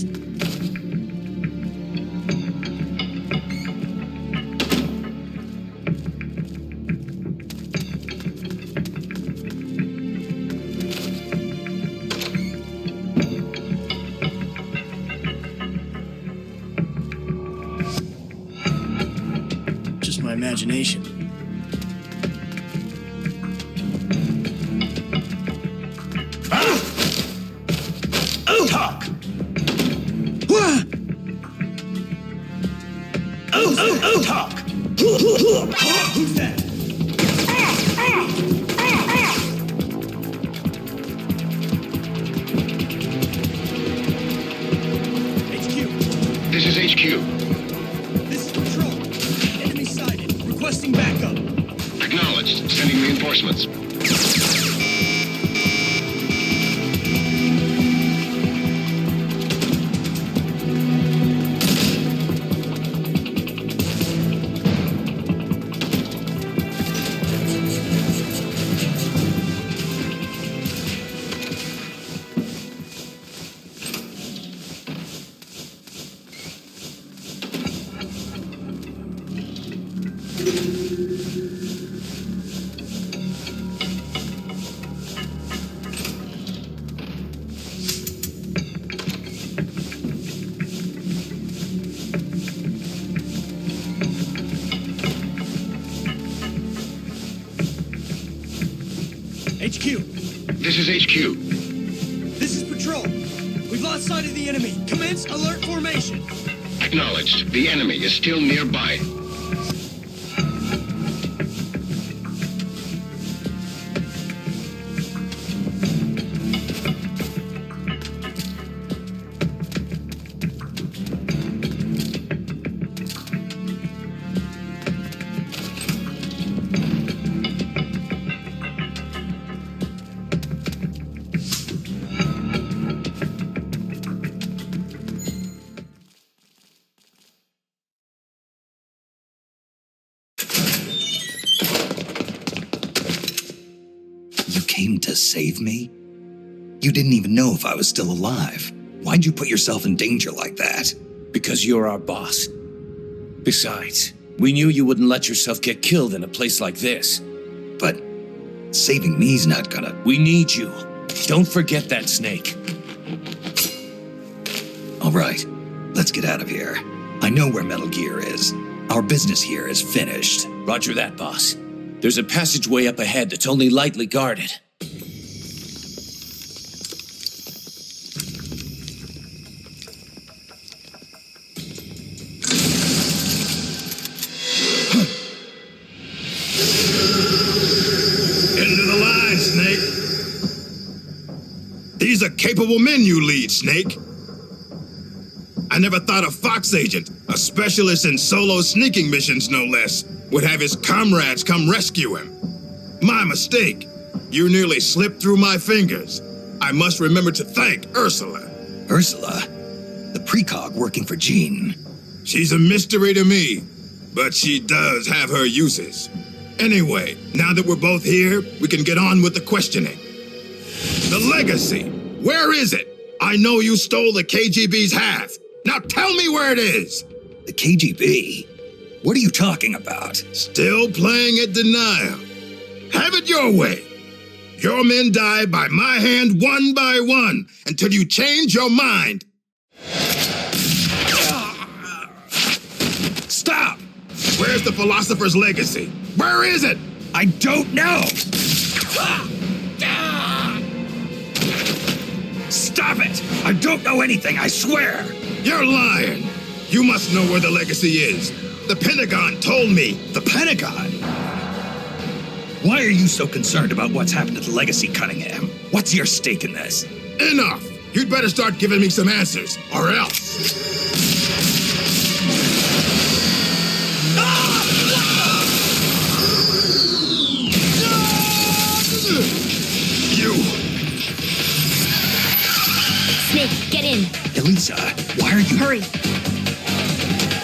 Just my imagination. Talk! Talk! Who's that? HQ. This is HQ. This is Patrol. Enemy sighted. Requesting backup. Acknowledged. Sending reinforcements. HQ. This is HQ. This is Patrol. We've lost sight of the enemy. Commence alert formation. Acknowledged. The enemy is still nearby. You came to save me? You didn't even know if I was still alive. Why'd you put yourself in danger like that? Because you're our boss. Besides, we knew you wouldn't let yourself get killed in a place like this. But saving me's not gonna... We need you. Don't forget that, Snake. All right, let's get out of here. I know where Metal Gear is. Our business here is finished. Roger that, boss. There's a passageway up ahead that's only lightly guarded. Into the line, Snake. These are capable men you lead, Snake. I never thought a Fox agent, a specialist in solo sneaking missions no less, would have his comrades come rescue him. My mistake. You nearly slipped through my fingers. I must remember to thank Ursula. Ursula? The precog working for Jean. She's a mystery to me, but she does have her uses. Anyway, now that we're both here, we can get on with the questioning. The legacy. Where is it? I know you stole the KGB's half. Now tell me where it is. The KGB? What are you talking about? Still playing at denial. Have it your way. Your men die by my hand one by one until you change your mind. Stop! Where's the philosopher's legacy? Where is it? I don't know! Stop it! I don't know anything, I swear! You're lying. You must know where the legacy is. The Pentagon told me. The Pentagon? Why are you so concerned about what's happened to the legacy, Cunningham? What's your stake in this? Enough! You'd better start giving me some answers, or else. You! Snake, get in. Elisa, why are you... Hurry.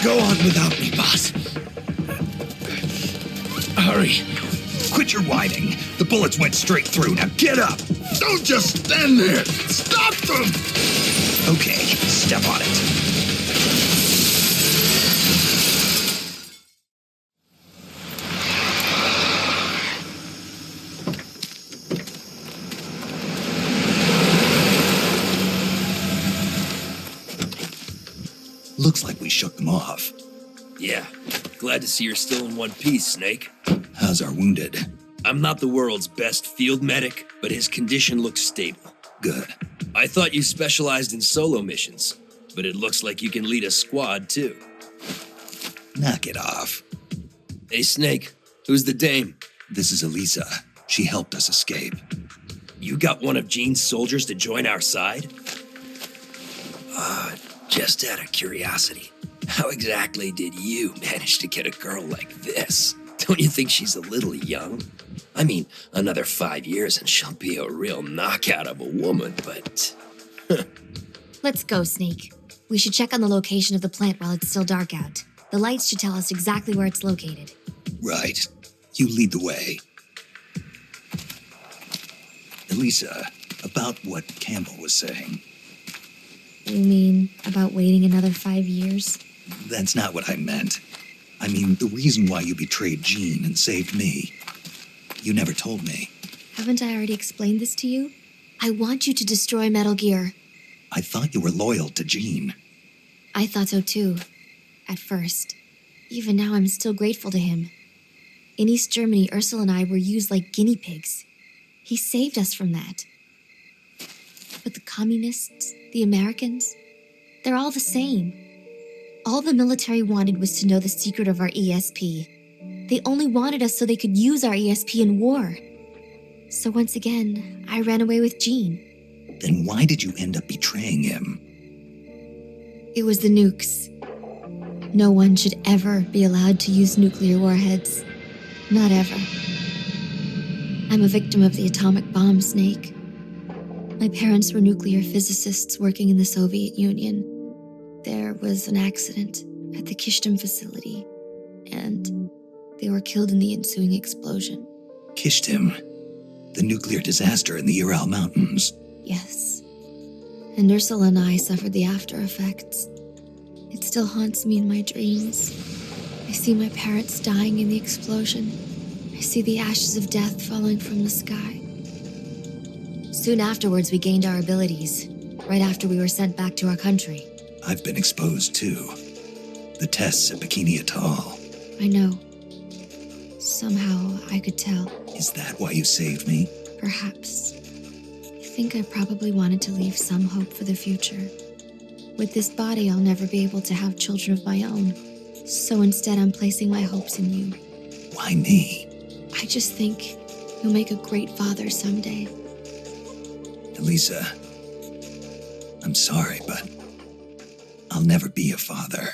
Go on without me, boss. Hurry. Quit your whining. The bullets went straight through. Now get up. Don't just stand there. Stop them! Okay, step on it. Looks like we shook them off. Yeah, glad to see you're still in one piece, Snake. How's our wounded? I'm not the world's best field medic, but his condition looks stable. Good. I thought you specialized in solo missions, but it looks like you can lead a squad too. Knock it off. Hey, Snake, who's the dame? This is Elisa. She helped us escape. You got one of Jean's soldiers to join our side? Just out of curiosity, how exactly did you manage to get a girl like this? Don't you think she's a little young? I mean, another 5 years and she'll be a real knockout of a woman, but... Let's go, Snake. We should check on the location of the plant while it's still dark out. The lights should tell us exactly where it's located. Right. You lead the way. Elisa, about what Campbell was saying. You mean about waiting another 5 years? That's not what I meant. I mean, the reason why you betrayed Jean and saved me. You never told me. Haven't I already explained this to you? I want you to destroy Metal Gear. I thought you were loyal to Jean. I thought so too. At first. Even now, I'm still grateful to him. In East Germany, Ursula and I were used like guinea pigs. He saved us from that. But the communists, the Americans, they're all the same. All the military wanted was to know the secret of our ESP. They only wanted us so they could use our ESP in war. So once again, I ran away with Jean. Then why did you end up betraying him? It was the nukes. No one should ever be allowed to use nuclear warheads. Not ever. I'm a victim of the atomic bomb, Snake. My parents were nuclear physicists working in the Soviet Union. There was an accident at the Kishtim facility, and they were killed in the ensuing explosion. Kishtim? The nuclear disaster in the Ural Mountains? Yes. And Ursula and I suffered the after effects. It still haunts me in my dreams. I see my parents dying in the explosion. I see the ashes of death falling from the sky. Soon afterwards, we gained our abilities, right after we were sent back to our country. I've been exposed too. The tests at Bikini Atoll. I know. Somehow, I could tell. Is that why you saved me? Perhaps. I think I probably wanted to leave some hope for the future. With this body, I'll never be able to have children of my own. So instead, I'm placing my hopes in you. Why me? I just think you'll make a great father someday. Elisa, I'm sorry, but I'll never be a father.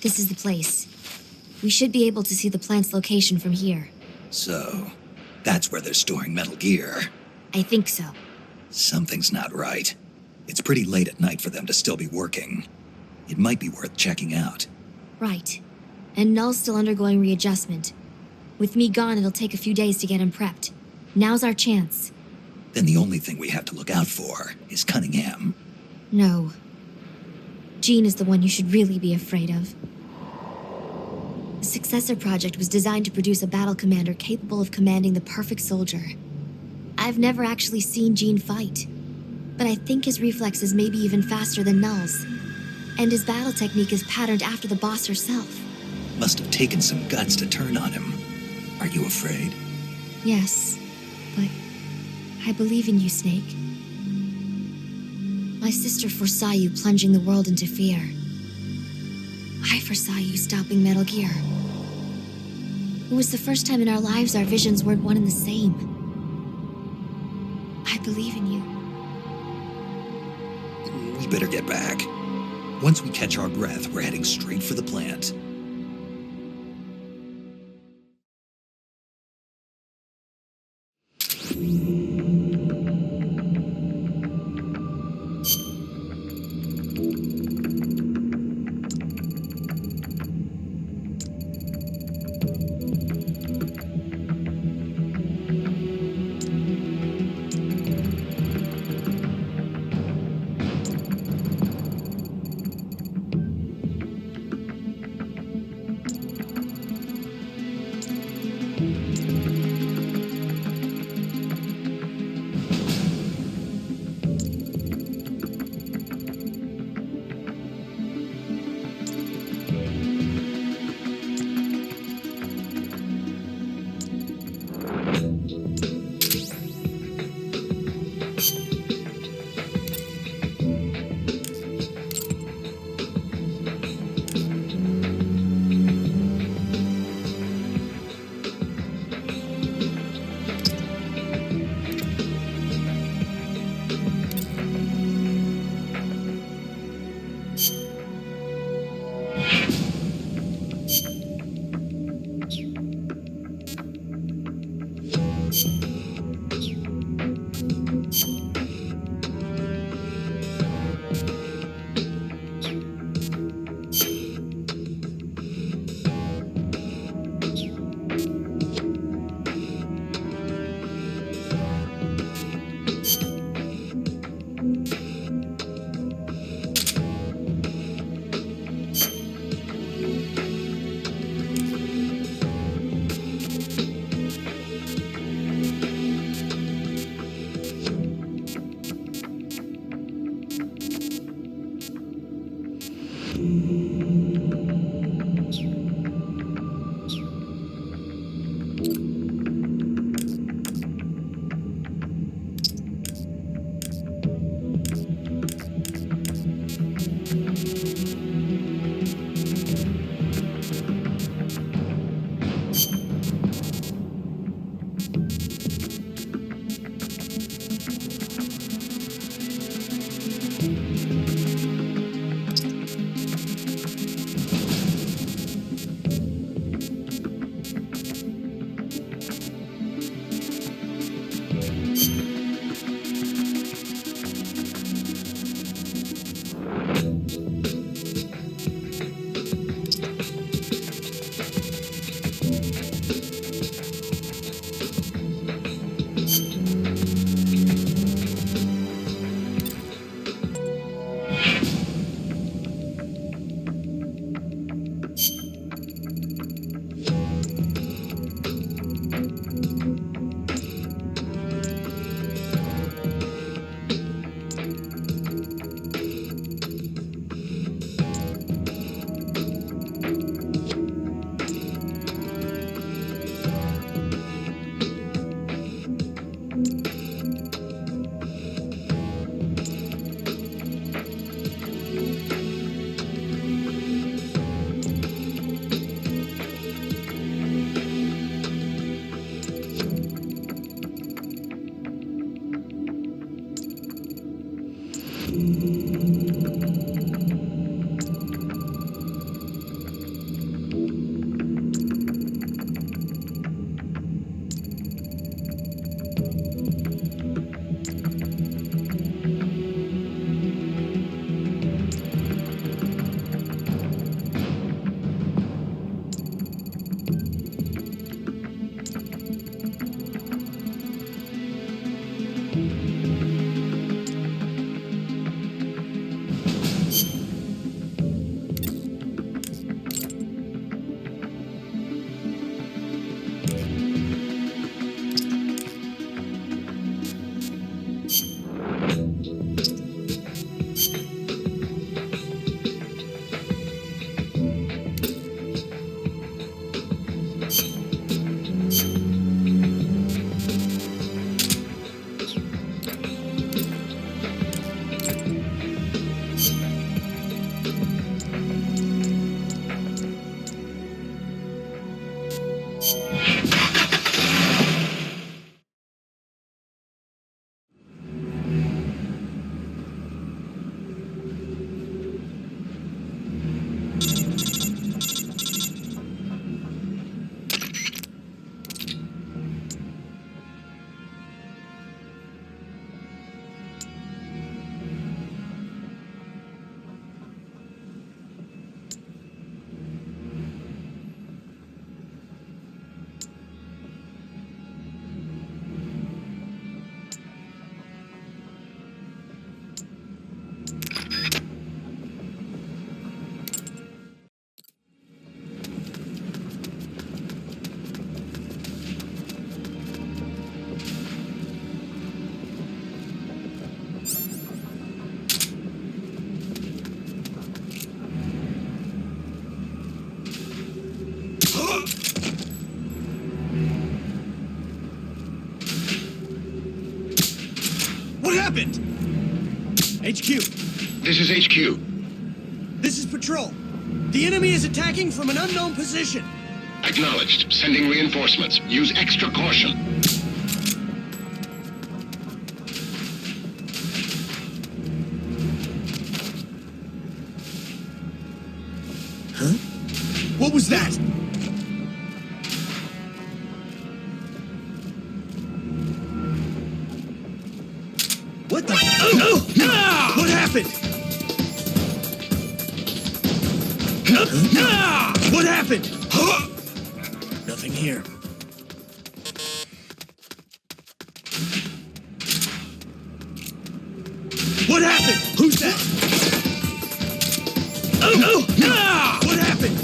This is the place. We should be able to see the plant's location from here. So, that's where they're storing Metal Gear. I think so. Something's not right. It's pretty late at night for them to still be working. It might be worth checking out. Right. And Null's still undergoing readjustment. With me gone, it'll take a few days to get him prepped. Now's our chance. Then the only thing we have to look out for is Cunningham. No. Jean is the one you should really be afraid of. The Successor Project was designed to produce a battle commander capable of commanding the perfect soldier. I've never actually seen Jean fight, but I think his reflexes may be even faster than Null's. And his battle technique is patterned after the boss herself. Must have taken some guts to turn on him. Are you afraid? Yes, but I believe in you, Snake. My sister foresaw you plunging the world into fear. I foresaw you stopping Metal Gear. It was the first time in our lives our visions weren't one and the same. I believe in you. We better get back. Once we catch our breath, we're heading straight for the plant. happened? HQ. This is HQ. This is Patrol. The enemy is attacking from an unknown position. Acknowledged. Sending reinforcements. Use extra caution. Huh? What was that? What the? What happened? What happened? Nothing here. What happened? Who's that? What happened?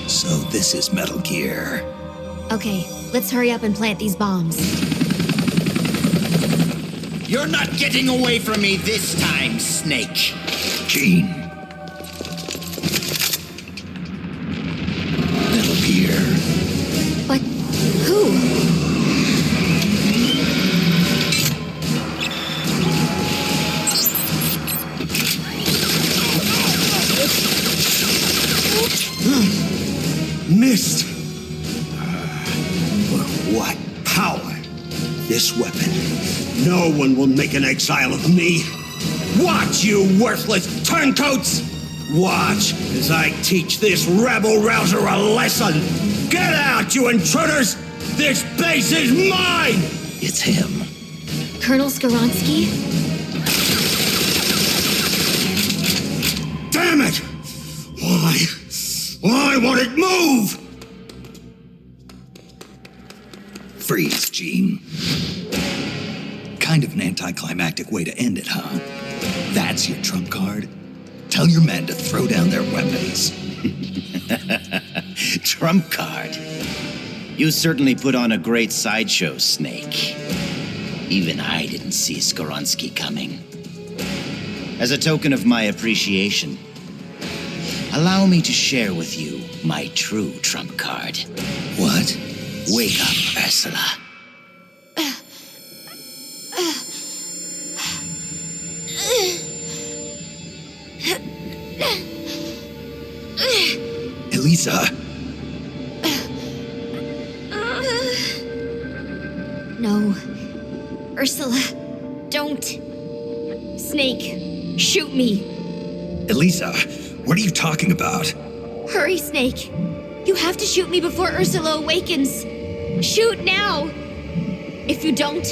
So this is Metal Gear. Okay, let's hurry up and plant these bombs. You're not getting away from me this time, Snake. Gene. Metal Gear. But who? Missed. What power? This weapon. No one will make an exile of me. Watch, you worthless turncoats! Watch as I teach this rabble-rouser a lesson! Get out, you intruders! This base is mine! It's him. Colonel Skoronsky? Damn it! Why won't it move? Freeze, Gene. Kind of an anticlimactic way to end it, huh? That's your trump card? Tell your men to throw down their weapons. Trump card. You certainly put on a great sideshow, Snake. Even I didn't see Skoronsky coming. As a token of my appreciation, allow me to share with you my true trump card. What? Wake up, Ursula. Elisa! No. Ursula, don't. Snake, shoot me. Elisa, what are you talking about? Hurry, Snake. You have to shoot me before Ursula awakens. Shoot now. If you don't,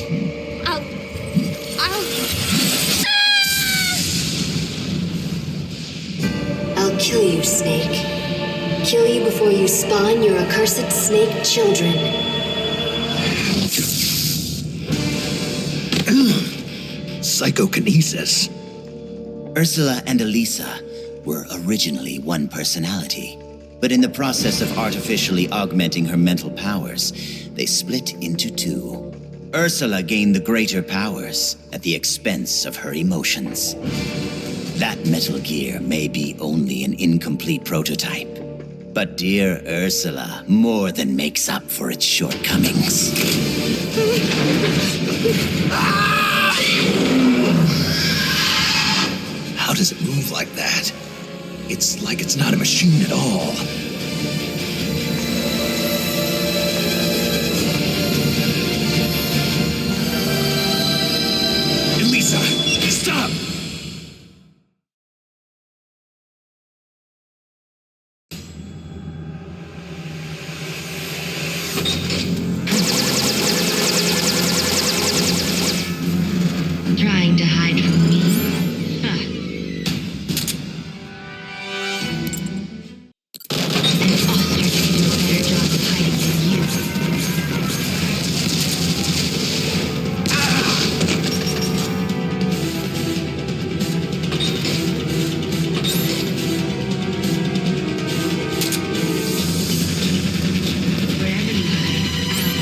I'll... I'll kill you, Snake. Kill you before you spawn your accursed snake children. Psychokinesis. Ursula and Elisa were originally one personality, but in the process of artificially augmenting her mental powers, they split into two. Ursula gained the greater powers at the expense of her emotions. That Metal Gear may be only an incomplete prototype, but dear Ursula more than makes up for its shortcomings. How does it move like that? It's like it's not a machine at all. Elisa, stop! Trying to hide from me? Huh. An ostrich can do a better job of hiding than you. Wherever you hide, I'll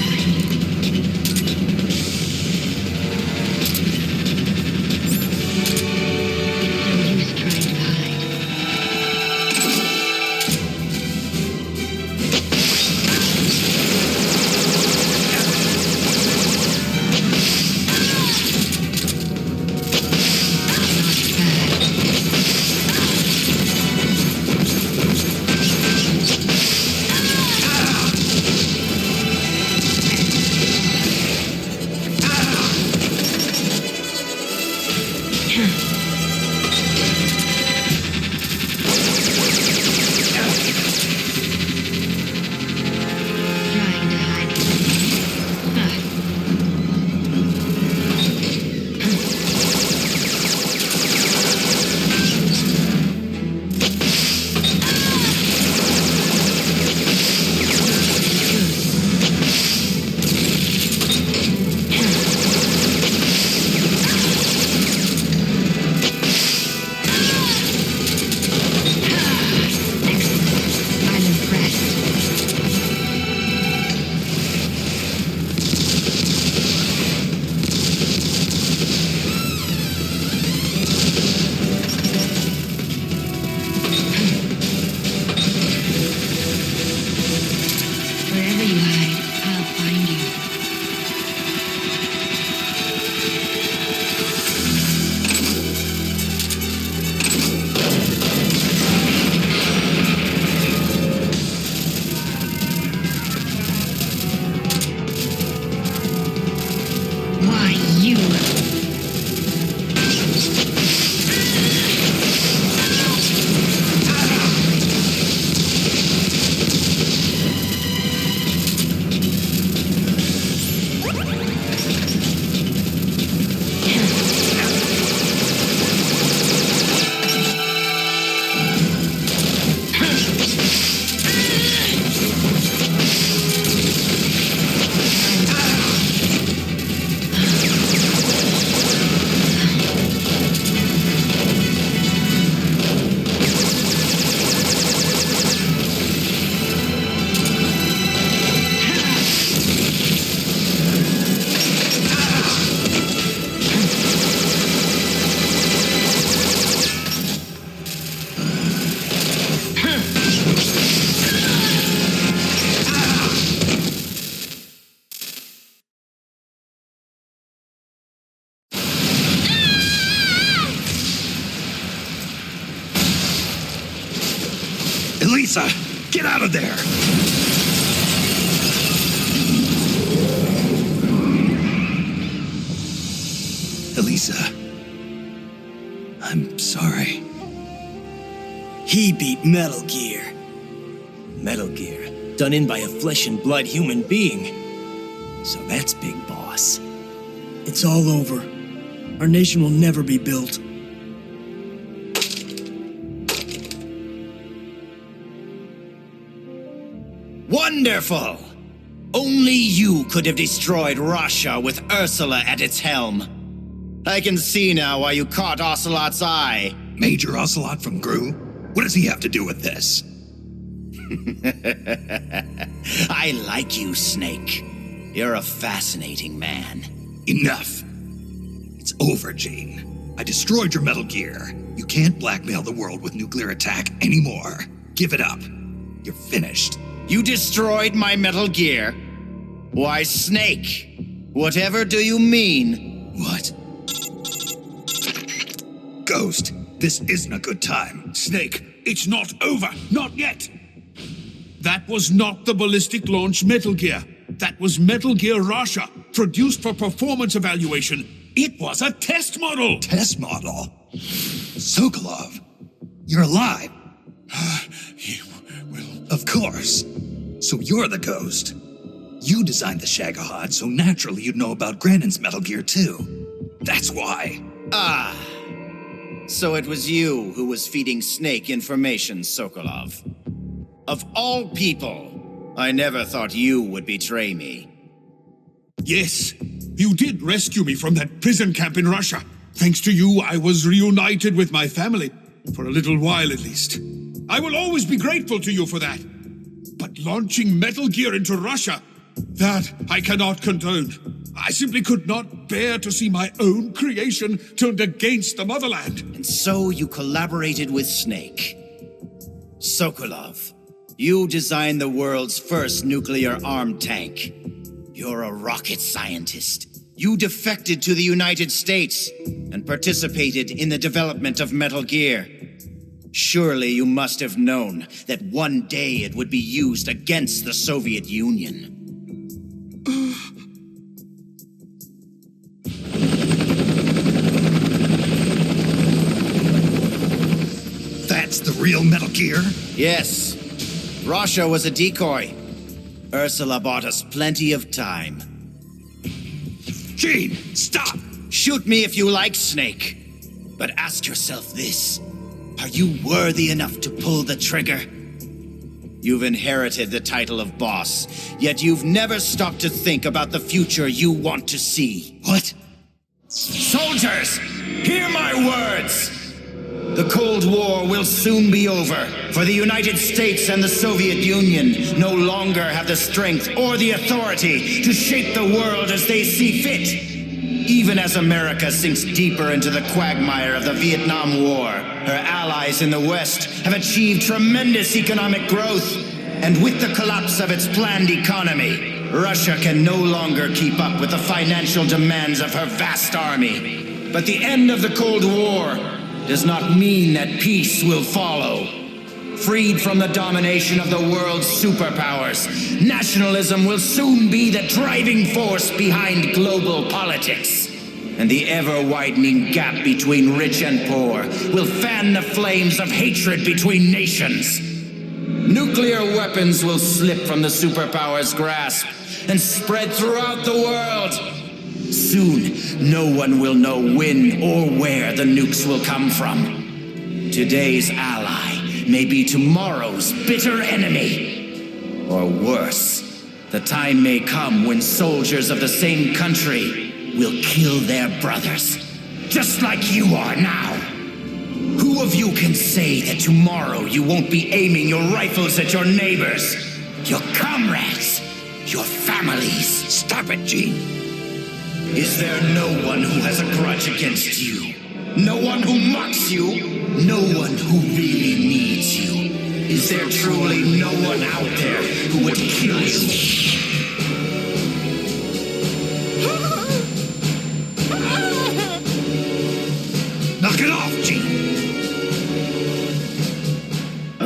Elsa! Get out of there! Elisa, I'm sorry. He beat Metal Gear. Metal Gear, done in by a flesh and blood human being. So that's Big Boss. It's all over. Our nation will never be built. Wonderful! Only you could have destroyed Russia with Ursula at its helm. I can see now why you caught Ocelot's eye. Major Ocelot from Gru? What does he have to do with this? I like you, Snake. You're a fascinating man. Enough. It's over, Gene. I destroyed your Metal Gear. You can't blackmail the world with nuclear attack anymore. Give it up. You're finished. You destroyed my Metal Gear? Why, Snake, whatever do you mean? What? Ghost, this isn't a good time. Snake, it's not over. Not yet. That was not the ballistic launch Metal Gear. That was Metal Gear Russia, produced for performance evaluation. It was a test model. Test model? Sokolov, you're alive. Of course. So you're the Ghost. You designed the Shagohod, so naturally you'd know about Granin's Metal Gear too. That's why. Ah. So it was you who was feeding Snake information, Sokolov. Of all people, I never thought you would betray me. Yes, you did rescue me from that prison camp in Russia. Thanks to you, I was reunited with my family. For a little while, at least. I will always be grateful to you for that. But launching Metal Gear into Russia, that I cannot condone. I simply could not bear to see my own creation turned against the motherland. And so you collaborated with Snake. Sokolov, you designed the world's first nuclear-armed tank. You're a rocket scientist. You defected to the United States and participated in the development of Metal Gear. Surely you must have known that one day it would be used against the Soviet Union. That's the real Metal Gear? Yes. Russia was a decoy. Ursula bought us plenty of time. Gene, stop! Shoot me if you like, Snake. But ask yourself this. Are you worthy enough to pull the trigger? You've inherited the title of boss, yet you've never stopped to think about the future you want to see. What? Soldiers, hear my words! The Cold War will soon be over, for the United States and the Soviet Union no longer have the strength or the authority to shape the world as they see fit. Even as America sinks deeper into the quagmire of the Vietnam War, her allies in the West have achieved tremendous economic growth. And with the collapse of its planned economy, Russia can no longer keep up with the financial demands of her vast army. But the end of the Cold War does not mean that peace will follow. Freed from the domination of the world's superpowers, nationalism will soon be the driving force behind global politics. And the ever-widening gap between rich and poor will fan the flames of hatred between nations. Nuclear weapons will slip from the superpowers' grasp and spread throughout the world. Soon, no one will know when or where the nukes will come from. Today's ally may be tomorrow's bitter enemy. Or worse, the time may come when soldiers of the same country will kill their brothers, just like you are now. Who of you can say that tomorrow you won't be aiming your rifles at your neighbors, your comrades, your families? Stop it, Gene. Is there no one who has a grudge against you? No one who mocks you? No one who really needs you? Is there truly no one out there who would kill you? Knock it off, Gene!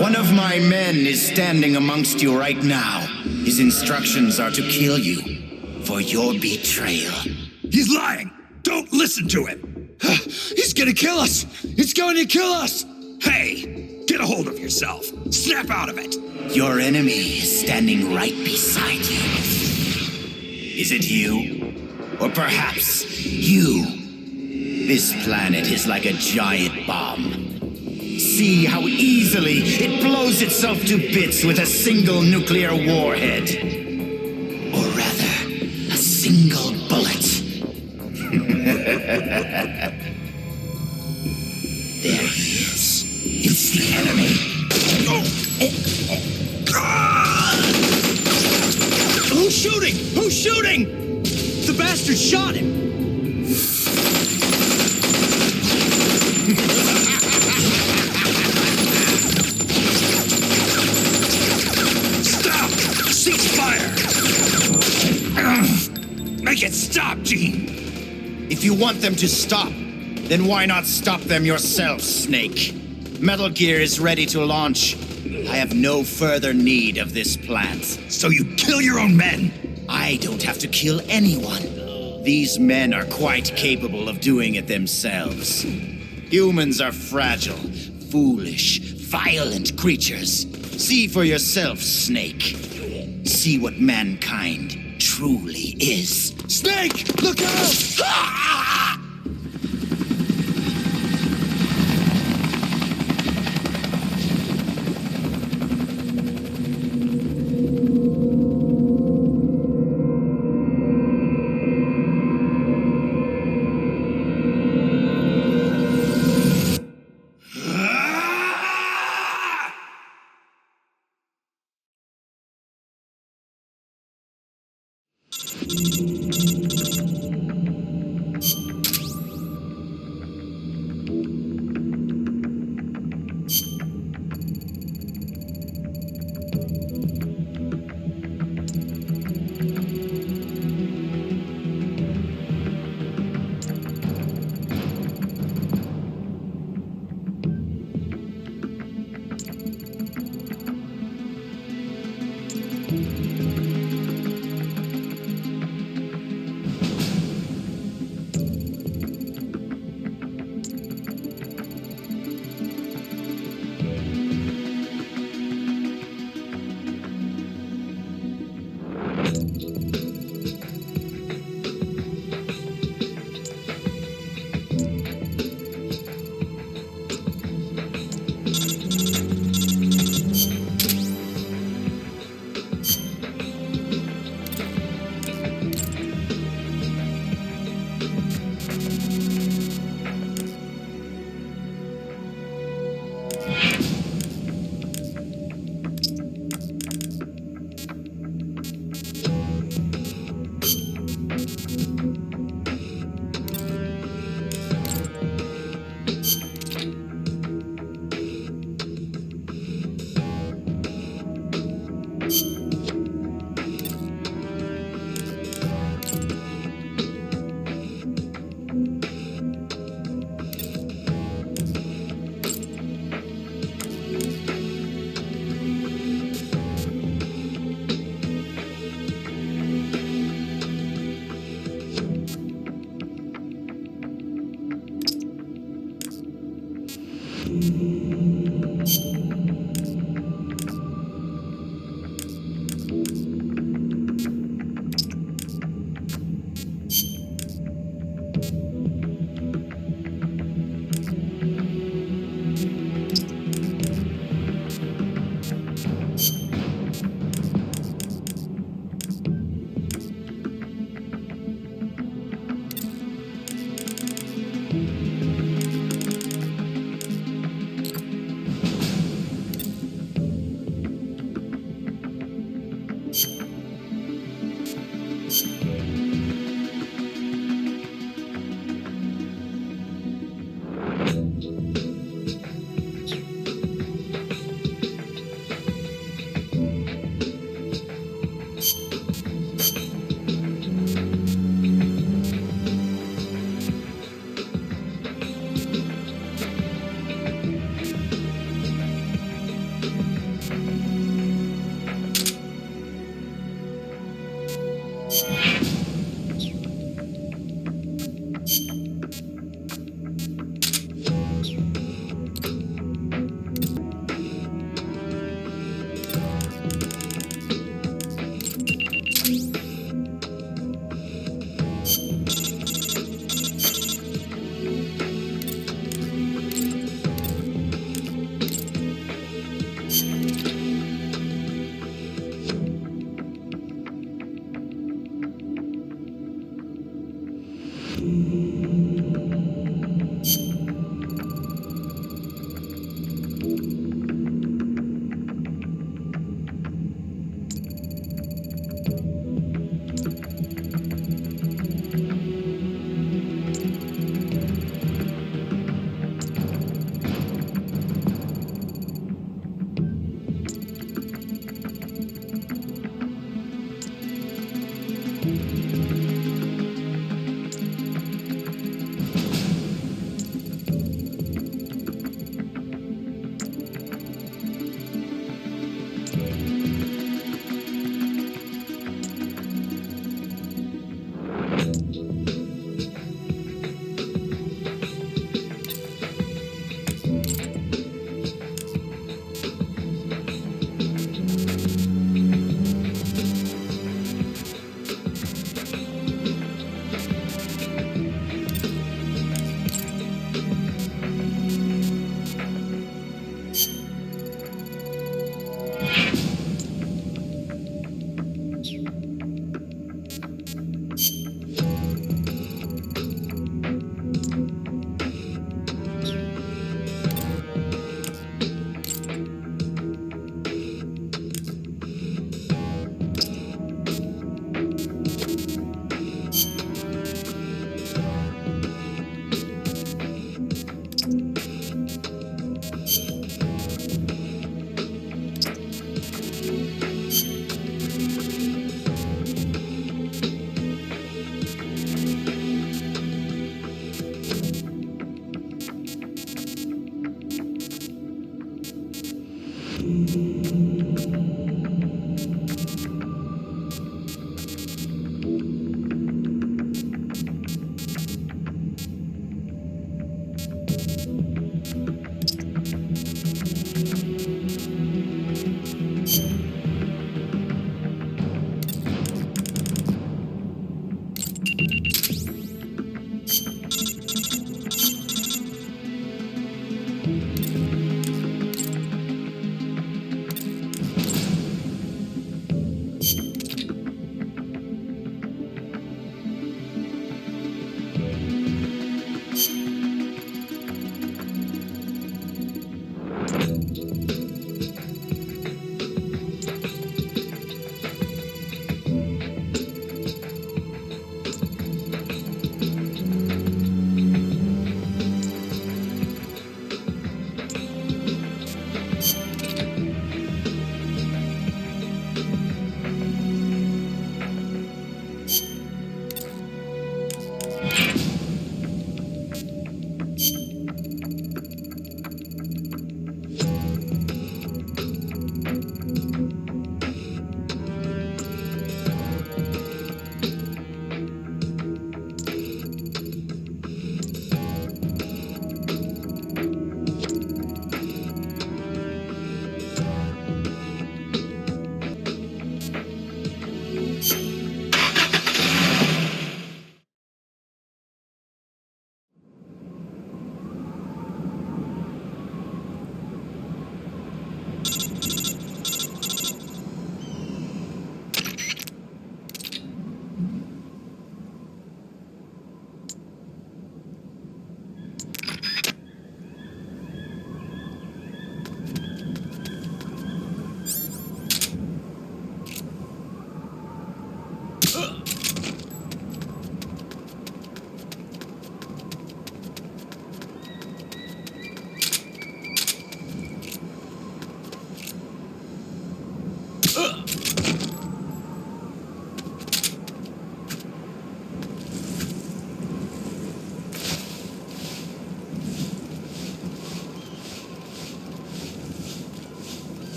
One of my men is standing amongst you right now. His instructions are to kill you for your betrayal. He's lying! Don't listen to him! He's gonna kill us! He's going to kill us! Hey! Get a hold of yourself! Snap out of it! Your enemy is standing right beside you. Is it you? Or perhaps you? This planet is like a giant bomb. See how easily it blows itself to bits with a single nuclear warhead. Or rather, a single bullet. There he is. It's the enemy. Who's shooting? Who's shooting? The bastard shot him! Stop! Cease fire! Make it stop, Gene! If you want them to stop, then why not stop them yourself, Snake? Metal Gear is ready to launch. I have no further need of this plant. So you kill your own men? I don't have to kill anyone. These men are quite capable of doing it themselves. Humans are fragile, foolish, violent creatures. See for yourself, Snake. See what mankind truly is. Snake! Look out!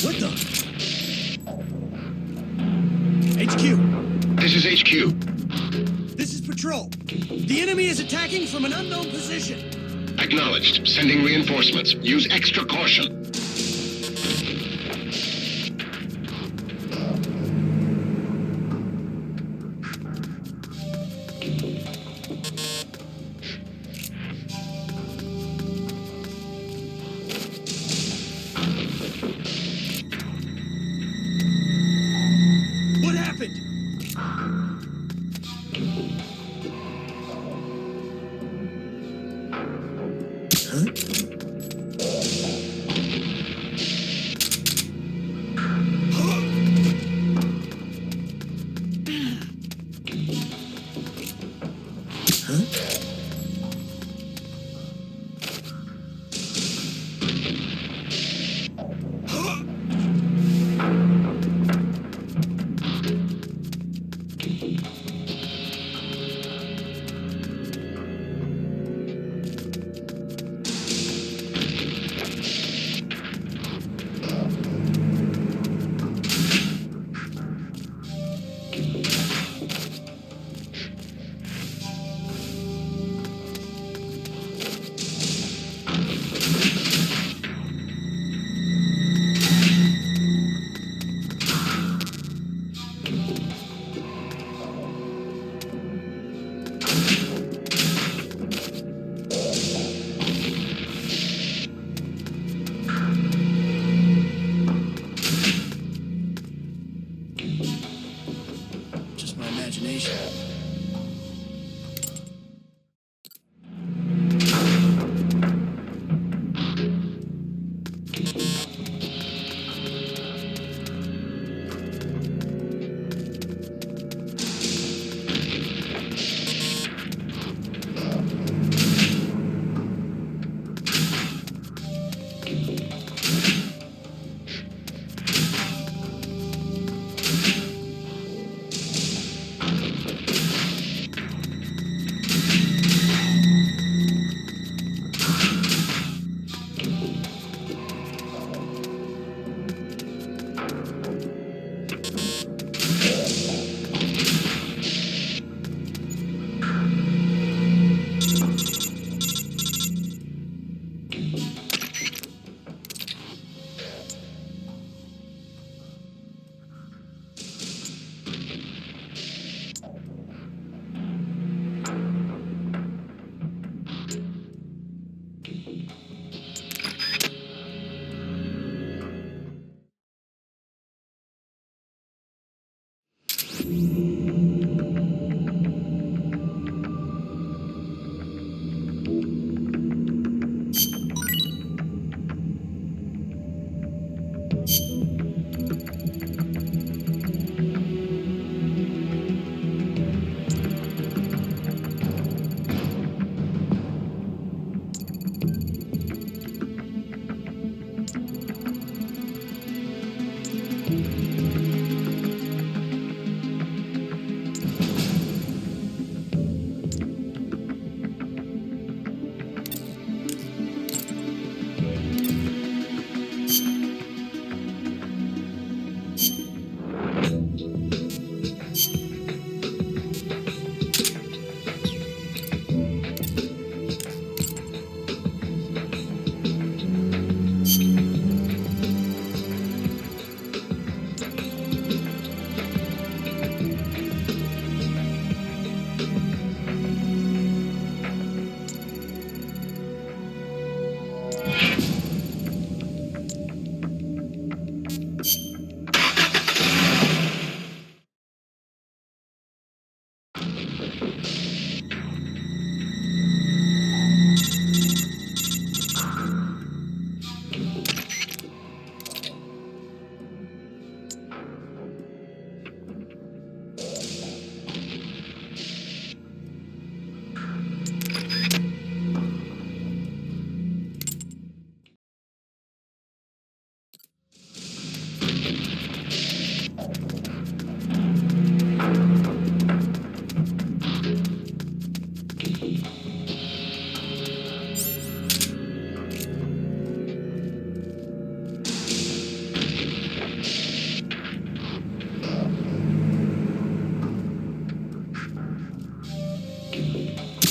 What the? HQ. This is HQ. This is Patrol. The enemy is attacking from an unknown position. Acknowledged. Sending reinforcements. Use extra caution. What happened?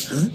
Huh?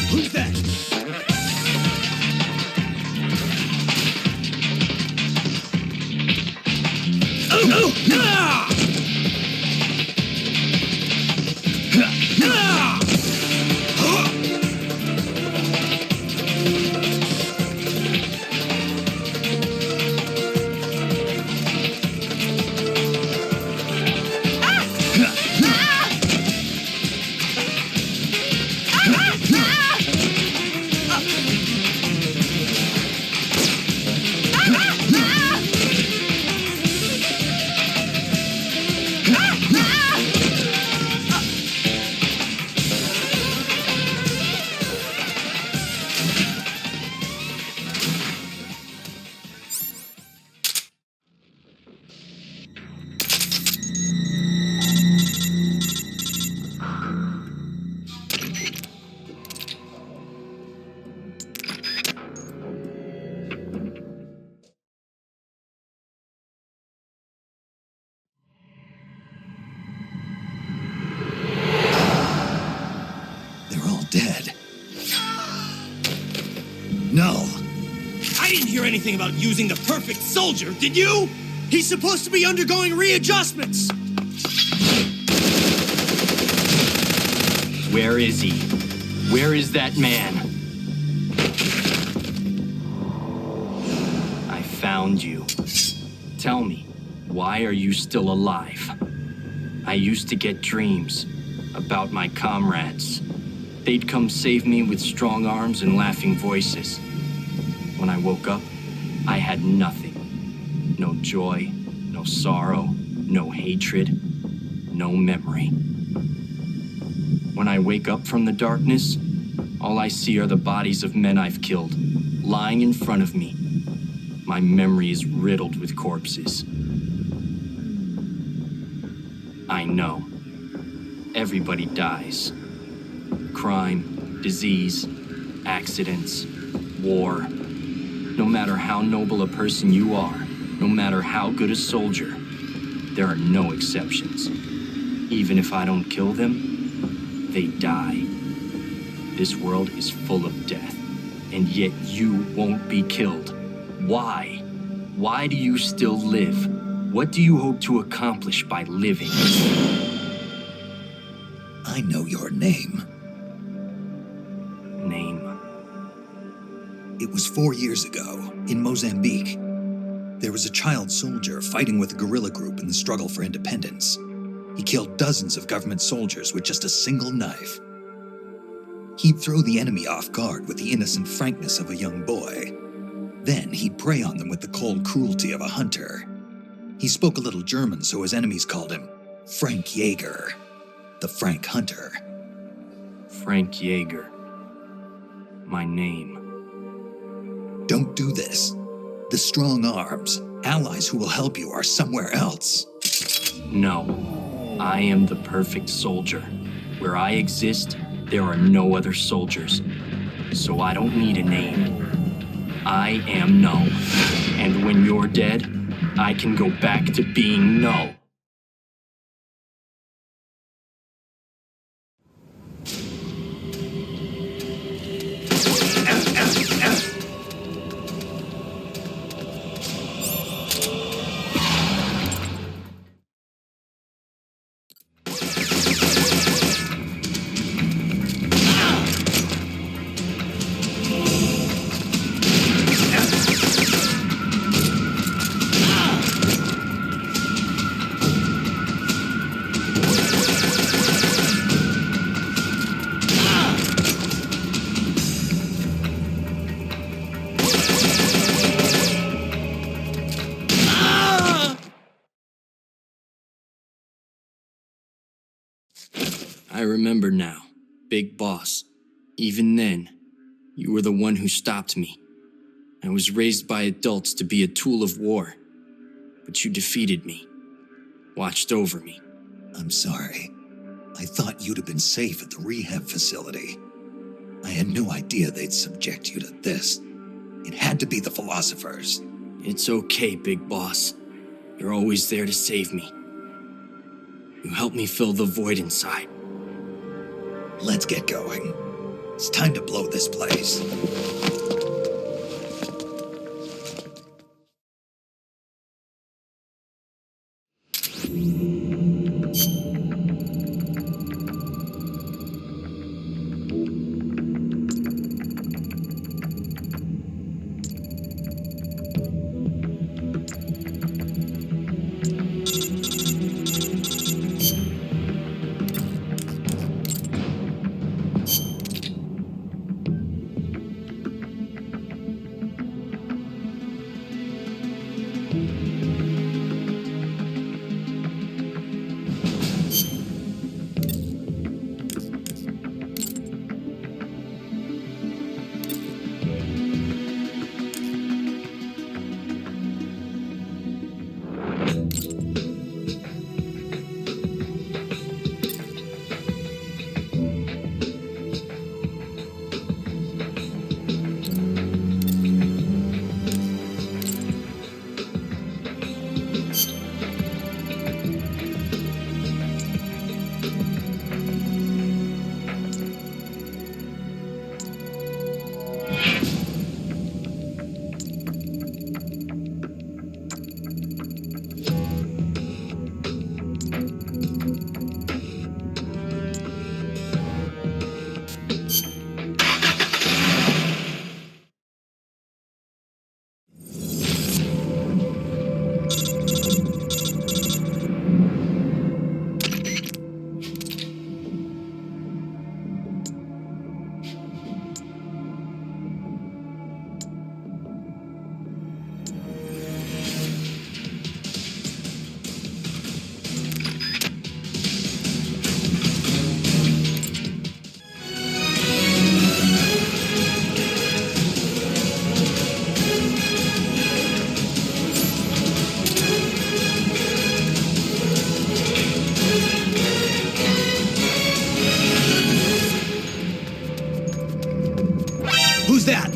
Who's that? Oh, no! Ah! Ah! Dead. No. I didn't hear anything about using the perfect soldier, did you? He's supposed to be undergoing readjustments. Where is he? Where is that man? I found you. Tell me, why are you still alive? I used to get dreams about my comrades. They'd come save me with strong arms and laughing voices. When I woke up, I had nothing. No joy, no sorrow, no hatred, no memory. When I wake up from the darkness, all I see are the bodies of men I've killed, lying in front of me. My memory is riddled with corpses. I know. Everybody dies. Crime, disease, accidents, war. No matter how noble a person you are, no matter how good a soldier, there are no exceptions. Even if I don't kill them, they die. This world is full of death, and yet you won't be killed. Why? Why do you still live? What do you hope to accomplish by living? I know your name. Name? It was 4 years ago, in Mozambique. There was a child soldier fighting with a guerrilla group in the struggle for independence. He killed dozens of government soldiers with just a single knife. He'd throw the enemy off guard with the innocent frankness of a young boy. Then he'd prey on them with the cold cruelty of a hunter. He spoke a little German, so his enemies called him Frank Jaeger, the Frank Hunter. Frank Jaeger. My name. Don't do this. The strong arms, allies who will help you, are somewhere else. No. I am the perfect soldier. Where I exist, there are no other soldiers. So I don't need a name. I am Null. And when you're dead, I can go back to being Null. remember now, Big Boss. Even then, you were the one who stopped me. I was raised by adults to be a tool of war, but you defeated me, watched over me. I'm sorry. I thought you'd have been safe at the rehab facility. I had no idea they'd subject you to this. It had to be the philosophers. It's okay, Big Boss. You're always there to save me. You helped me fill the void inside. Let's get going. It's time to blow this place. Who's that?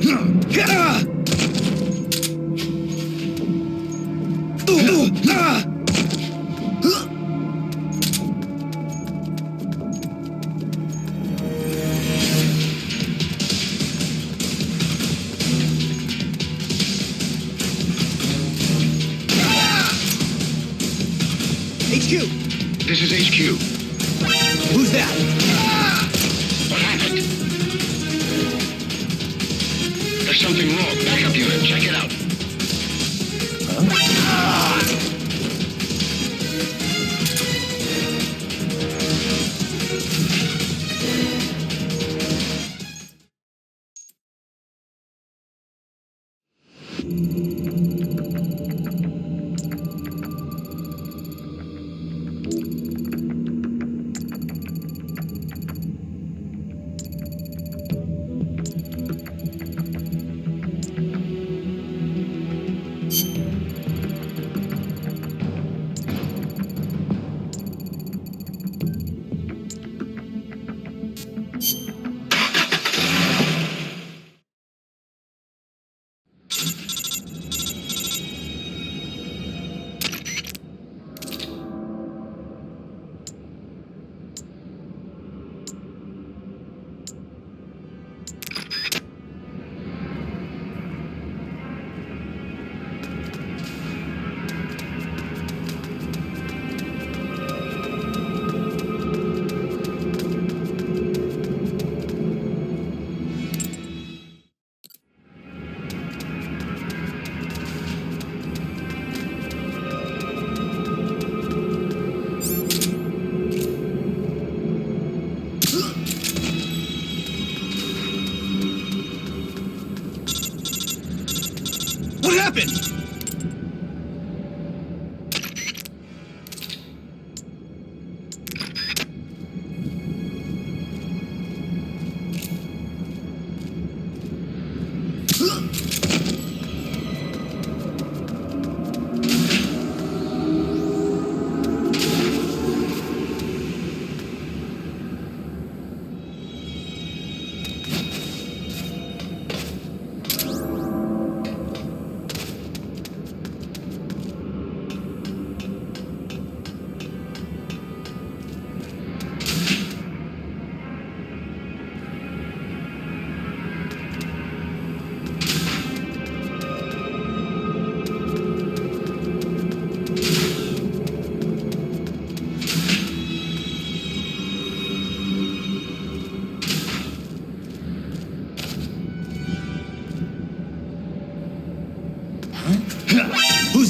HQ! This is HQ. Who's that? What happened? There's something wrong. Backup unit, check it out. What happened?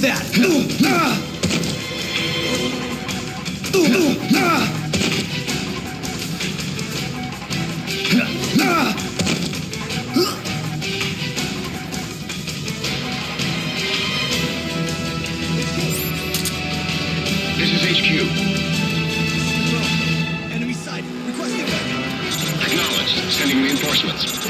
Who's that? This is HQ. Enemy sighted. Requesting backup. Acknowledged. Sending reinforcements.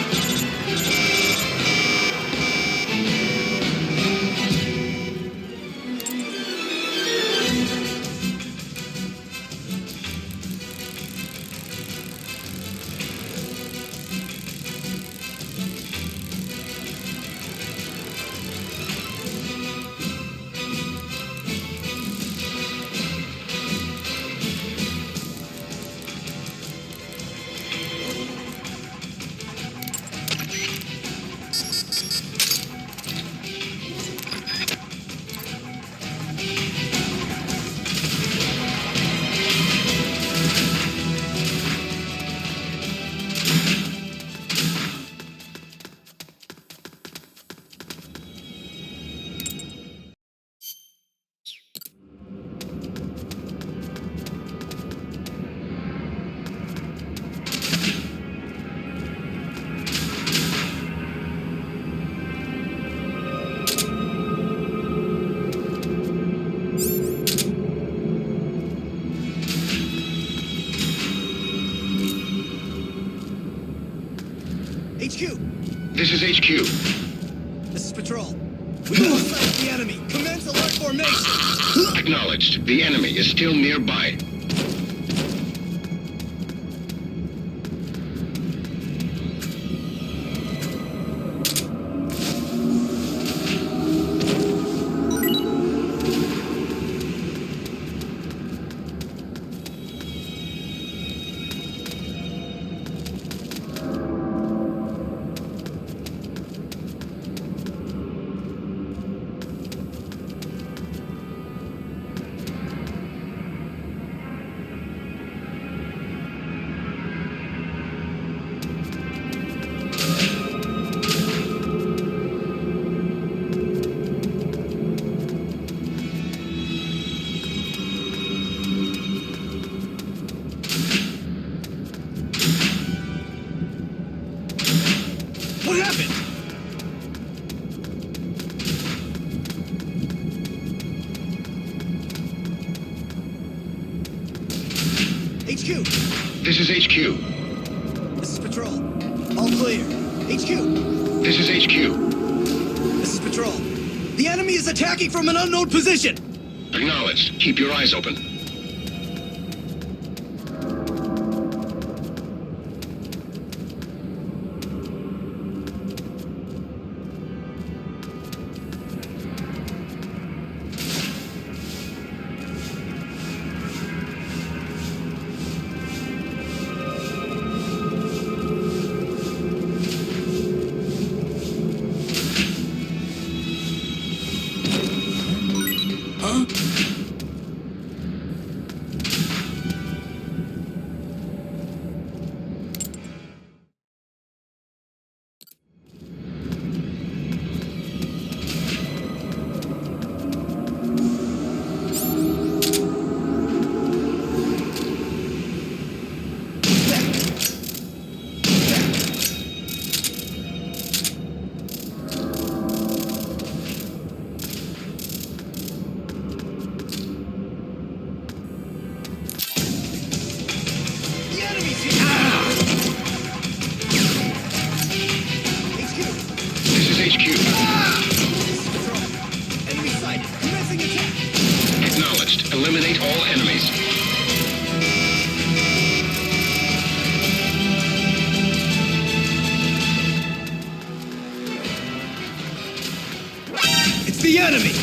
HQ. This is HQ. This is Patrol. We lost sight of the enemy. Commence alert formation. Acknowledged. The enemy is still nearby. What happened? HQ. This is HQ. This is Patrol. All clear. HQ. This is HQ. This is Patrol. The enemy is attacking from an unknown position. Acknowledged. Keep your eyes open. Eliminate all enemies. It's the enemy!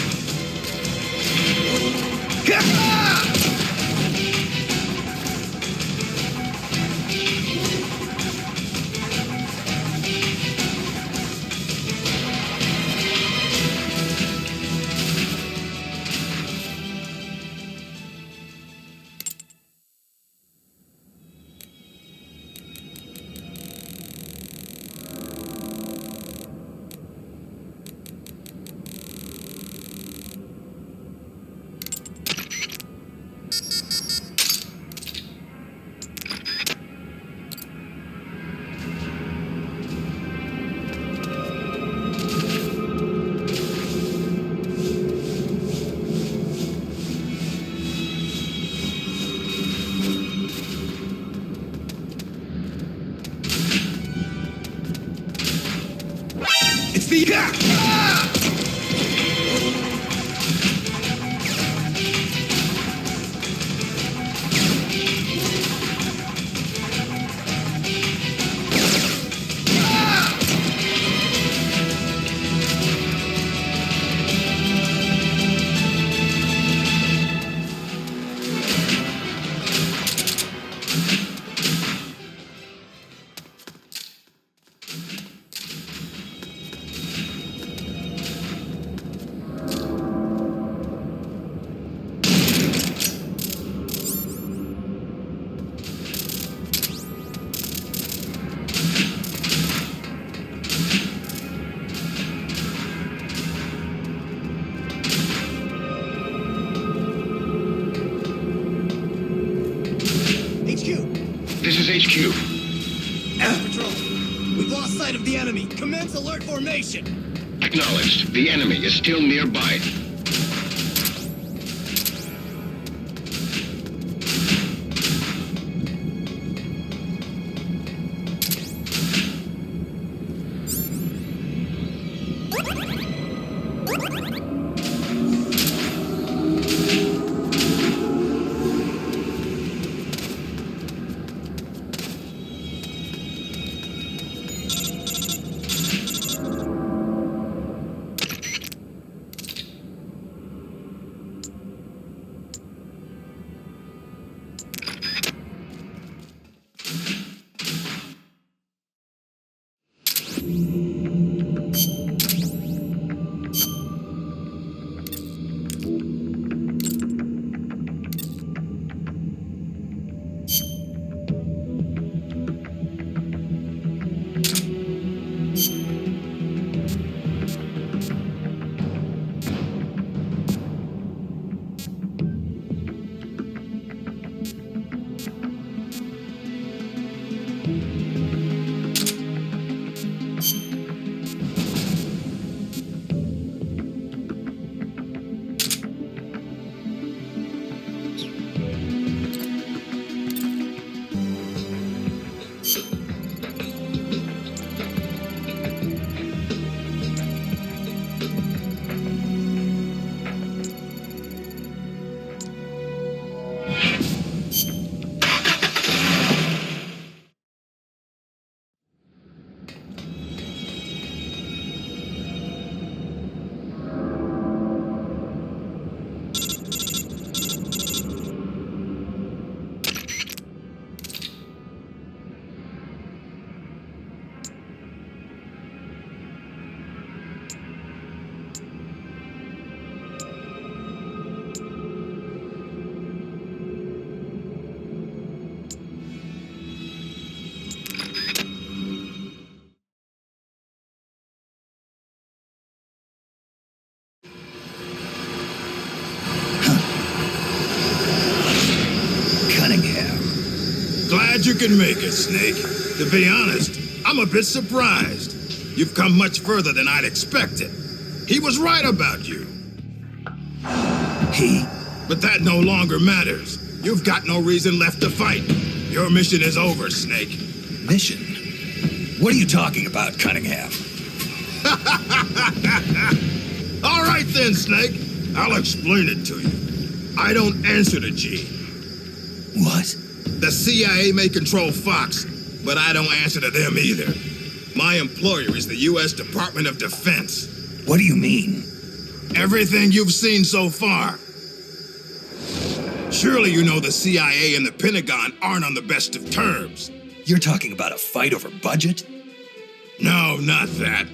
Face the... This is HQ. Patrol, we've lost sight of the enemy. Commence alert formation. Acknowledged. The enemy is still nearby. Glad you can make it, Snake. To be honest, I'm a bit surprised. You've come much further than I'd expected. He was right about you. He? But that no longer matters. You've got no reason left to fight. Your mission is over, Snake. Mission? What are you talking about, Cunningham? All right then, Snake. I'll explain it to you. I don't answer to Gene. What? The CIA may control Fox, but I don't answer to them either. My employer is the U.S. Department of Defense. What do you mean? Everything you've seen so far. Surely you know the CIA and the Pentagon aren't on the best of terms. You're talking about a fight over budget? No, not that.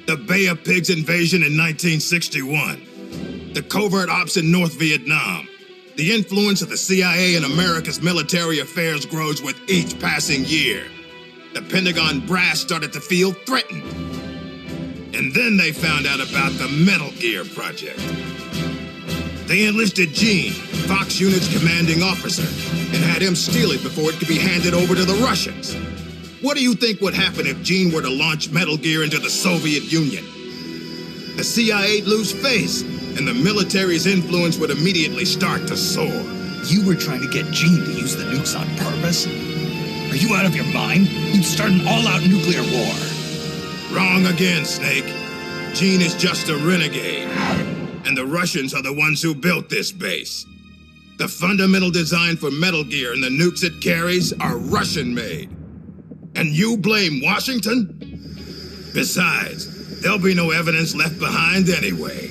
The Bay of Pigs invasion in 1961. The covert ops in North Vietnam. The influence of the CIA in America's military affairs grows with each passing year. The Pentagon brass started to feel threatened. And then they found out about the Metal Gear project. They enlisted Gene, Fox Unit's commanding officer, and had him steal it before it could be handed over to the Russians. What do you think would happen if Gene were to launch Metal Gear into the Soviet Union? The CIA'd lose face, and the military's influence would immediately start to soar. You were trying to get Gene to use the nukes on purpose? Are you out of your mind? You'd start an all-out nuclear war. Wrong again, Snake. Gene is just a renegade. And the Russians are the ones who built this base. The fundamental design for Metal Gear and the nukes it carries are Russian-made. And you blame Washington? Besides, there'll be no evidence left behind anyway.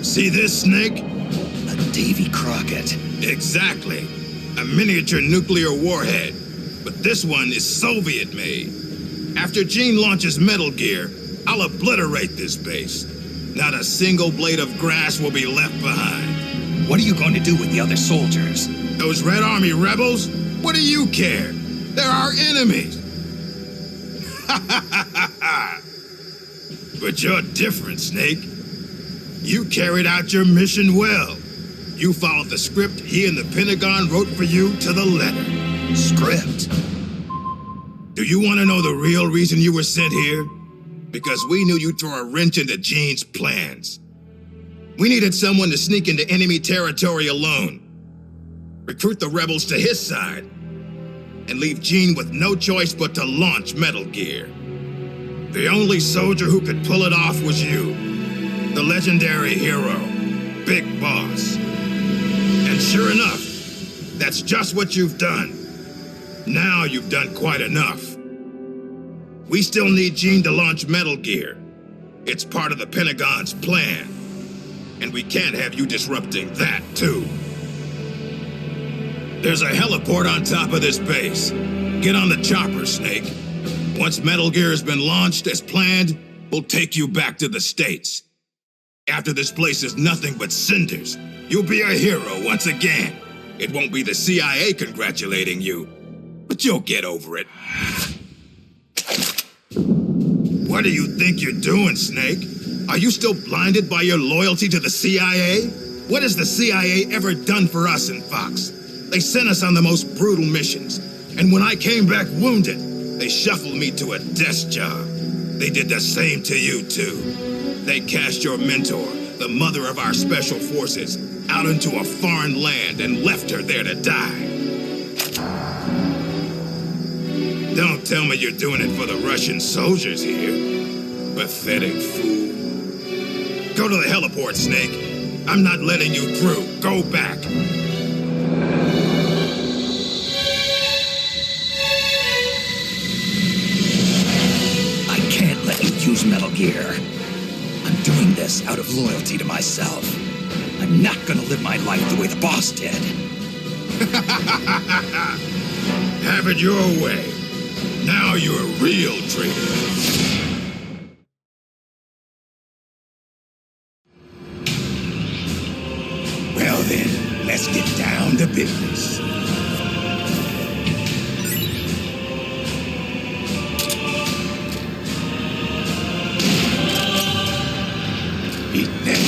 See this, Snake? A Davy Crockett. Exactly. A miniature nuclear warhead. But this one is Soviet-made. After Gene launches Metal Gear, I'll obliterate this base. Not a single blade of grass will be left behind. What are you going to do with the other soldiers? Those Red Army rebels? What do you care? They're our enemies. But you're different, Snake. You carried out your mission well. You followed the script he and the Pentagon wrote for you to the letter. Script? Do you want to know the real reason you were sent here? Because we knew you'd throw a wrench into Gene's plans. We needed someone to sneak into enemy territory alone, recruit the rebels to his side, and leave Gene with no choice but to launch Metal Gear. The only soldier who could pull it off was you, the legendary hero, Big Boss. And sure enough, that's just what you've done. Now you've done quite enough. We still need Gene to launch Metal Gear. It's part of the Pentagon's plan. And we can't have you disrupting that, too. There's a heliport on top of this base. Get on the chopper, Snake. Once Metal Gear has been launched as planned, we'll take you back to the States. After this place is nothing but cinders, you'll be a hero once again. It won't be the CIA congratulating you, but you'll get over it. What do you think you're doing, Snake? Are you still blinded by your loyalty to the CIA? What has the CIA ever done for us in Fox? They sent us on the most brutal missions, and when I came back wounded, they shuffled me to a desk job. They did the same to you, too. They cast your mentor, the mother of our special forces, out into a foreign land and left her there to die. Don't tell me you're doing it for the Russian soldiers here. Pathetic fool. Go to the heliport, Snake. I'm not letting you through. Go back. I can't let you use Metal Gear. I'm doing this out of loyalty to myself. I'm not gonna live my life the way the boss did. Have it your way. Now you're a real traitor. Well then, let's get down to business. Eat them.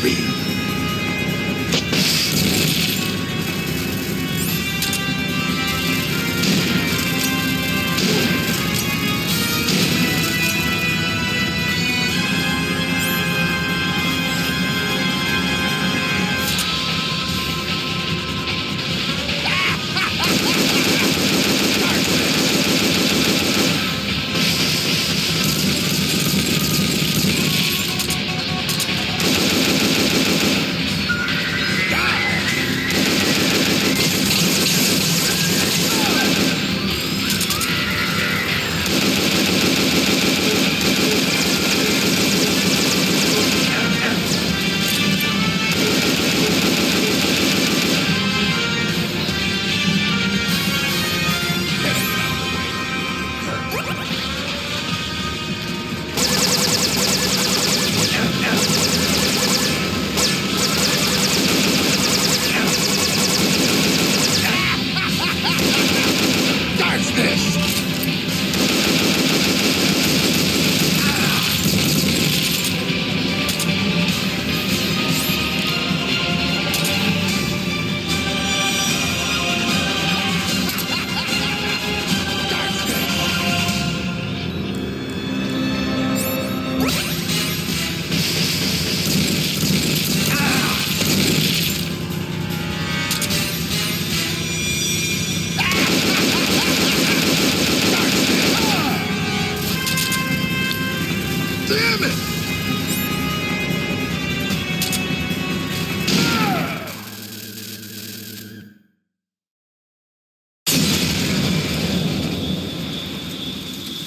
beam.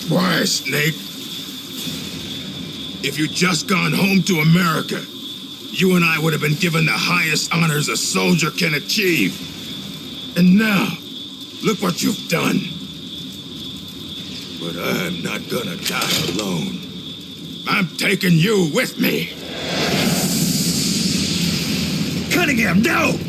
Why, Snake? If you'd just gone home to America, you and I would have been given the highest honors a soldier can achieve. And now, look what you've done. But I'm not gonna die alone. I'm taking you with me. Cunningham, no!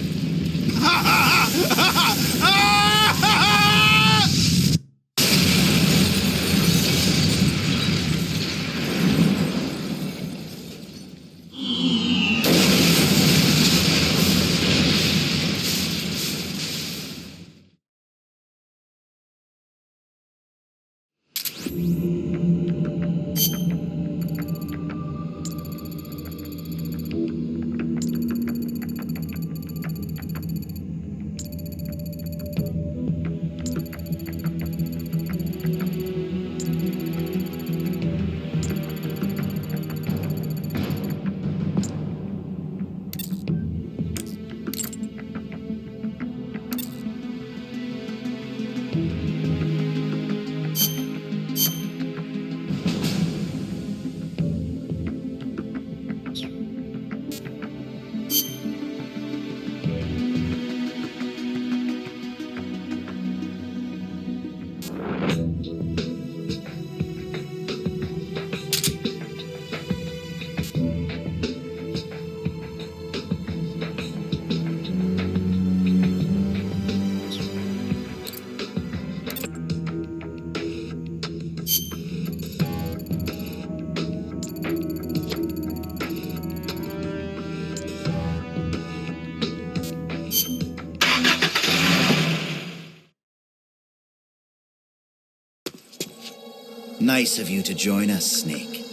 Nice of you to join us, Snake.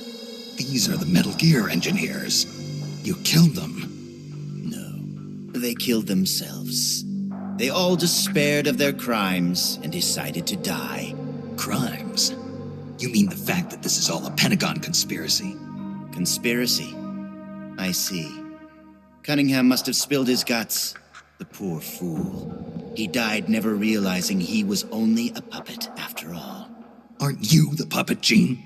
These are the Metal Gear engineers. You killed them. No, they killed themselves. They all despaired of their crimes and decided to die. Crimes? You mean the fact that this is all a Pentagon conspiracy? Conspiracy? I see. Cunningham must have spilled his guts. The poor fool. He died never realizing he was only a puppet after all. Aren't you the puppet, Gene?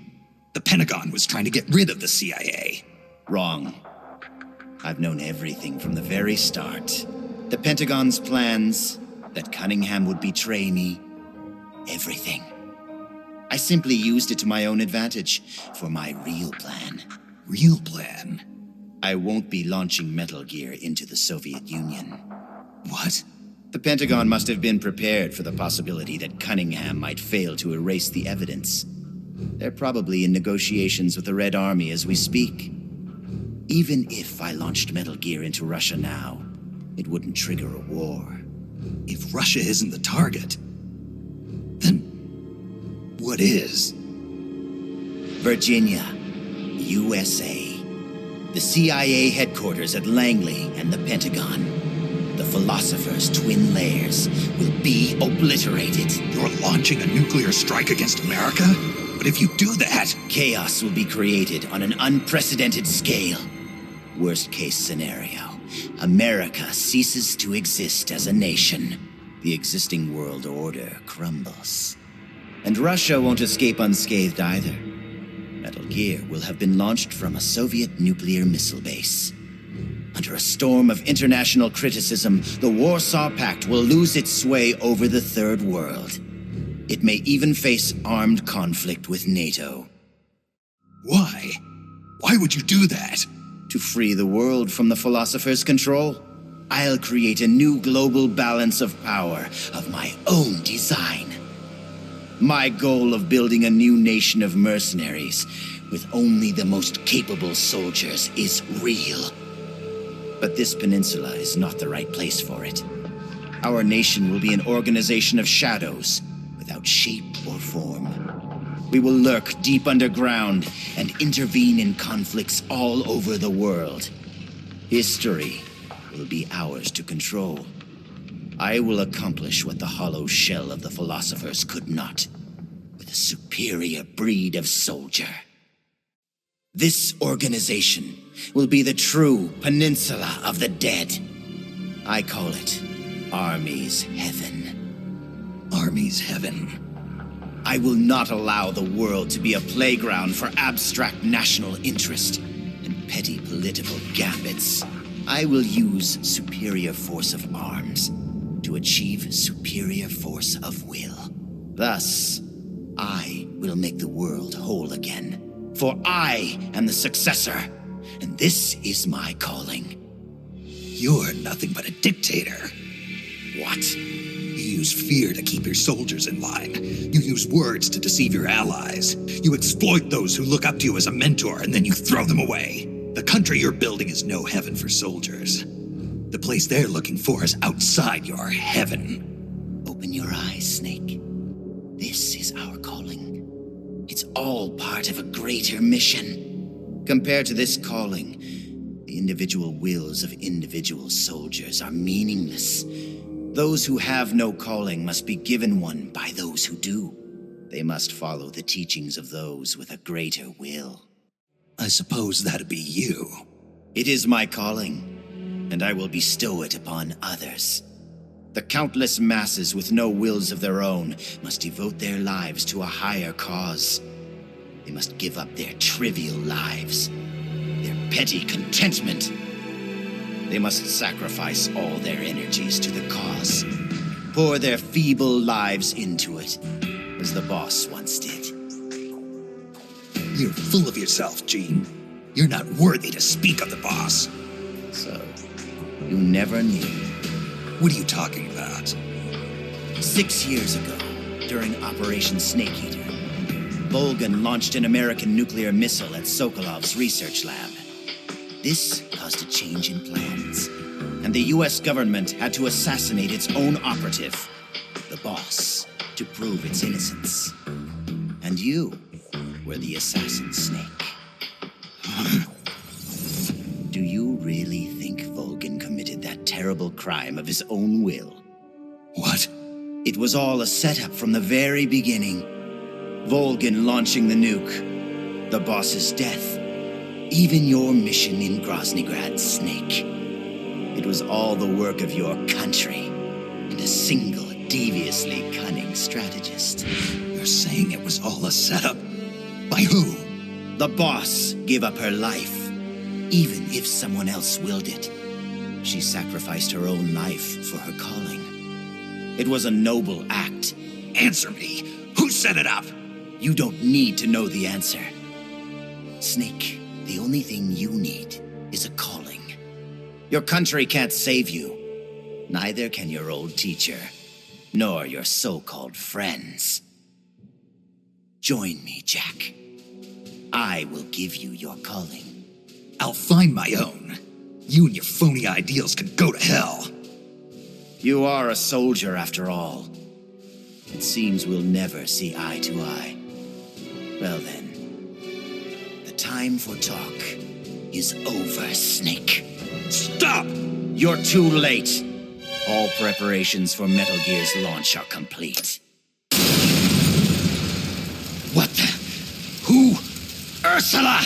The Pentagon was trying to get rid of the CIA. Wrong. I've known everything from the very start. The Pentagon's plans, that Cunningham would betray me. Everything. I simply used it to my own advantage for my real plan. Real plan? I won't be launching Metal Gear into the Soviet Union. What? The Pentagon must have been prepared for the possibility that Cunningham might fail to erase the evidence. They're probably in negotiations with the Red Army as we speak. Even if I launched Metal Gear into Russia now, it wouldn't trigger a war. If Russia isn't the target, then what is? Virginia, USA. The CIA headquarters at Langley and the Pentagon. The Philosopher's twin lairs will be obliterated. You're launching a nuclear strike against America? But if you do that... Chaos will be created on an unprecedented scale. Worst case scenario, America ceases to exist as a nation. The existing world order crumbles. And Russia won't escape unscathed either. Metal Gear will have been launched from a Soviet nuclear missile base. Under a storm of international criticism, the Warsaw Pact will lose its sway over the Third World. It may even face armed conflict with NATO. Why? Why would you do that? To free the world from the Philosopher's control, I'll create a new global balance of power of my own design. My goal of building a new nation of mercenaries with only the most capable soldiers is real. But this peninsula is not the right place for it. Our nation will be an organization of shadows, without shape or form. We will lurk deep underground and intervene in conflicts all over the world. History will be ours to control. I will accomplish what the hollow shell of the Philosophers could not, with a superior breed of soldier. This organization will be the true Peninsula of the Dead. I call it Army's Heaven. Army's Heaven. I will not allow the world to be a playground for abstract national interest and petty political gambits. I will use superior force of arms to achieve superior force of will. Thus, I will make the world whole again. For I am the successor, and this is my calling. You're nothing but a dictator. What? You use fear to keep your soldiers in line. You use words to deceive your allies. You exploit those who look up to you as a mentor, and then you throw them away. The country you're building is no heaven for soldiers. The place they're looking for is outside your heaven. Open your eyes, Snake. This is our calling. It's all part of a greater mission. Compared to this calling, the individual wills of individual soldiers are meaningless. Those who have no calling must be given one by those who do. They must follow the teachings of those with a greater will. I suppose that'd be you. It is my calling, and I will bestow it upon others. The countless masses with no wills of their own must devote their lives to a higher cause. They must give up their trivial lives, their petty contentment. They must sacrifice all their energies to the cause, pour their feeble lives into it, as the boss once did. You're full of yourself, Gene. You're not worthy to speak of the boss. So, you never knew. What are you talking about? 6 years ago, during Operation Snake Eater, Volgan launched an American nuclear missile at Sokolov's research lab. This caused a change in plans, and the US government had to assassinate its own operative, the boss, to prove its innocence. And you were the assassin, Snake. Do you really think Volgan committed that terrible crime of his own will? What? It was all a setup from the very beginning. Volgan launching the nuke, the boss's death, even your mission in Groznygrad, Snake. It was all the work of your country and a single, deviously cunning strategist. You're saying it was all a setup? By who? The boss gave up her life, even if someone else willed it. She sacrificed her own life for her calling. It was a noble act. Answer me. Who set it up? You don't need to know the answer. Snake, the only thing you need is a calling. Your country can't save you. Neither can your old teacher, nor your so-called friends. Join me, Jack. I will give you your calling. I'll find my own. You and your phony ideals can go to hell. You are a soldier after all. It seems we'll never see eye to eye. Well then, the time for talk is over, Snake. Stop! You're too late. All preparations for Metal Gear's launch are complete. What the? Who? Ursula!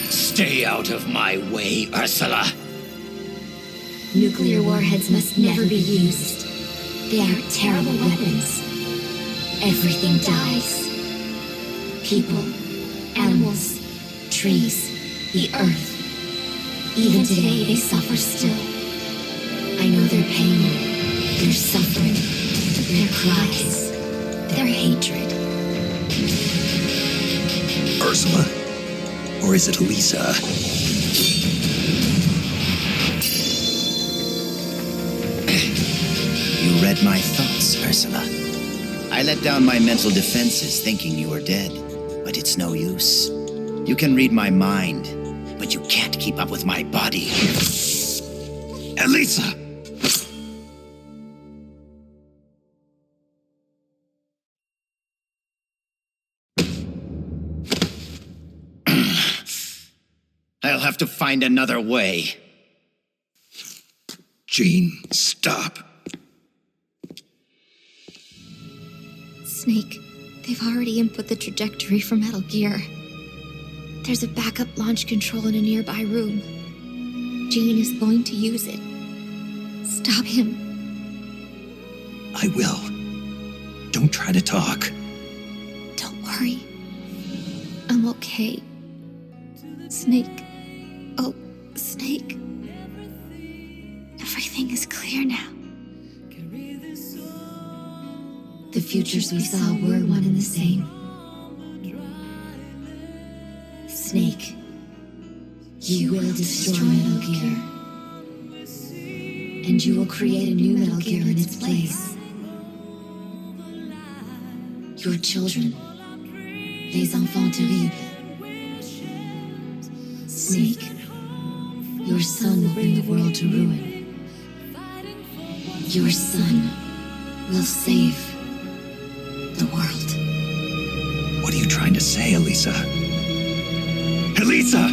Stay out of my way, Ursula. Nuclear warheads must never be used. They are terrible weapons. Everything dies. People, animals, trees, the earth. Even today, they suffer still. I know their pain, their suffering, their cries, their hatred. Ursula? Or is it Lisa? You read my thoughts, Ursula. I let down my mental defenses thinking you were dead, but it's no use. You can read my mind, but you can't keep up with my body. Elisa! I'll have to find another way. Jean, stop. Snake, they've already input the trajectory for Metal Gear. There's a backup launch control in a nearby room. Jean is going to use it. Stop him. I will. Don't try to talk. Don't worry. I'm okay. Snake. Oh, Snake. Everything is clear now. The futures we saw were one and the same. Snake, you will destroy Metal Gear. And you will create a new Metal Gear in its place. Your children, les enfants terribles. Snake, your son will bring the world to ruin. Your son will save the world. What are you trying to say, Elisa? Elisa!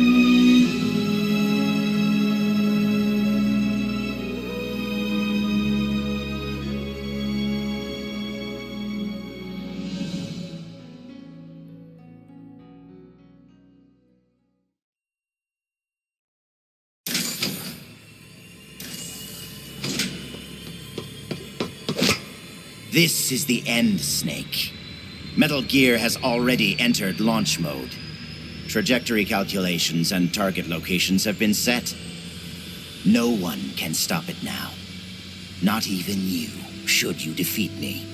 This is the end, Snake. Metal Gear has already entered launch mode. Trajectory calculations and target locations have been set. No one can stop it now. Not even you, should you defeat me.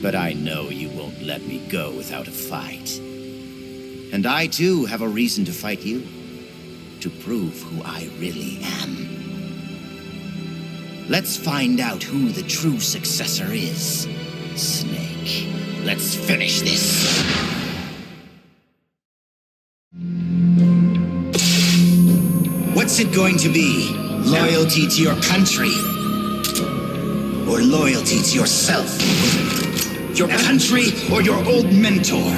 But I know you won't let me go without a fight. And I too have a reason to fight you. To prove who I really am. Let's find out who the true successor is. Snake, let's finish this. What's it going to be? Loyalty to your country? Or loyalty to yourself? Your country or your old mentor?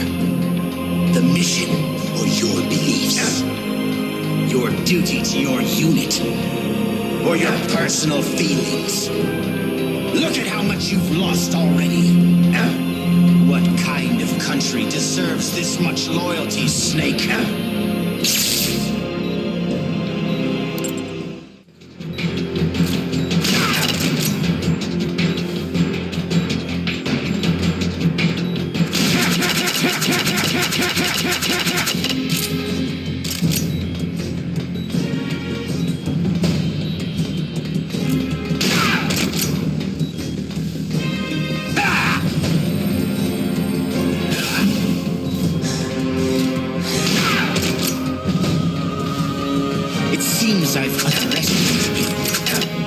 The mission or your beliefs? Your duty to your unit? Or your personal feelings? Look at how much you've lost already. What kind of country deserves this much loyalty, Snake? It seems I've underestimated you,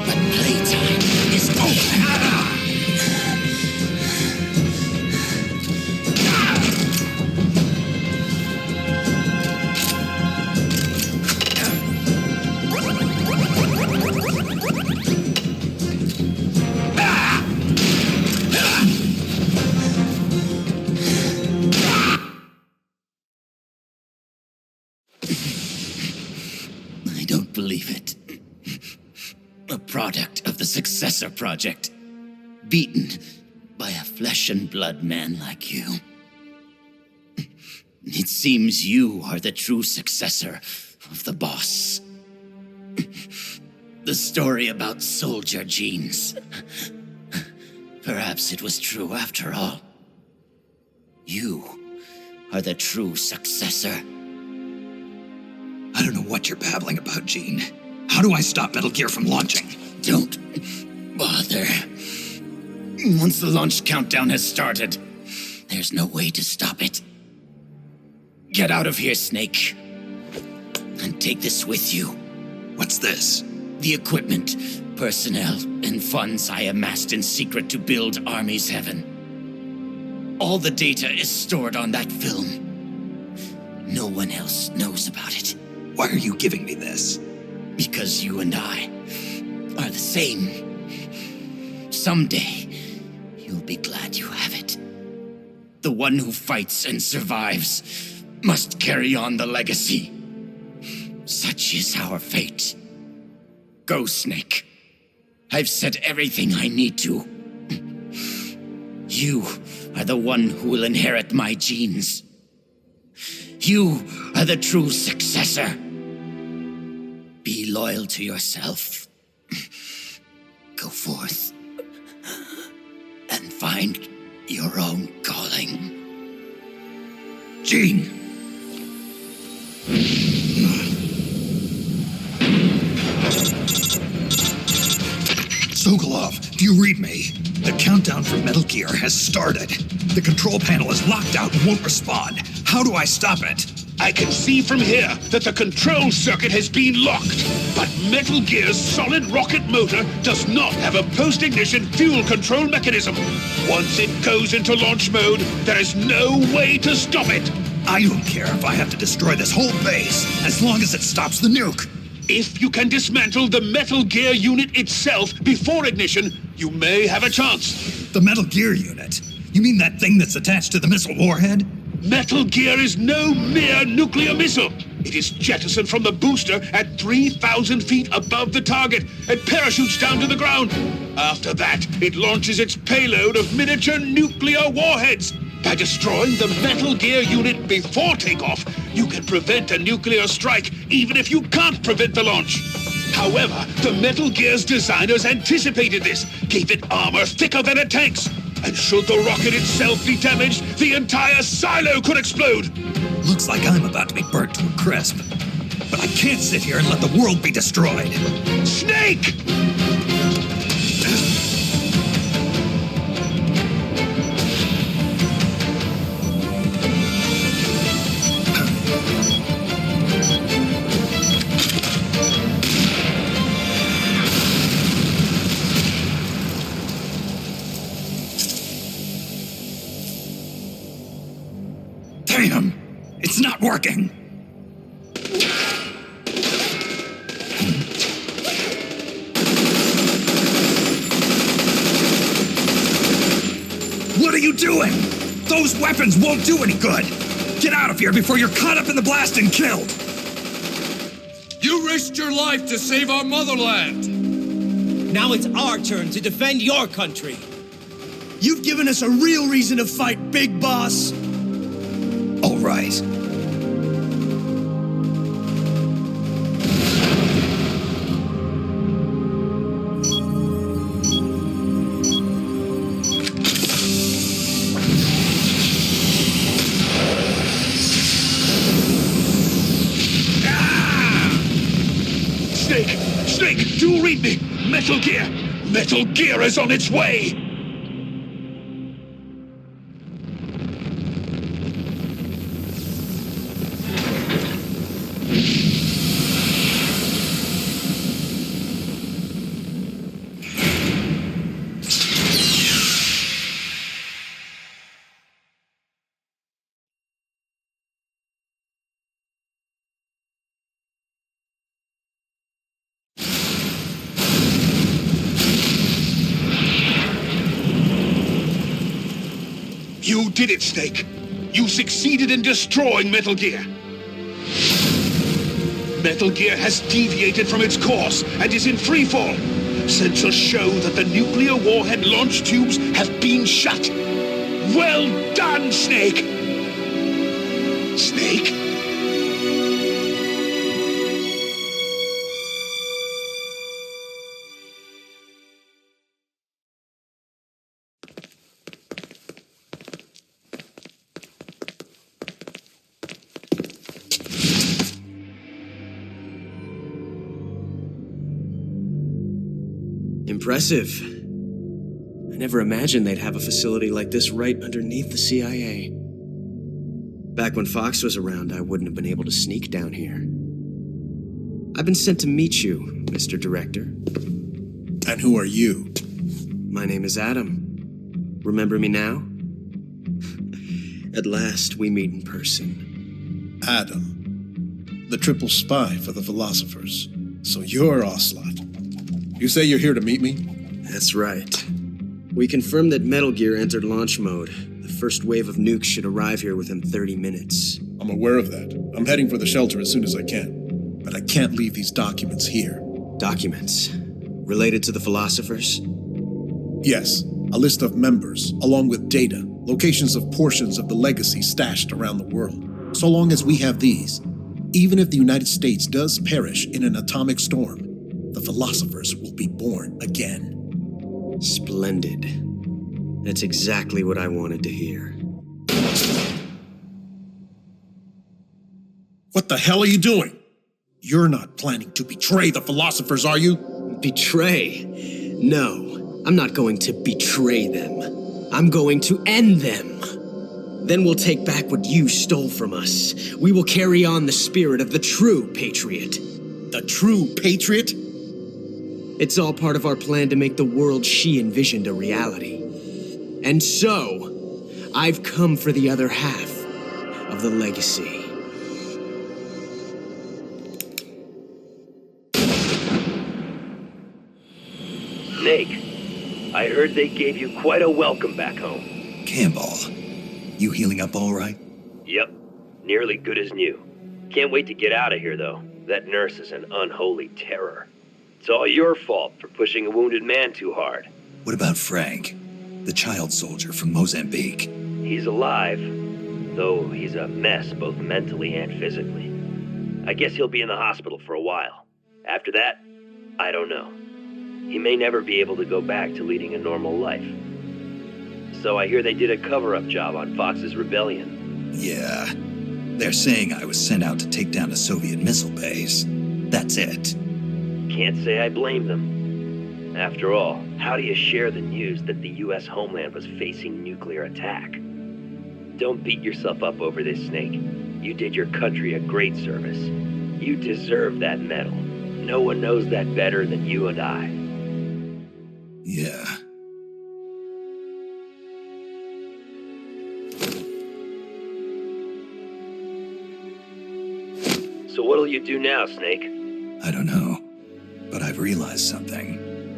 but playtime is over. believe it. A product of the Successor Project. Beaten by a flesh and blood man like you. It seems you are the true successor of the boss. The story about soldier genes. Perhaps it was true after all. You are the true successor. I don't know what you're babbling about, Gene. How do I stop Metal Gear from launching? Don't bother. Once the launch countdown has started, there's no way to stop it. Get out of here, Snake. And take this with you. What's this? The equipment, personnel, and funds I amassed in secret to build Army's Heaven. All the data is stored on that film. No one else knows about it. Why are you giving me this? Because you and I are the same. Someday, you'll be glad you have it. The one who fights and survives must carry on the legacy. Such is our fate. Go, Snake. I've said everything I need to. You are the one who will inherit my genes. You are the true successor. Be loyal to yourself. Go forth and find your own calling. Gene! Sokolov, do you read me? The countdown for Metal Gear has started. The control panel is locked out and won't respond. How do I stop it? I can see from here that the control circuit has been locked. But Metal Gear's solid rocket motor does not have a post-ignition fuel control mechanism. Once it goes into launch mode, there is no way to stop it. I don't care if I have to destroy this whole base, as long as it stops the nuke. If you can dismantle the Metal Gear unit itself before ignition, you may have a chance. The Metal Gear unit? You mean that thing that's attached to the missile warhead? Metal Gear is no mere nuclear missile. It is jettisoned from the booster at 3,000 feet above the target and parachutes down to the ground. After that, it launches its payload of miniature nuclear warheads. By destroying the Metal Gear unit before takeoff, you can prevent a nuclear strike, even if you can't prevent the launch. However, the Metal Gear's designers anticipated this, gave it armor thicker than a tank's. And should the rocket itself be damaged, the entire silo could explode. Looks like I'm about to be burnt to a crisp. But I can't sit here and let the world be destroyed. Snake! Damn! It's not working! What are you doing? Those weapons won't do any good! Get out of here before you're caught up in the blast and killed! You risked your life to save our motherland! Now it's our turn to defend your country. You've given us a real reason to fight, Big Boss. All right. Snake, do read me! Metal Gear! Metal Gear is on its way! You did it, Snake. You succeeded in destroying Metal Gear. Metal Gear has deviated from its course and is in freefall. Sensors show that the nuclear warhead launch tubes have been shut. Well done, Snake! Snake? Impressive. I never imagined they'd have a facility like this right underneath the CIA. Back when Fox was around, I wouldn't have been able to sneak down here. I've been sent to meet you, Mr. Director. And who are you? My name is Adam. Remember me now? At last, we meet in person. Adam, the triple spy for the philosophers. So you're Ocelot. You say you're here to meet me? That's right. We confirmed that Metal Gear entered launch mode. The first wave of nukes should arrive here within 30 minutes. I'm aware of that. I'm heading for the shelter as soon as I can. But I can't leave these documents here. Documents? Related to the philosophers? Yes. A list of members, along with data, locations of portions of the legacy stashed around the world. So long as we have these, even if the United States does perish in an atomic storm, the philosophers will be born again. Splendid. That's exactly what I wanted to hear. What the hell are you doing? You're not planning to betray the philosophers, are you? Betray? No, I'm not going to betray them. I'm going to end them. Then we'll take back what you stole from us. We will carry on the spirit of the true patriot. The true patriot? It's all part of our plan to make the world she envisioned a reality. And so, I've come for the other half of the legacy. Snake, I heard they gave you quite a welcome back home. Campbell, you healing up all right? Yep, nearly good as new. Can't wait to get out of here, though. That nurse is an unholy terror. It's all your fault for pushing a wounded man too hard. What about Frank, the child soldier from Mozambique? He's alive, though he's a mess both mentally and physically. I guess he'll be in the hospital for a while. After that, I don't know. He may never be able to go back to leading a normal life. So I hear they did a cover-up job on Fox's rebellion. Yeah. They're saying I was sent out to take down a Soviet missile base. That's it. Can't say I blame them. After all, how do you share the news that the U.S. homeland was facing nuclear attack? Don't beat yourself up over this, Snake. You did your country a great service. You deserve that medal. No one knows that better than you and I. Yeah. So what'll you do now, Snake? I don't know. But I've realized something.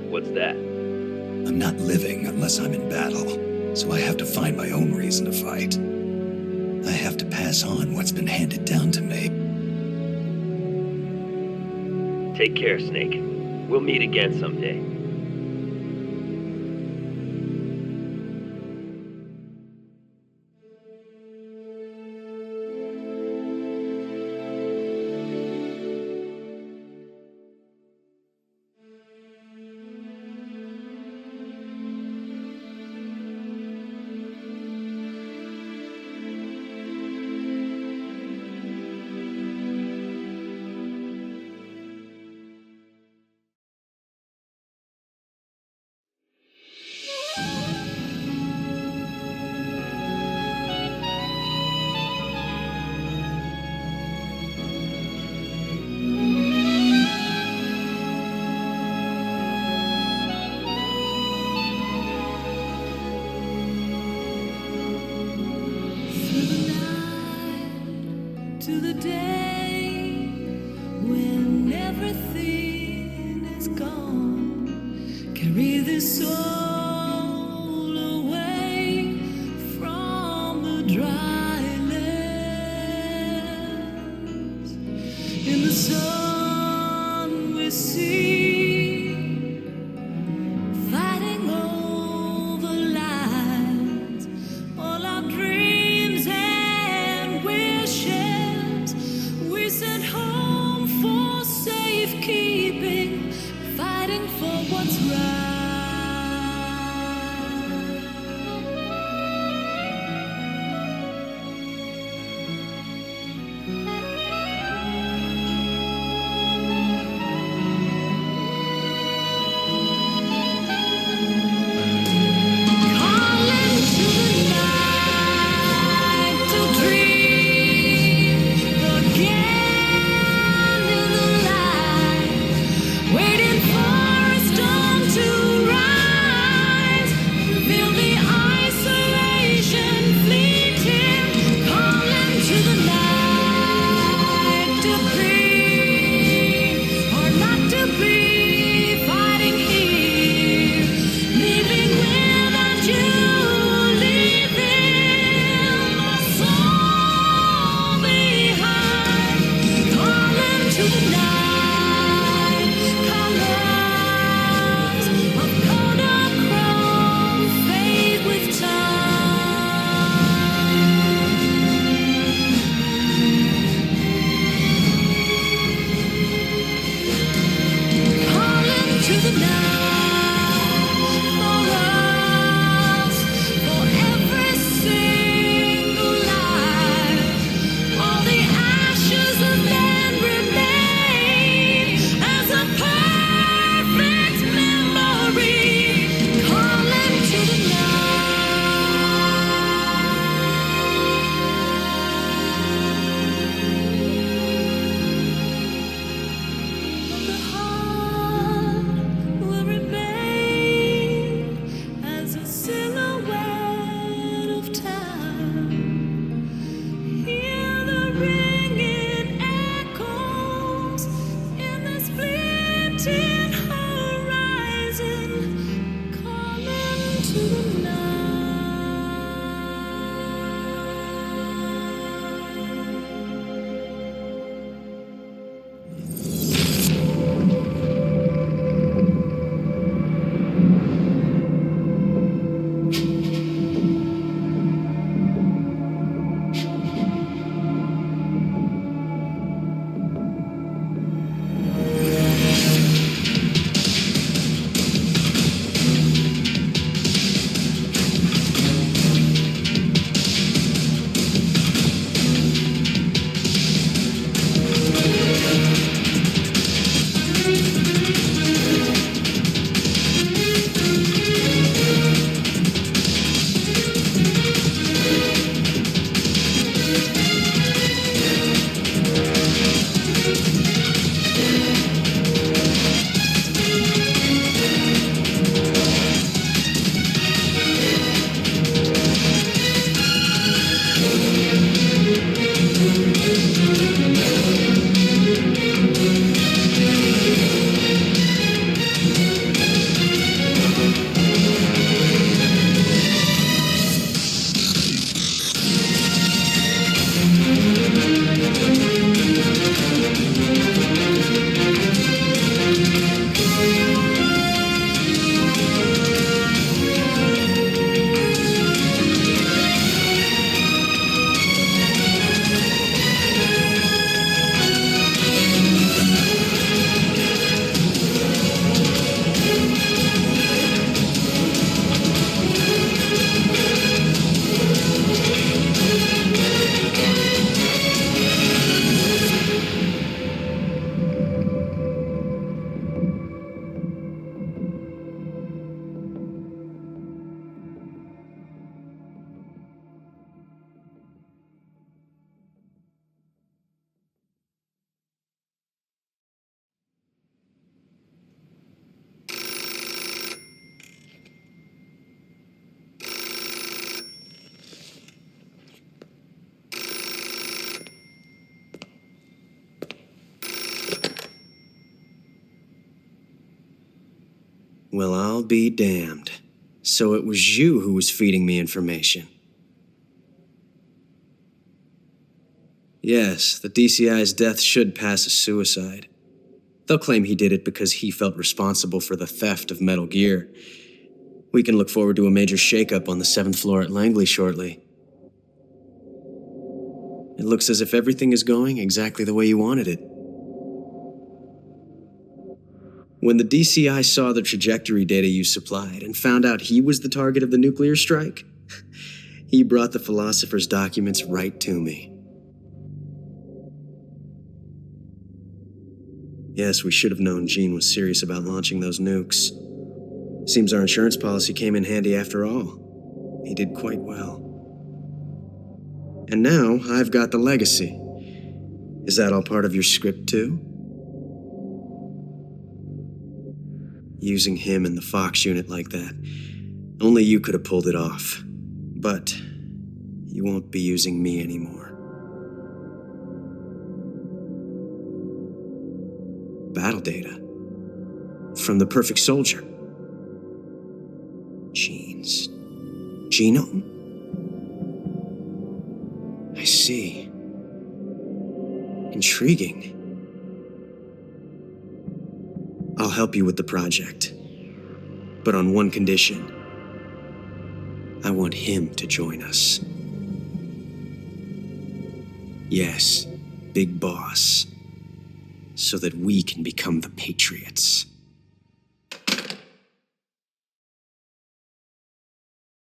What's that? I'm not living unless I'm in battle, so I have to find my own reason to fight. I have to pass on what's been handed down to me. Take care, Snake. We'll meet again someday. To the day when everything is gone, carry this soul away from the dry lands in the sun we see, fighting over lives, all our dreams and wishes we sent home for safekeeping, fighting for what's right. Well, I'll be damned. So it was you who was feeding me information. Yes, the DCI's death should pass as suicide. They'll claim he did it because he felt responsible for the theft of Metal Gear. We can look forward to a major shakeup on the 7th floor at Langley shortly. It looks as if everything is going exactly the way you wanted it. When the DCI saw the trajectory data you supplied and found out he was the target of the nuclear strike, he brought the Philosopher's documents right to me. Yes, we should have known Gene was serious about launching those nukes. Seems our insurance policy came in handy after all. He did quite well. And now I've got the legacy. Is that all part of your script too? Using him in the Fox unit like that. Only you could have pulled it off. But you won't be using me anymore. Battle data. From the Perfect Soldier. Gene's genome? I see. Intriguing. I'll help you with the project. But on one condition. I want him to join us. Yes, Big Boss. So that we can become the Patriots.